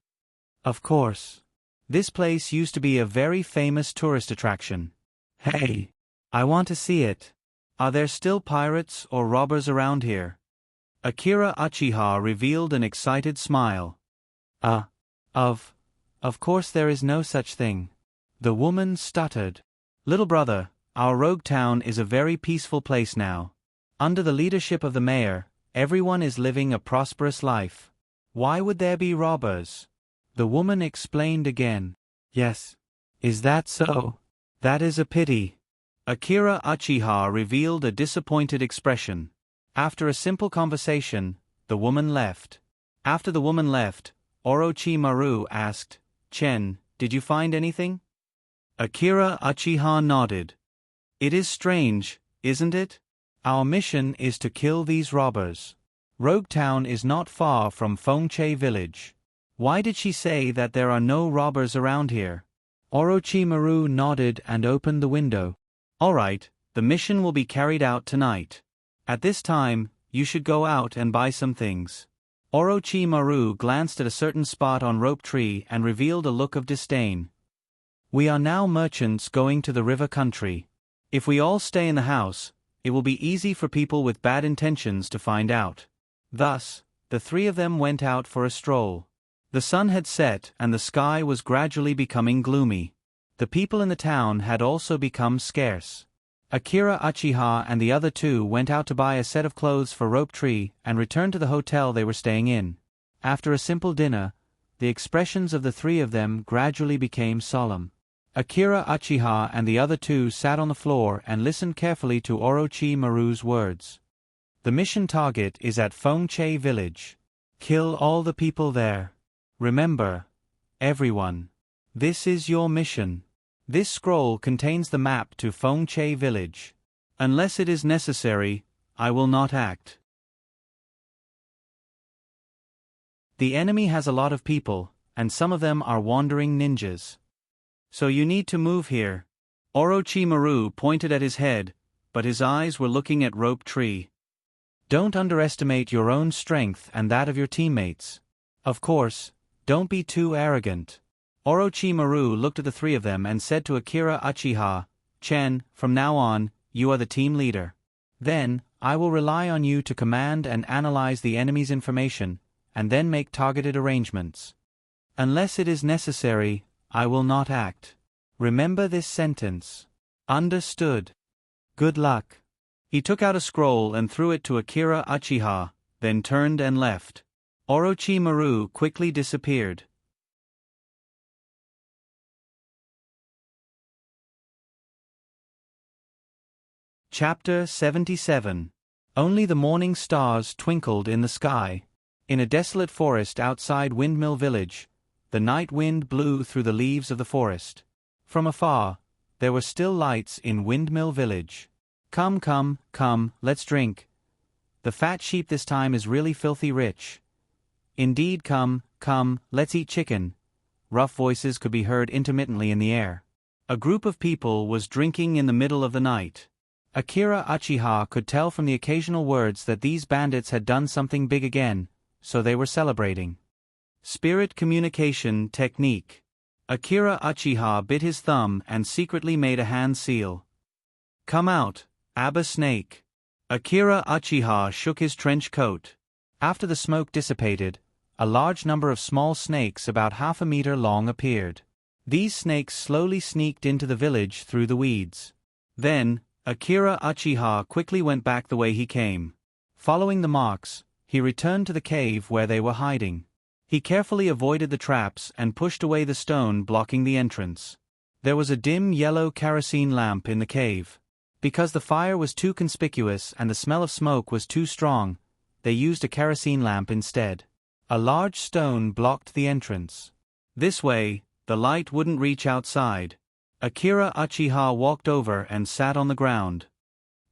"Of course. This place used to be a very famous tourist attraction." "Hey, I want to see it. Are there still pirates or robbers around here?" Akira Uchiha revealed an excited smile. Of course there is no such thing." The woman stuttered. "Little brother, our rogue town is a very peaceful place now. Under the leadership of the mayor, everyone is living a prosperous life. Why would there be robbers?" The woman explained again. "Yes. Is that so? That is a pity." Akira Uchiha revealed a disappointed expression. After a simple conversation, the woman left. After the woman left, Orochimaru asked, "Chen, did you find anything?" Akira Uchiha nodded. "It is strange, isn't it? Our mission is to kill these robbers. Rogue Town is not far from Fengche village. Why did she say that there are no robbers around here?" Orochimaru nodded and opened the window. "All right, the mission will be carried out tonight. At this time, you should go out and buy some things." Orochimaru glanced at a certain spot on Rope Tree and revealed a look of disdain. "We are now merchants going to the river country. If we all stay in the house, it will be easy for people with bad intentions to find out." Thus, the three of them went out for a stroll. The sun had set and the sky was gradually becoming gloomy. The people in the town had also become scarce. Akira Uchiha and the other two went out to buy a set of clothes for Rope Tree and returned to the hotel they were staying in. After a simple dinner, the expressions of the three of them gradually became solemn. Akira Uchiha and the other two sat on the floor and listened carefully to Orochimaru's words. "The mission target is at Fengche village. Kill all the people there. Remember, everyone. This is your mission. This scroll contains the map to Fengche village. Unless it is necessary, I will not act. The enemy has a lot of people, and some of them are wandering ninjas. So you need to move here. Orochimaru pointed at his head, but his eyes were looking at Rope Tree. Don't underestimate your own strength and that of your teammates. Of course, don't be too arrogant. Orochimaru looked at the three of them and said to Akira Uchiha, Chen, from now on, you are the team leader. Then, I will rely on you to command and analyze the enemy's information, and then make targeted arrangements. Unless it is necessary, I will not act. Remember this sentence. Understood. Good luck. He took out a scroll and threw it to Akira Uchiha, then turned and left. Orochimaru quickly disappeared. Chapter 77. Only the morning stars twinkled in the sky. In a desolate forest outside Windmill Village, the night wind blew through the leaves of the forest. From afar, there were still lights in Windmill Village. Come, come, come, let's drink. The fat sheep this time is really filthy rich. Indeed, come, come, let's eat chicken. Rough voices could be heard intermittently in the air. A group of people was drinking in the middle of the night. Akira Uchiha could tell from the occasional words that these bandits had done something big again, so they were celebrating. Spirit communication technique. Akira Uchiha bit his thumb and secretly made a hand seal. Come out, Abba Snake. Akira Uchiha shook his trench coat. After the smoke dissipated, a large number of small snakes about half a meter long appeared. These snakes slowly sneaked into the village through the weeds. Then, Akira Uchiha quickly went back the way he came. Following the marks, he returned to the cave where they were hiding. He carefully avoided the traps and pushed away the stone blocking the entrance. There was a dim yellow kerosene lamp in the cave. Because the fire was too conspicuous and the smell of smoke was too strong, they used a kerosene lamp instead. A large stone blocked the entrance. This way, the light wouldn't reach outside. Akira Uchiha walked over and sat on the ground.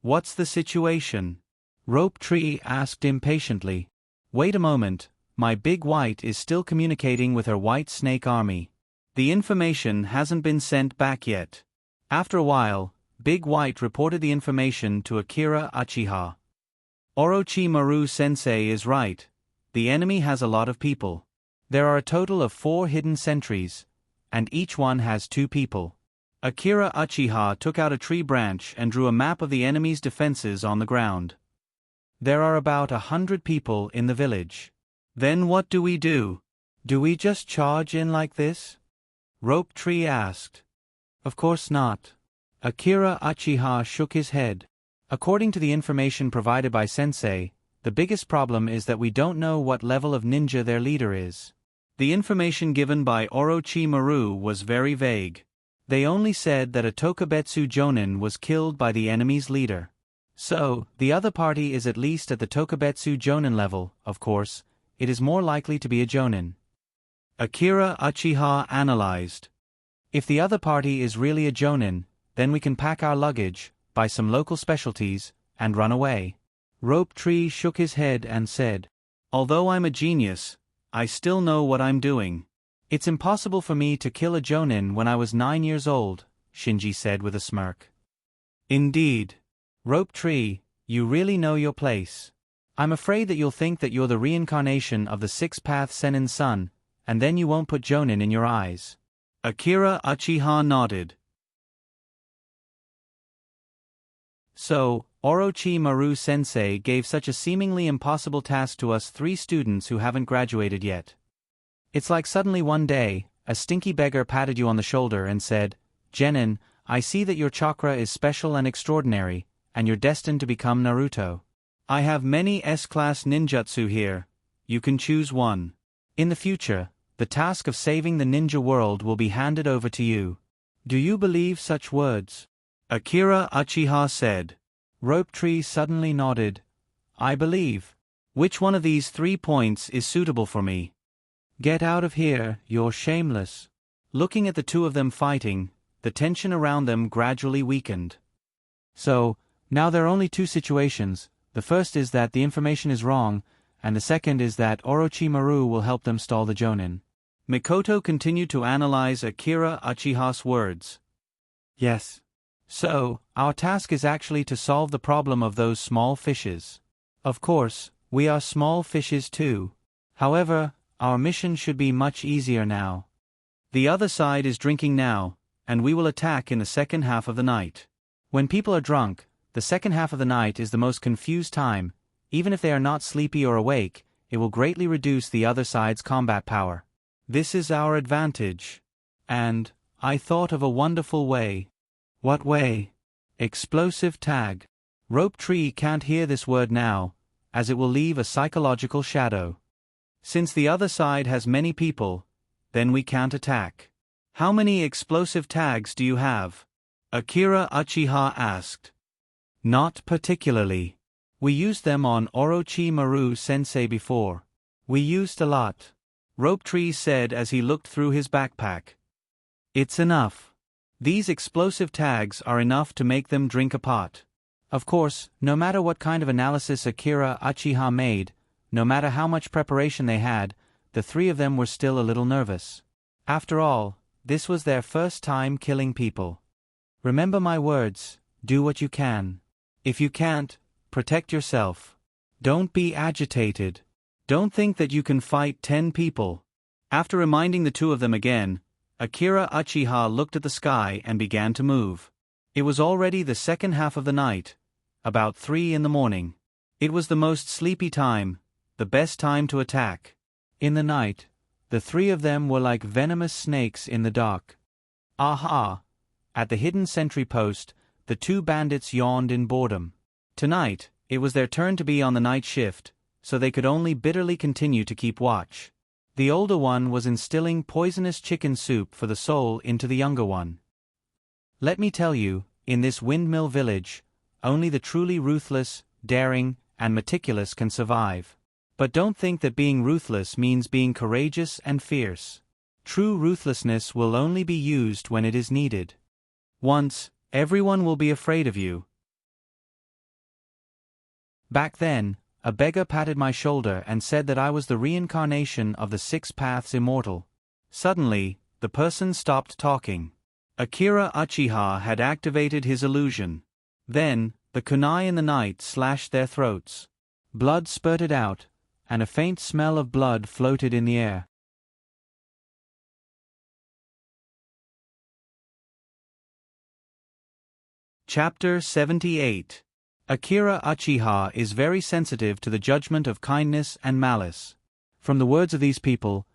What's the situation? Rope Tree asked impatiently. Wait a moment, my Big White is still communicating with her White Snake army. The information hasn't been sent back yet. After a while, Big White reported the information to Akira Uchiha. Orochimaru sensei is right. The enemy has a lot of people. There are a total of 4 hidden sentries, and each one has 2 people. Akira Uchiha took out a tree branch and drew a map of the enemy's defenses on the ground. There are about 100 people in the village. Then what do we do? Do we just charge in like this? Rope Tree asked. Of course not. Akira Uchiha shook his head. According to the information provided by Sensei, the biggest problem is that we don't know what level of ninja their leader is. The information given by Orochimaru was very vague. They only said that a Tokubetsu Jonin was killed by the enemy's leader. So, the other party is at least at the Tokubetsu Jonin level, of course. It is more likely to be a Jonin. Akira Uchiha analyzed. If the other party is really a Jonin, then we can pack our luggage, buy some local specialties, and run away. Rope Tree shook his head and said, Although I'm a genius, I still know what I'm doing. It's impossible for me to kill a Jonin when I was 9 years old, Shinji said with a smirk. Indeed. Rope Tree, you really know your place. I'm afraid that you'll think that you're the reincarnation of the Six-Path Sennin Sun, and then you won't put Jonin in your eyes. Akira Uchiha nodded. So, Orochimaru Sensei gave such a seemingly impossible task to us 3 students who haven't graduated yet. It's like suddenly one day, a stinky beggar patted you on the shoulder and said, Genin, I see that your chakra is special and extraordinary, and you're destined to become Naruto. I have many S-class ninjutsu here. You can choose one. In the future, the task of saving the ninja world will be handed over to you. Do you believe such words? Akira Uchiha said. Rope Tree suddenly nodded. I believe. Which one of these 3 points is suitable for me? Get out of here, you're shameless. Looking at the two of them fighting, the tension around them gradually weakened. So, now there are only two situations. The first is that the information is wrong, and the second is that Orochimaru will help them stall the Jonin. Mikoto continued to analyze Akira Uchiha's words. Yes. So, our task is actually to solve the problem of those small fishes. Of course, we are small fishes too. However, our mission should be much easier now. The other side is drinking now, and we will attack in the second half of the night. When people are drunk, the second half of the night is the most confused time. Even if they are not sleepy or awake, it will greatly reduce the other side's combat power. This is our advantage. And I thought of a wonderful way. What way? Explosive tag. Rope tree can't hear this word now, as it will leave a psychological shadow. Since the other side has many people, then we can't attack. How many explosive tags do you have? Akira Uchiha asked. Not particularly. We used them on Orochimaru sensei before. We used a lot. Rope tree said as he looked through his backpack. It's enough. These explosive tags are enough to make them drink a pot. Of course, no matter what kind of analysis Akira Uchiha made, no matter how much preparation they had, the three of them were still a little nervous. After all, this was their first time killing people. Remember my words, do what you can. If you can't, protect yourself. Don't be agitated. Don't think that you can fight 10 people. After reminding the two of them again, Akira Uchiha looked at the sky and began to move. It was already the second half of the night, about 3 in the morning. It was the most sleepy time, the best time to attack. In the night, the three of them were like venomous snakes in the dark. Aha! At the hidden sentry post, the two bandits yawned in boredom. Tonight, it was their turn to be on the night shift, so they could only bitterly continue to keep watch. The older one was instilling poisonous chicken soup for the soul into the younger one. Let me tell you, in this windmill village, only the truly ruthless, daring, and meticulous can survive. But don't think that being ruthless means being courageous and fierce. True ruthlessness will only be used when it is needed. Once, everyone will be afraid of you. Back then, a beggar patted my shoulder and said that I was the reincarnation of the 6 Paths Immortal. Suddenly, the person stopped talking. Akira Uchiha had activated his illusion. Then, the kunai in the night slashed their throats. Blood spurted out, and a faint smell of blood floated in the air. Chapter 78. Akira Uchiha is very sensitive to the judgment of kindness and malice. From the words of these people,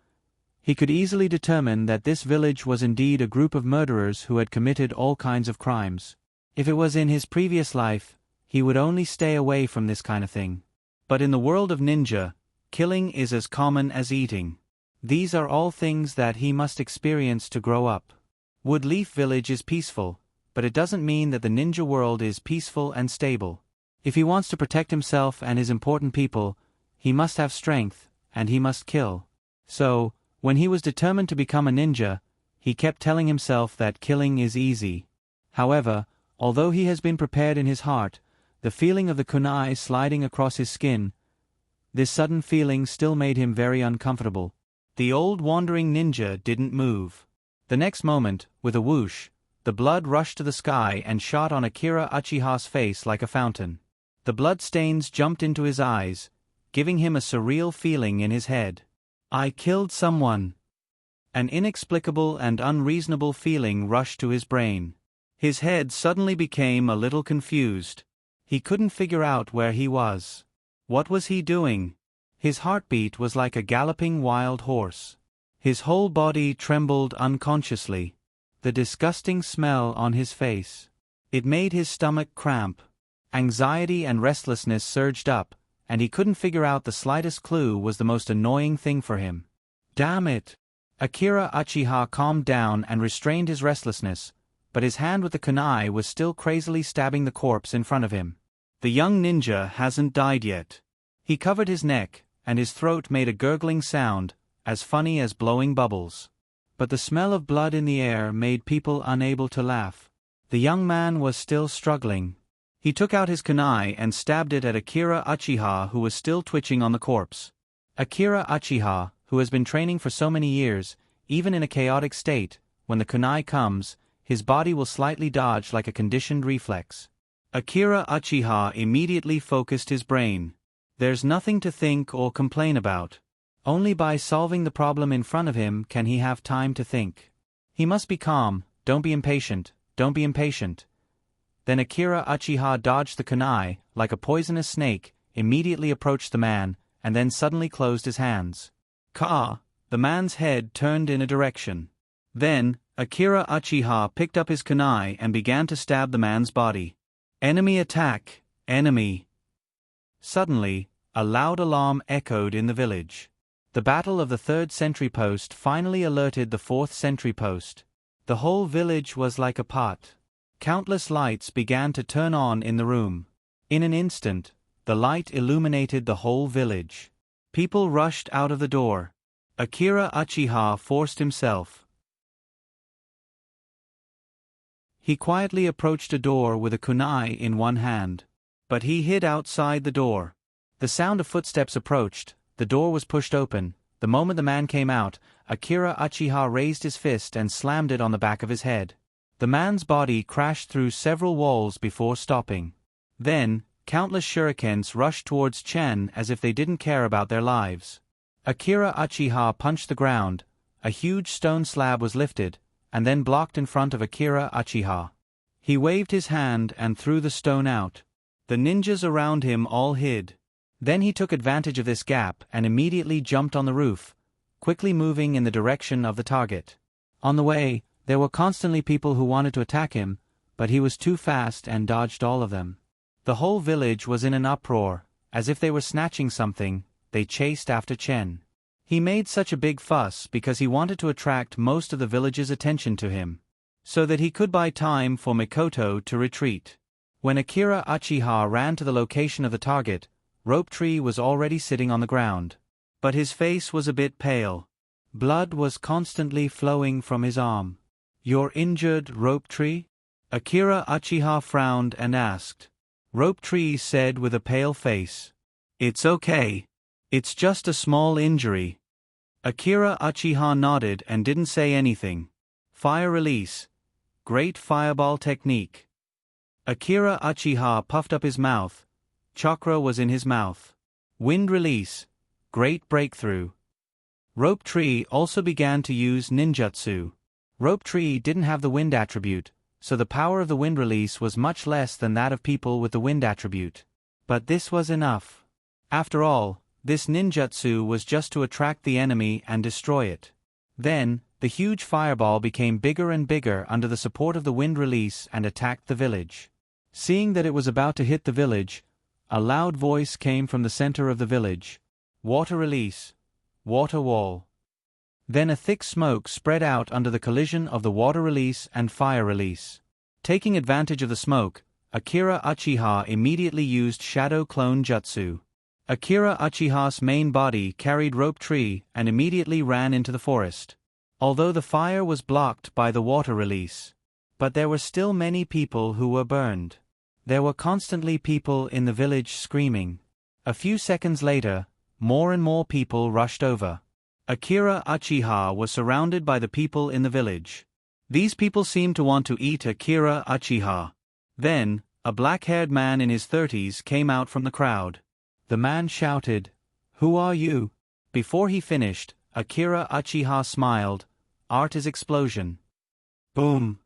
he could easily determine that this village was indeed a group of murderers who had committed all kinds of crimes. If it was in his previous life, he would only stay away from this kind of thing. But in the world of ninja, killing is as common as eating. These are all things that he must experience to grow up. Woodleaf Village is peaceful, but it doesn't mean that the ninja world is peaceful and stable. If he wants to protect himself and his important people, he must have strength, and he must kill. So, when he was determined to become a ninja, he kept telling himself that killing is easy. However, although he has been prepared in his heart, the feeling of the kunai sliding across his skin, this sudden feeling still made him very uncomfortable. The old wandering ninja didn't move. The next moment, with a whoosh, the blood rushed to the sky and shot on Akira Uchiha's face like a fountain. The blood stains jumped into his eyes, giving him a surreal feeling in his head. I killed someone. An inexplicable and unreasonable feeling rushed to his brain. His head suddenly became a little confused. He couldn't figure out where he was. What was he doing? His heartbeat was like a galloping wild horse. His whole body trembled unconsciously. The disgusting smell on his face. It made his stomach cramp. Anxiety and restlessness surged up, and he couldn't figure out the slightest clue was the most annoying thing for him. Damn it! Akira Uchiha calmed down and restrained his restlessness, but his hand with the kunai was still crazily stabbing the corpse in front of him. The young ninja hasn't died yet. He covered his neck, and his throat made a gurgling sound, as funny as blowing bubbles. but the smell of blood in the air made people unable to laugh. The young man was still struggling. He took out his kunai and stabbed it at Akira Uchiha, who was still twitching on the corpse. Akira Uchiha, who has been training for so many years, even in a chaotic state, when the kunai comes, his body will slightly dodge like a conditioned reflex. Akira Uchiha immediately focused his brain. There's nothing to think or complain about. Only by solving the problem in front of him can he have time to think. He must be calm, don't be impatient, don't be impatient. Then Akira Uchiha dodged the kunai, like a poisonous snake, immediately approached the man, and then suddenly closed his hands. Ka! The man's head turned in a direction. Then, Akira Uchiha picked up his kunai and began to stab the man's body. Enemy attack! Enemy! Suddenly, a loud alarm echoed in the village. The battle of the 3rd sentry post finally alerted the 4th sentry post. The whole village was like a pot. Countless lights began to turn on in the room. In an instant, the light illuminated the whole village. People rushed out of the door. Akira Uchiha forced himself. He quietly approached a door with a kunai in one hand. But he hid outside the door. The sound of footsteps approached, the door was pushed open. The moment the man came out, Akira Uchiha raised his fist and slammed it on the back of his head. The man's body crashed through several walls before stopping. Then, countless shurikens rushed towards Chen as if they didn't care about their lives. Akira Uchiha punched the ground, a huge stone slab was lifted, and then blocked in front of Akira Uchiha. He waved his hand and threw the stone out. The ninjas around him all hid. Then he took advantage of this gap and immediately jumped on the roof, quickly moving in the direction of the target. On the way, there were constantly people who wanted to attack him, but he was too fast and dodged all of them. The whole village was in an uproar, as if they were snatching something. They chased after Chen. He made such a big fuss because he wanted to attract most of the village's attention to him, so that he could buy time for Mikoto to retreat. When Akira Uchiha ran to the location of the target, Rope Tree was already sitting on the ground. But his face was a bit pale. Blood was constantly flowing from his arm. "You're injured, Rope Tree?" Akira Uchiha frowned and asked. Rope Tree said with a pale face, "It's okay. It's just a small injury." Akira Uchiha nodded and didn't say anything. Fire release. Great fireball technique. Akira Uchiha puffed up his mouth. Chakra was in his mouth. Wind release. Great breakthrough. Rope Tree also began to use ninjutsu. Rope Tree didn't have the wind attribute, so the power of the wind release was much less than that of people with the wind attribute. But this was enough. After all, this ninjutsu was just to attract the enemy and destroy it. Then, the huge fireball became bigger and bigger under the support of the wind release and attacked the village. Seeing that it was about to hit the village, a loud voice came from the center of the village. Water release. Water wall. Then a thick smoke spread out under the collision of the water release and fire release. Taking advantage of the smoke, Akira Uchiha immediately used Shadow Clone Jutsu. Akira Uchiha's main body carried Rope Tree and immediately ran into the forest. Although the fire was blocked by the water release. But there were still many people who were burned. There were constantly people in the village screaming. A few seconds later, more and more people rushed over. Akira Uchiha was surrounded by the people in the village. These people seemed to want to eat Akira Uchiha. Then, a black-haired man in his 30s came out from the crowd. The man shouted, "Who are you?" Before he finished, Akira Uchiha smiled. Art is explosion. Boom!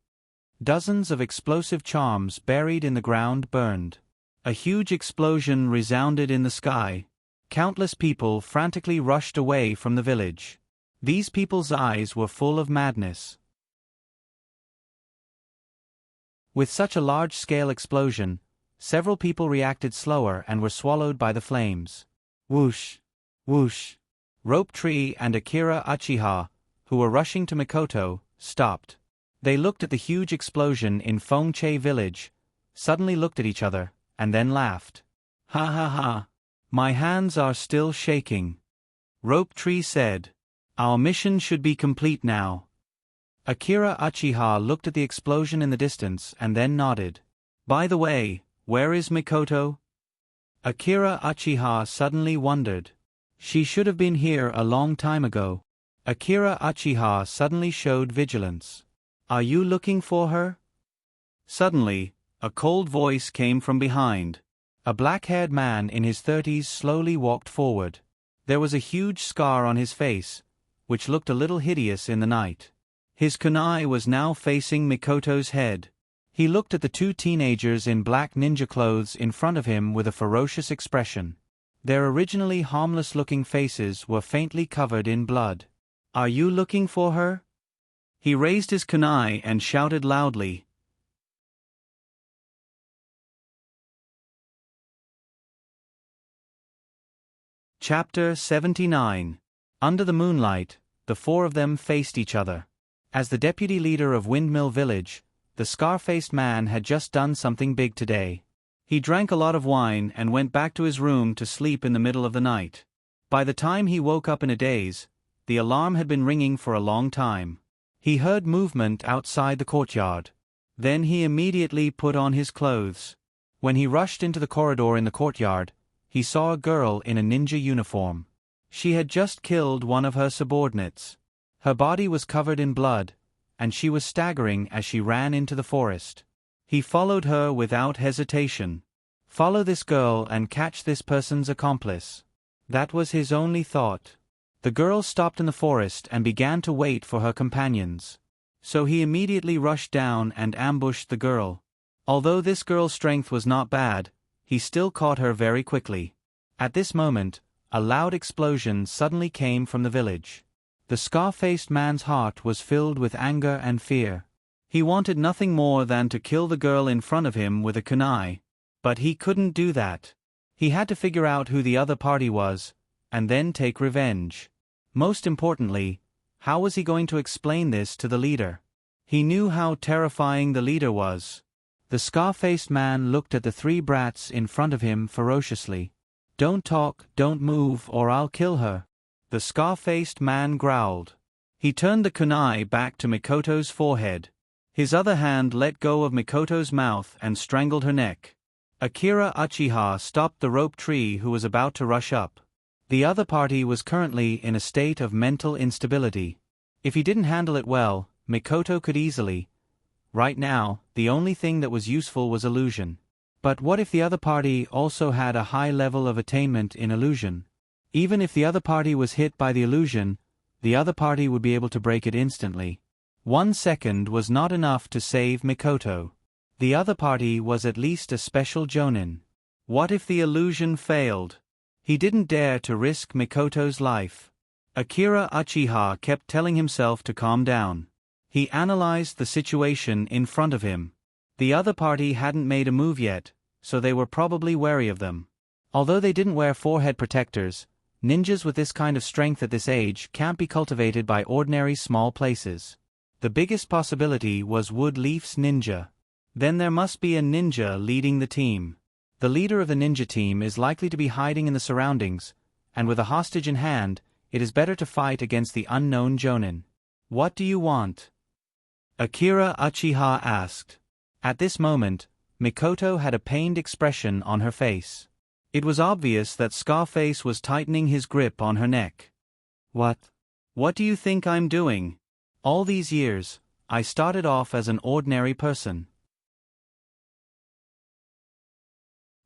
Dozens of explosive charms buried in the ground burned. A huge explosion resounded in the sky. Countless people frantically rushed away from the village. These people's eyes were full of madness. With such a large-scale explosion, several people reacted slower and were swallowed by the flames. Whoosh! Whoosh! Rope Tree and Akira Uchiha, who were rushing to Mikoto, stopped. They looked at the huge explosion in Fengche village, suddenly looked at each other, and then laughed. Ha ha ha! My hands are still shaking. Rope Tree said, "Our mission should be complete now. Akira Uchiha looked at the explosion in the distance and then nodded. By the way, where is Mikoto? Akira Uchiha suddenly wondered. She should have been here a long time ago. Akira Uchiha suddenly showed vigilance. Are you looking for her? Suddenly, a cold voice came from behind. A black-haired man in his 30s slowly walked forward. There was a huge scar on his face, which looked a little hideous in the night. His kunai was now facing Mikoto's head. He looked at the two teenagers in black ninja clothes in front of him with a ferocious expression. Their originally harmless-looking faces were faintly covered in blood. Are you looking for her? He raised his kunai and shouted loudly. Chapter 79. Under the moonlight, the four of them faced each other. As the deputy leader of Windmill Village, the scar-faced man had just done something big today. He drank a lot of wine and went back to his room to sleep in the middle of the night. By the time he woke up in a daze, the alarm had been ringing for a long time. He heard movement outside the courtyard. Then he immediately put on his clothes. When he rushed into the corridor in the courtyard, he saw a girl in a ninja uniform. She had just killed one of her subordinates. Her body was covered in blood, and she was staggering as she ran into the forest. He followed her without hesitation. Follow this girl and catch this person's accomplice. That was his only thought. The girl stopped in the forest and began to wait for her companions. So he immediately rushed down and ambushed the girl. Although this girl's strength was not bad, he still caught her very quickly. At this moment, a loud explosion suddenly came from the village. The scar-faced man's heart was filled with anger and fear. He wanted nothing more than to kill the girl in front of him with a kunai. But he couldn't do that. He had to figure out who the other party was, and then take revenge. Most importantly, how was he going to explain this to the leader? He knew how terrifying the leader was. The scar-faced man looked at the three brats in front of him ferociously. Don't talk, don't move, or I'll kill her. The scar-faced man growled. He turned the kunai back to Mikoto's forehead. His other hand let go of Mikoto's mouth and strangled her neck. Akira Uchiha stopped the rope tree who was about to rush up. The other party was currently in a state of mental instability. If he didn't handle it well, Mikoto could easily. Right now, the only thing that was useful was illusion. But what if the other party also had a high level of attainment in illusion? Even if the other party was hit by the illusion, the other party would be able to break it instantly. 1 second was not enough to save Mikoto. The other party was at least a special jonin. What if the illusion failed? He didn't dare to risk Mikoto's life. Akira Uchiha kept telling himself to calm down. He analyzed the situation in front of him. The other party hadn't made a move yet, so they were probably wary of them. Although they didn't wear forehead protectors, ninjas with this kind of strength at this age can't be cultivated by ordinary small places. The biggest possibility was Wood Leaf's ninja. Then there must be a ninja leading the team. The leader of the ninja team is likely to be hiding in the surroundings, and with a hostage in hand, it is better to fight against the unknown jonin. What do you want? Akira Uchiha asked. At this moment, Mikoto had a pained expression on her face. It was obvious that Scarface was tightening his grip on her neck. What do you think I'm doing? All these years, I started off as an ordinary person.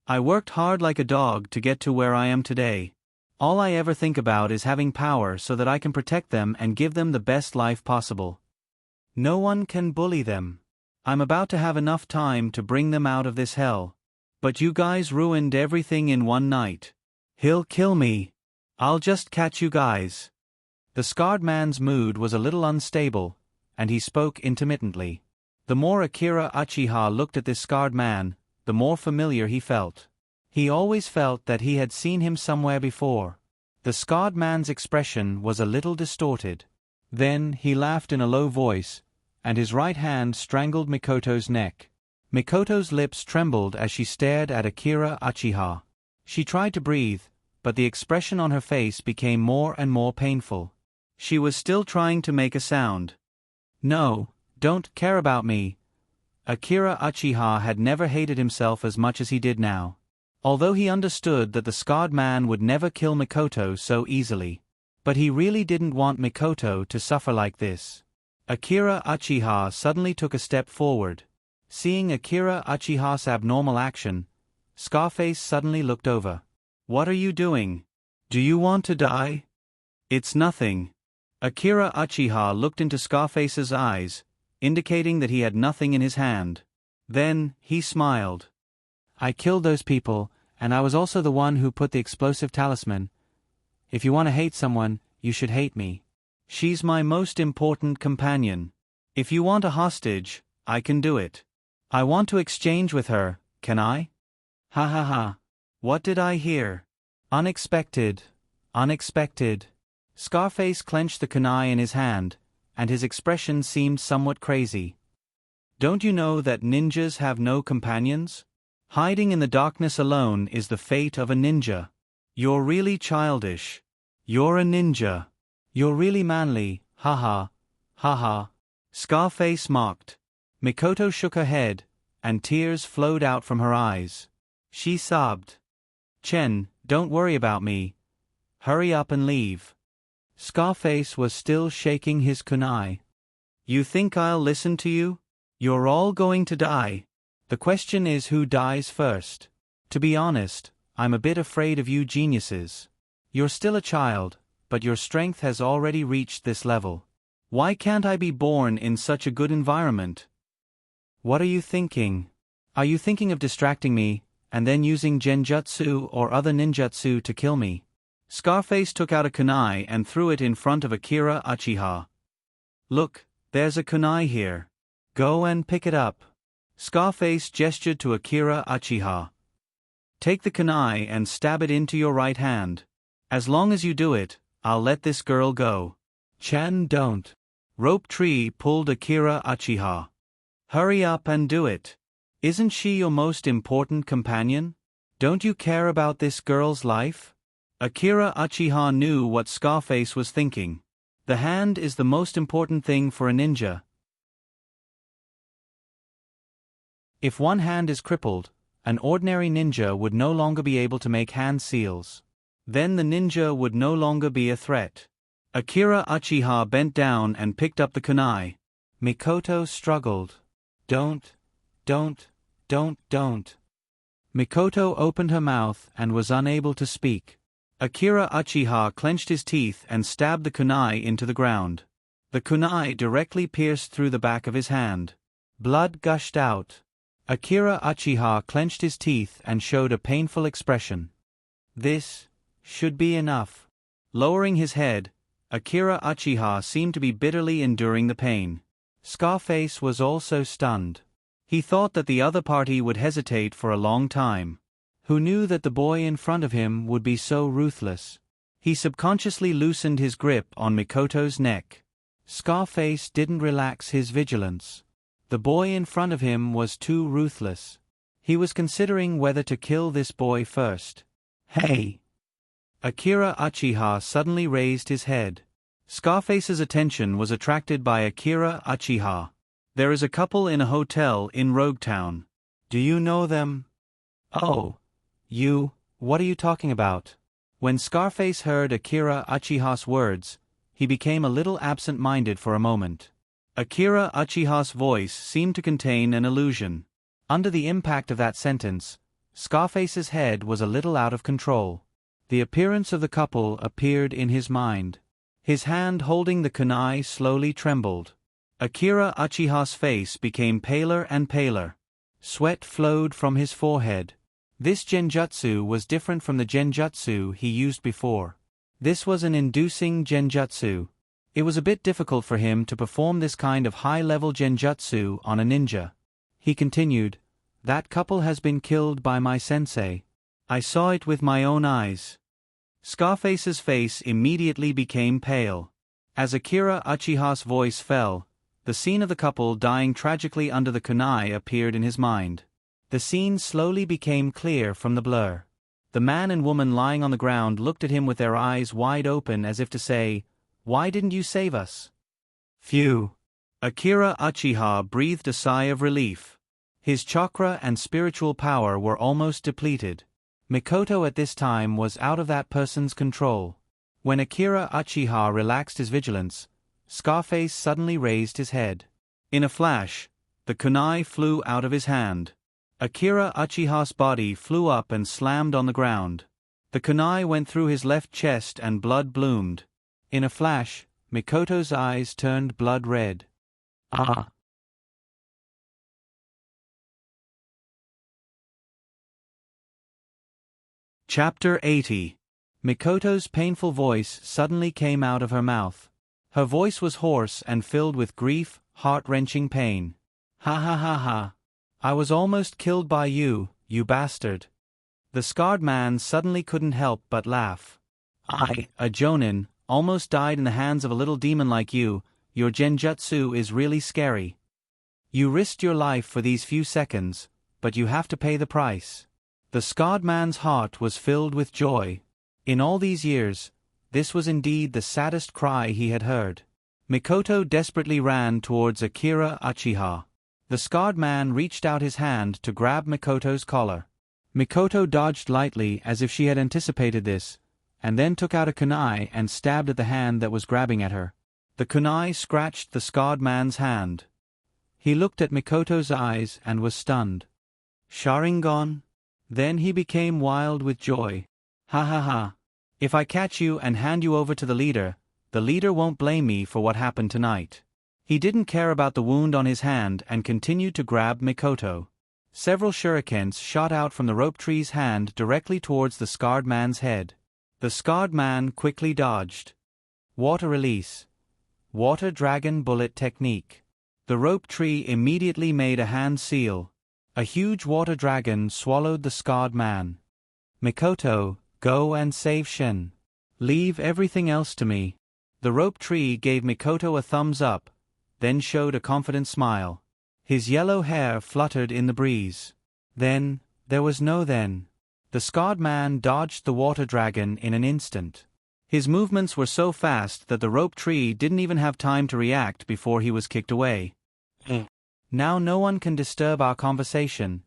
I worked hard like a dog to get to where I am today. All I ever think about is having power so that I can protect them and give them the best life possible. No one can bully them. I'm about to have enough time to bring them out of this hell. But you guys ruined everything in one night. He'll kill me. I'll just catch you guys. The scarred man's mood was a little unstable, and he spoke intermittently. The more Akira Uchiha looked at this scarred man, the more familiar he felt. He always felt that he had seen him somewhere before. The scarred man's expression was a little distorted. Then he laughed in a low voice, and his right hand strangled Mikoto's neck. Mikoto's lips trembled as she stared at Akira Uchiha. She tried to breathe, but the expression on her face became more and more painful. She was still trying to make a sound. No, don't care about me. Akira Uchiha had never hated himself as much as he did now. Although he understood that the scarred man would never kill Mikoto so easily. But he really didn't want Mikoto to suffer like this. Akira Uchiha suddenly took a step forward. Seeing Akira Uchiha's abnormal action, Scarface suddenly looked over. What are you doing? Do you want to die? It's nothing. Akira Uchiha looked into Scarface's eyes, indicating that he had nothing in his hand. Then, he smiled. I killed those people, and I was also the one who put the explosive talisman. If you want to hate someone, you should hate me. She's my most important companion. If you want a hostage, I can do it. I want to exchange with her, can I? Ha ha ha. What did I hear? Unexpected. Unexpected. Scarface clenched the kunai in his hand, and his expression seemed somewhat crazy. Don't you know that ninjas have no companions? Hiding in the darkness alone is the fate of a ninja. You're really childish. You're a ninja. You're really manly, haha, haha. Scarface mocked. Mikoto shook her head, and tears flowed out from her eyes. She sobbed. Chen, don't worry about me. Hurry up and leave. Scarface was still shaking his kunai. You think I'll listen to you? You're all going to die. The question is who dies first. To be honest, I'm a bit afraid of you geniuses. You're still a child, but your strength has already reached this level. Why can't I be born in such a good environment? What are you thinking? Are you thinking of distracting me, and then using genjutsu or other ninjutsu to kill me? Scarface took out a kunai and threw it in front of Akira Uchiha. Look, there's a kunai here. Go and pick it up. Scarface gestured to Akira Uchiha. Take the kunai and stab it into your right hand. As long as you do it, I'll let this girl go. Chan, don't. Rope Tree pulled Akira Uchiha. Hurry up and do it. Isn't she your most important companion? Don't you care about this girl's life? Akira Uchiha knew what Scarface was thinking. The hand is the most important thing for a ninja. If one hand is crippled, an ordinary ninja would no longer be able to make hand seals. Then the ninja would no longer be a threat. Akira Uchiha bent down and picked up the kunai. Mikoto struggled. Don't. Mikoto opened her mouth and was unable to speak. Akira Uchiha clenched his teeth and stabbed the kunai into the ground. The kunai directly pierced through the back of his hand. Blood gushed out. Akira Uchiha clenched his teeth and showed a painful expression. This should be enough. Lowering his head, Akira Uchiha seemed to be bitterly enduring the pain. Scarface was also stunned. He thought that the other party would hesitate for a long time. Who knew that the boy in front of him would be so ruthless? He subconsciously loosened his grip on Mikoto's neck. Scarface didn't relax his vigilance. The boy in front of him was too ruthless. He was considering whether to kill this boy first. Hey! Akira Uchiha suddenly raised his head. Scarface's attention was attracted by Akira Uchiha. There is a couple in a hotel in Rogue Town. Do you know them? Oh. What are you talking about? When Scarface heard Akira Uchiha's words, he became a little absent-minded for a moment. Akira Uchiha's voice seemed to contain an illusion. Under the impact of that sentence, Scarface's head was a little out of control. The appearance of the couple appeared in his mind. His hand holding the kunai slowly trembled. Akira Uchiha's face became paler and paler. Sweat flowed from his forehead. This genjutsu was different from the genjutsu he used before. This was an inducing genjutsu. It was a bit difficult for him to perform this kind of high-level genjutsu on a ninja. He continued, "That couple has been killed by my sensei. I saw it with my own eyes." Scarface's face immediately became pale. As Akira Uchiha's voice fell, the scene of the couple dying tragically under the kunai appeared in his mind. The scene slowly became clear from the blur. The man and woman lying on the ground looked at him with their eyes wide open as if to say, "Why didn't you save us?" Phew! Akira Uchiha breathed a sigh of relief. His chakra and spiritual power were almost depleted. Mikoto at this time was out of that person's control. When Akira Uchiha relaxed his vigilance, Scarface suddenly raised his head. In a flash, the kunai flew out of his hand. Akira Uchiha's body flew up and slammed on the ground. The kunai went through his left chest and blood bloomed. In a flash, Mikoto's eyes turned blood red. Ah! Chapter 80. Mikoto's painful voice suddenly came out of her mouth. Her voice was hoarse and filled with grief, heart-wrenching pain. Ha ha ha ha. I was almost killed by you, you bastard. The scarred man suddenly couldn't help but laugh. I, a jonin, almost died in the hands of a little demon like you. Your genjutsu is really scary. You risked your life for these few seconds, but you have to pay the price. The scarred man's heart was filled with joy. In all these years, this was indeed the saddest cry he had heard. Mikoto desperately ran towards Akira Uchiha. The scarred man reached out his hand to grab Mikoto's collar. Mikoto dodged lightly as if she had anticipated this, and then took out a kunai and stabbed at the hand that was grabbing at her. The kunai scratched the scarred man's hand. He looked at Mikoto's eyes and was stunned. Sharingan? Then he became wild with joy. Ha ha ha. If I catch you and hand you over to the leader won't blame me for what happened tonight. He didn't care about the wound on his hand and continued to grab Mikoto. Several shurikens shot out from the rope tree's hand directly towards the scarred man's head. The scarred man quickly dodged. Water release. Water dragon bullet technique. The rope tree immediately made a hand seal. A huge water dragon swallowed the scarred man. Mikoto, go and save Shin. Leave everything else to me. The rope tree gave Mikoto a thumbs up, then showed a confident smile. His yellow hair fluttered in the breeze. Then, there was no then. The scarred man dodged the water dragon in an instant. His movements were so fast that the rope tree didn't even have time to react before he was kicked away. Now no one can disturb our conversation.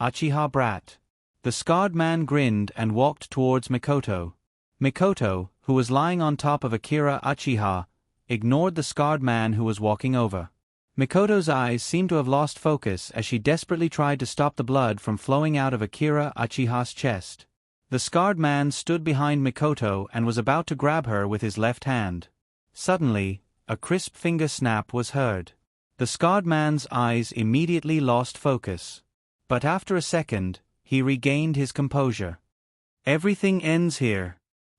Uchiha brat. The scarred man grinned and walked towards Mikoto. Mikoto, who was lying on top of Akira Uchiha, ignored the scarred man who was walking over. Mikoto's eyes seemed to have lost focus as she desperately tried to stop the blood from flowing out of Akira Uchiha's chest. The scarred man stood behind Mikoto and was about to grab her with his left hand. Suddenly, a crisp finger snap was heard. The scarred man's eyes immediately lost focus. But after a second, he regained his composure. Everything ends here.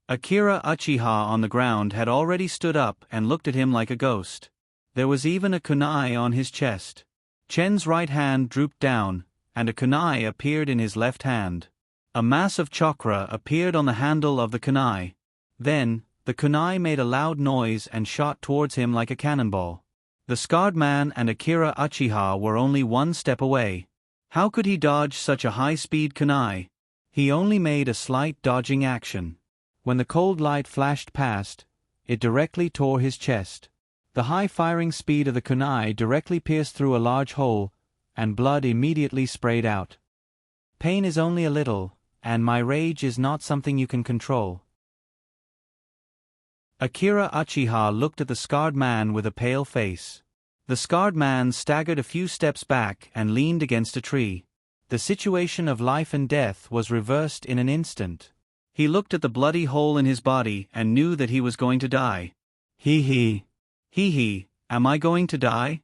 Akira Uchiha on the ground had already stood up and looked at him like a ghost. There was even a kunai on his chest. Chen's right hand drooped down, and a kunai appeared in his left hand. A mass of chakra appeared on the handle of the kunai. Then, the kunai made a loud noise and shot towards him like a cannonball. The scarred man and Akira Uchiha were only one step away. How could he dodge such a high-speed kunai? He only made a slight dodging action. When the cold light flashed past, it directly tore his chest. The high-firing speed of the kunai directly pierced through a large hole, and blood immediately sprayed out. Pain is only a little, and my rage is not something you can control. Akira Uchiha looked at the scarred man with a pale face. The scarred man staggered a few steps back and leaned against a tree. The situation of life and death was reversed in an instant. He looked at the bloody hole in his body and knew that he was going to die. Hee, am I going to die?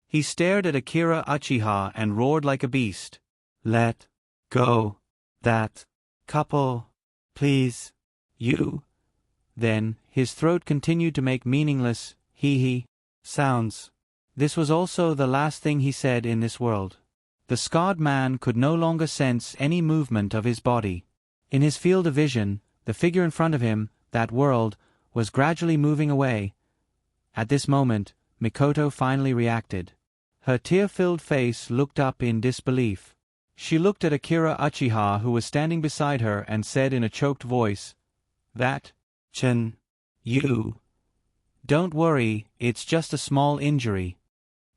He stared at Akira Uchiha and roared like a beast. Let go that couple, please. You. Then, his throat continued to make meaningless, hee sounds. This was also the last thing he said in this world. The scarred man could no longer sense any movement of his body. In his field of vision, the figure in front of him, that world, was gradually moving away. At this moment, Mikoto finally reacted. Her tear-filled face looked up in disbelief. She looked at Akira Uchiha, who was standing beside her, and said in a choked voice, "That, Chen, you. Don't worry, it's just a small injury."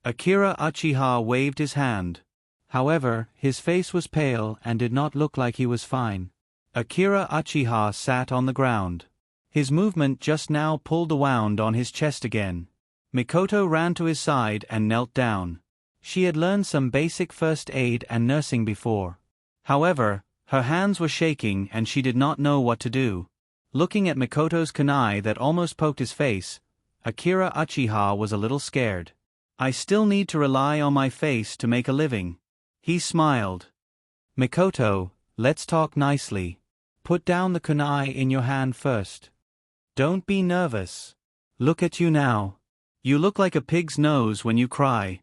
Akira Uchiha waved his hand. However, his face was pale and did not look like he was fine. Akira Uchiha sat on the ground. His movement just now pulled the wound on his chest again. Mikoto ran to his side and knelt down. She had learned some basic first aid and nursing before. However, her hands were shaking and she did not know what to do. Looking at Mikoto's kunai that almost poked his face, Akira Uchiha was a little scared. I still need to rely on my face to make a living. He smiled. Mikoto, let's talk nicely. Put down the kunai in your hand first. Don't be nervous. Look at you now. You look like a pig's nose when you cry.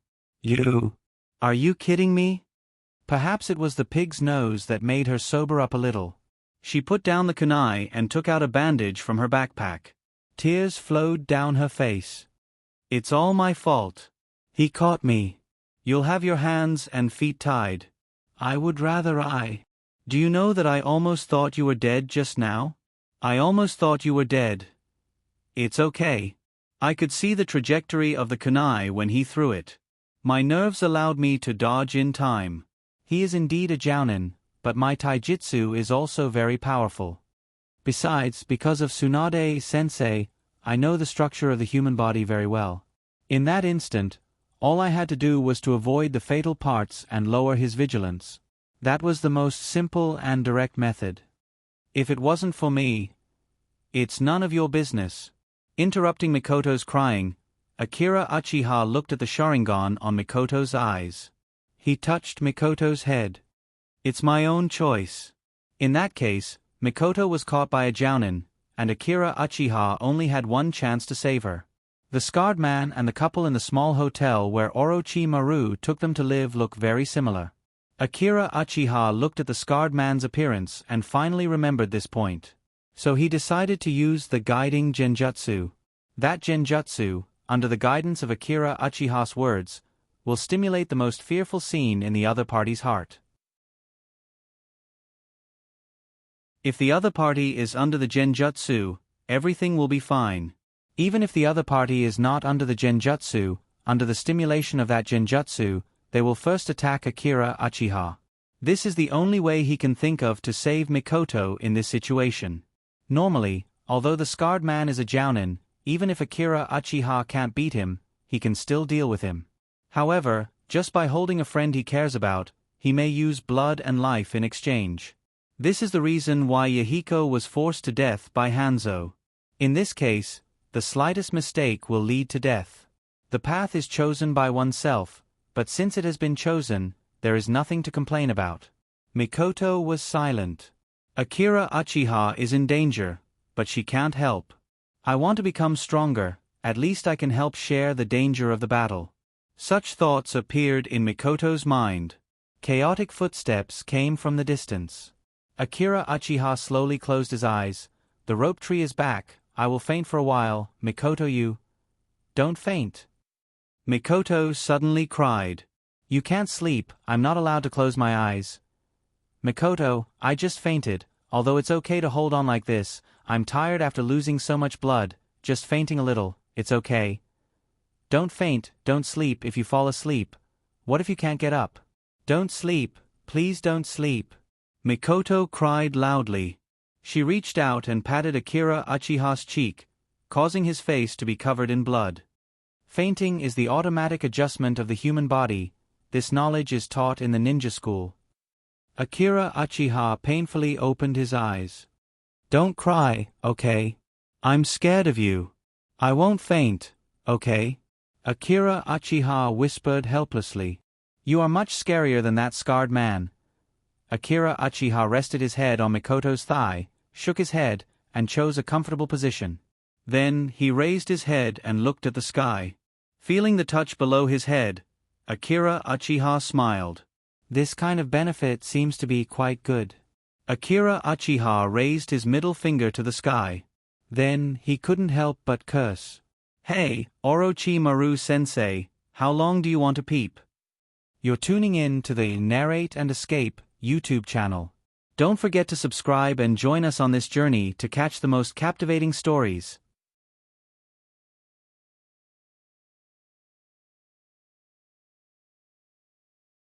Are you kidding me? Perhaps it was the pig's nose that made her sober up a little. She put down the kunai and took out a bandage from her backpack. Tears flowed down her face. It's all my fault. He caught me. You'll have your hands and feet tied. I would rather Do you know that I almost thought you were dead just now? I almost thought you were dead. It's okay. I could see the trajectory of the kunai when he threw it. My nerves allowed me to dodge in time. He is indeed a jounin, but my taijutsu is also very powerful. Besides, because of Tsunade-sensei, I know the structure of the human body very well. In that instant, all I had to do was to avoid the fatal parts and lower his vigilance. That was the most simple and direct method. If it wasn't for me, it's none of your business. Interrupting Mikoto's crying, Akira Uchiha looked at the Sharingan on Mikoto's eyes. He touched Mikoto's head. It's my own choice. In that case, Mikoto was caught by a jounin, and Akira Uchiha only had one chance to save her. The scarred man and the couple in the small hotel where Orochimaru took them to live look very similar. Akira Uchiha looked at the scarred man's appearance and finally remembered this point. So he decided to use the guiding genjutsu. That genjutsu, under the guidance of Akira Uchiha's words, will stimulate the most fearful scene in the other party's heart. If the other party is under the genjutsu, everything will be fine. Even if the other party is not under the genjutsu, under the stimulation of that genjutsu, they will first attack Akira Uchiha. This is the only way he can think of to save Mikoto in this situation. Normally, although the scarred man is a jounin, even if Akira Uchiha can't beat him, he can still deal with him. However, just by holding a friend he cares about, he may use blood and life in exchange. This is the reason why Yahiko was forced to death by Hanzo. In this case, the slightest mistake will lead to death. The path is chosen by oneself, but since it has been chosen, there is nothing to complain about. Mikoto was silent. Akira Uchiha is in danger, but she can't help. I want to become stronger, at least I can help share the danger of the battle. Such thoughts appeared in Mikoto's mind. Chaotic footsteps came from the distance. Akira Uchiha slowly closed his eyes. The rope tree is back, I will faint for a while, Mikoto you. Don't faint. Mikoto suddenly cried. You can't sleep, I'm not allowed to close my eyes. Mikoto, I just fainted, although it's okay to hold on like this, I'm tired after losing so much blood, just fainting a little, it's okay. Don't faint, don't sleep if you fall asleep. What if you can't get up? Don't sleep, please don't sleep. Mikoto cried loudly. She reached out and patted Akira Uchiha's cheek, causing his face to be covered in blood. Fainting is the automatic adjustment of the human body. This knowledge is taught in the ninja school. Akira Uchiha painfully opened his eyes. Don't cry, okay? I'm scared of you. I won't faint, okay? Akira Uchiha whispered helplessly. You are much scarier than that scarred man. Akira Uchiha rested his head on Mikoto's thigh, shook his head, and chose a comfortable position. Then, he raised his head and looked at the sky. Feeling the touch below his head, Akira Uchiha smiled. This kind of benefit seems to be quite good. Akira Uchiha raised his middle finger to the sky. Then, he couldn't help but curse. Hey, Orochimaru-sensei, how long do you want to peep? You're tuning in to the Narrate and Escape YouTube channel. Don't forget to subscribe and join us on this journey to catch the most captivating stories.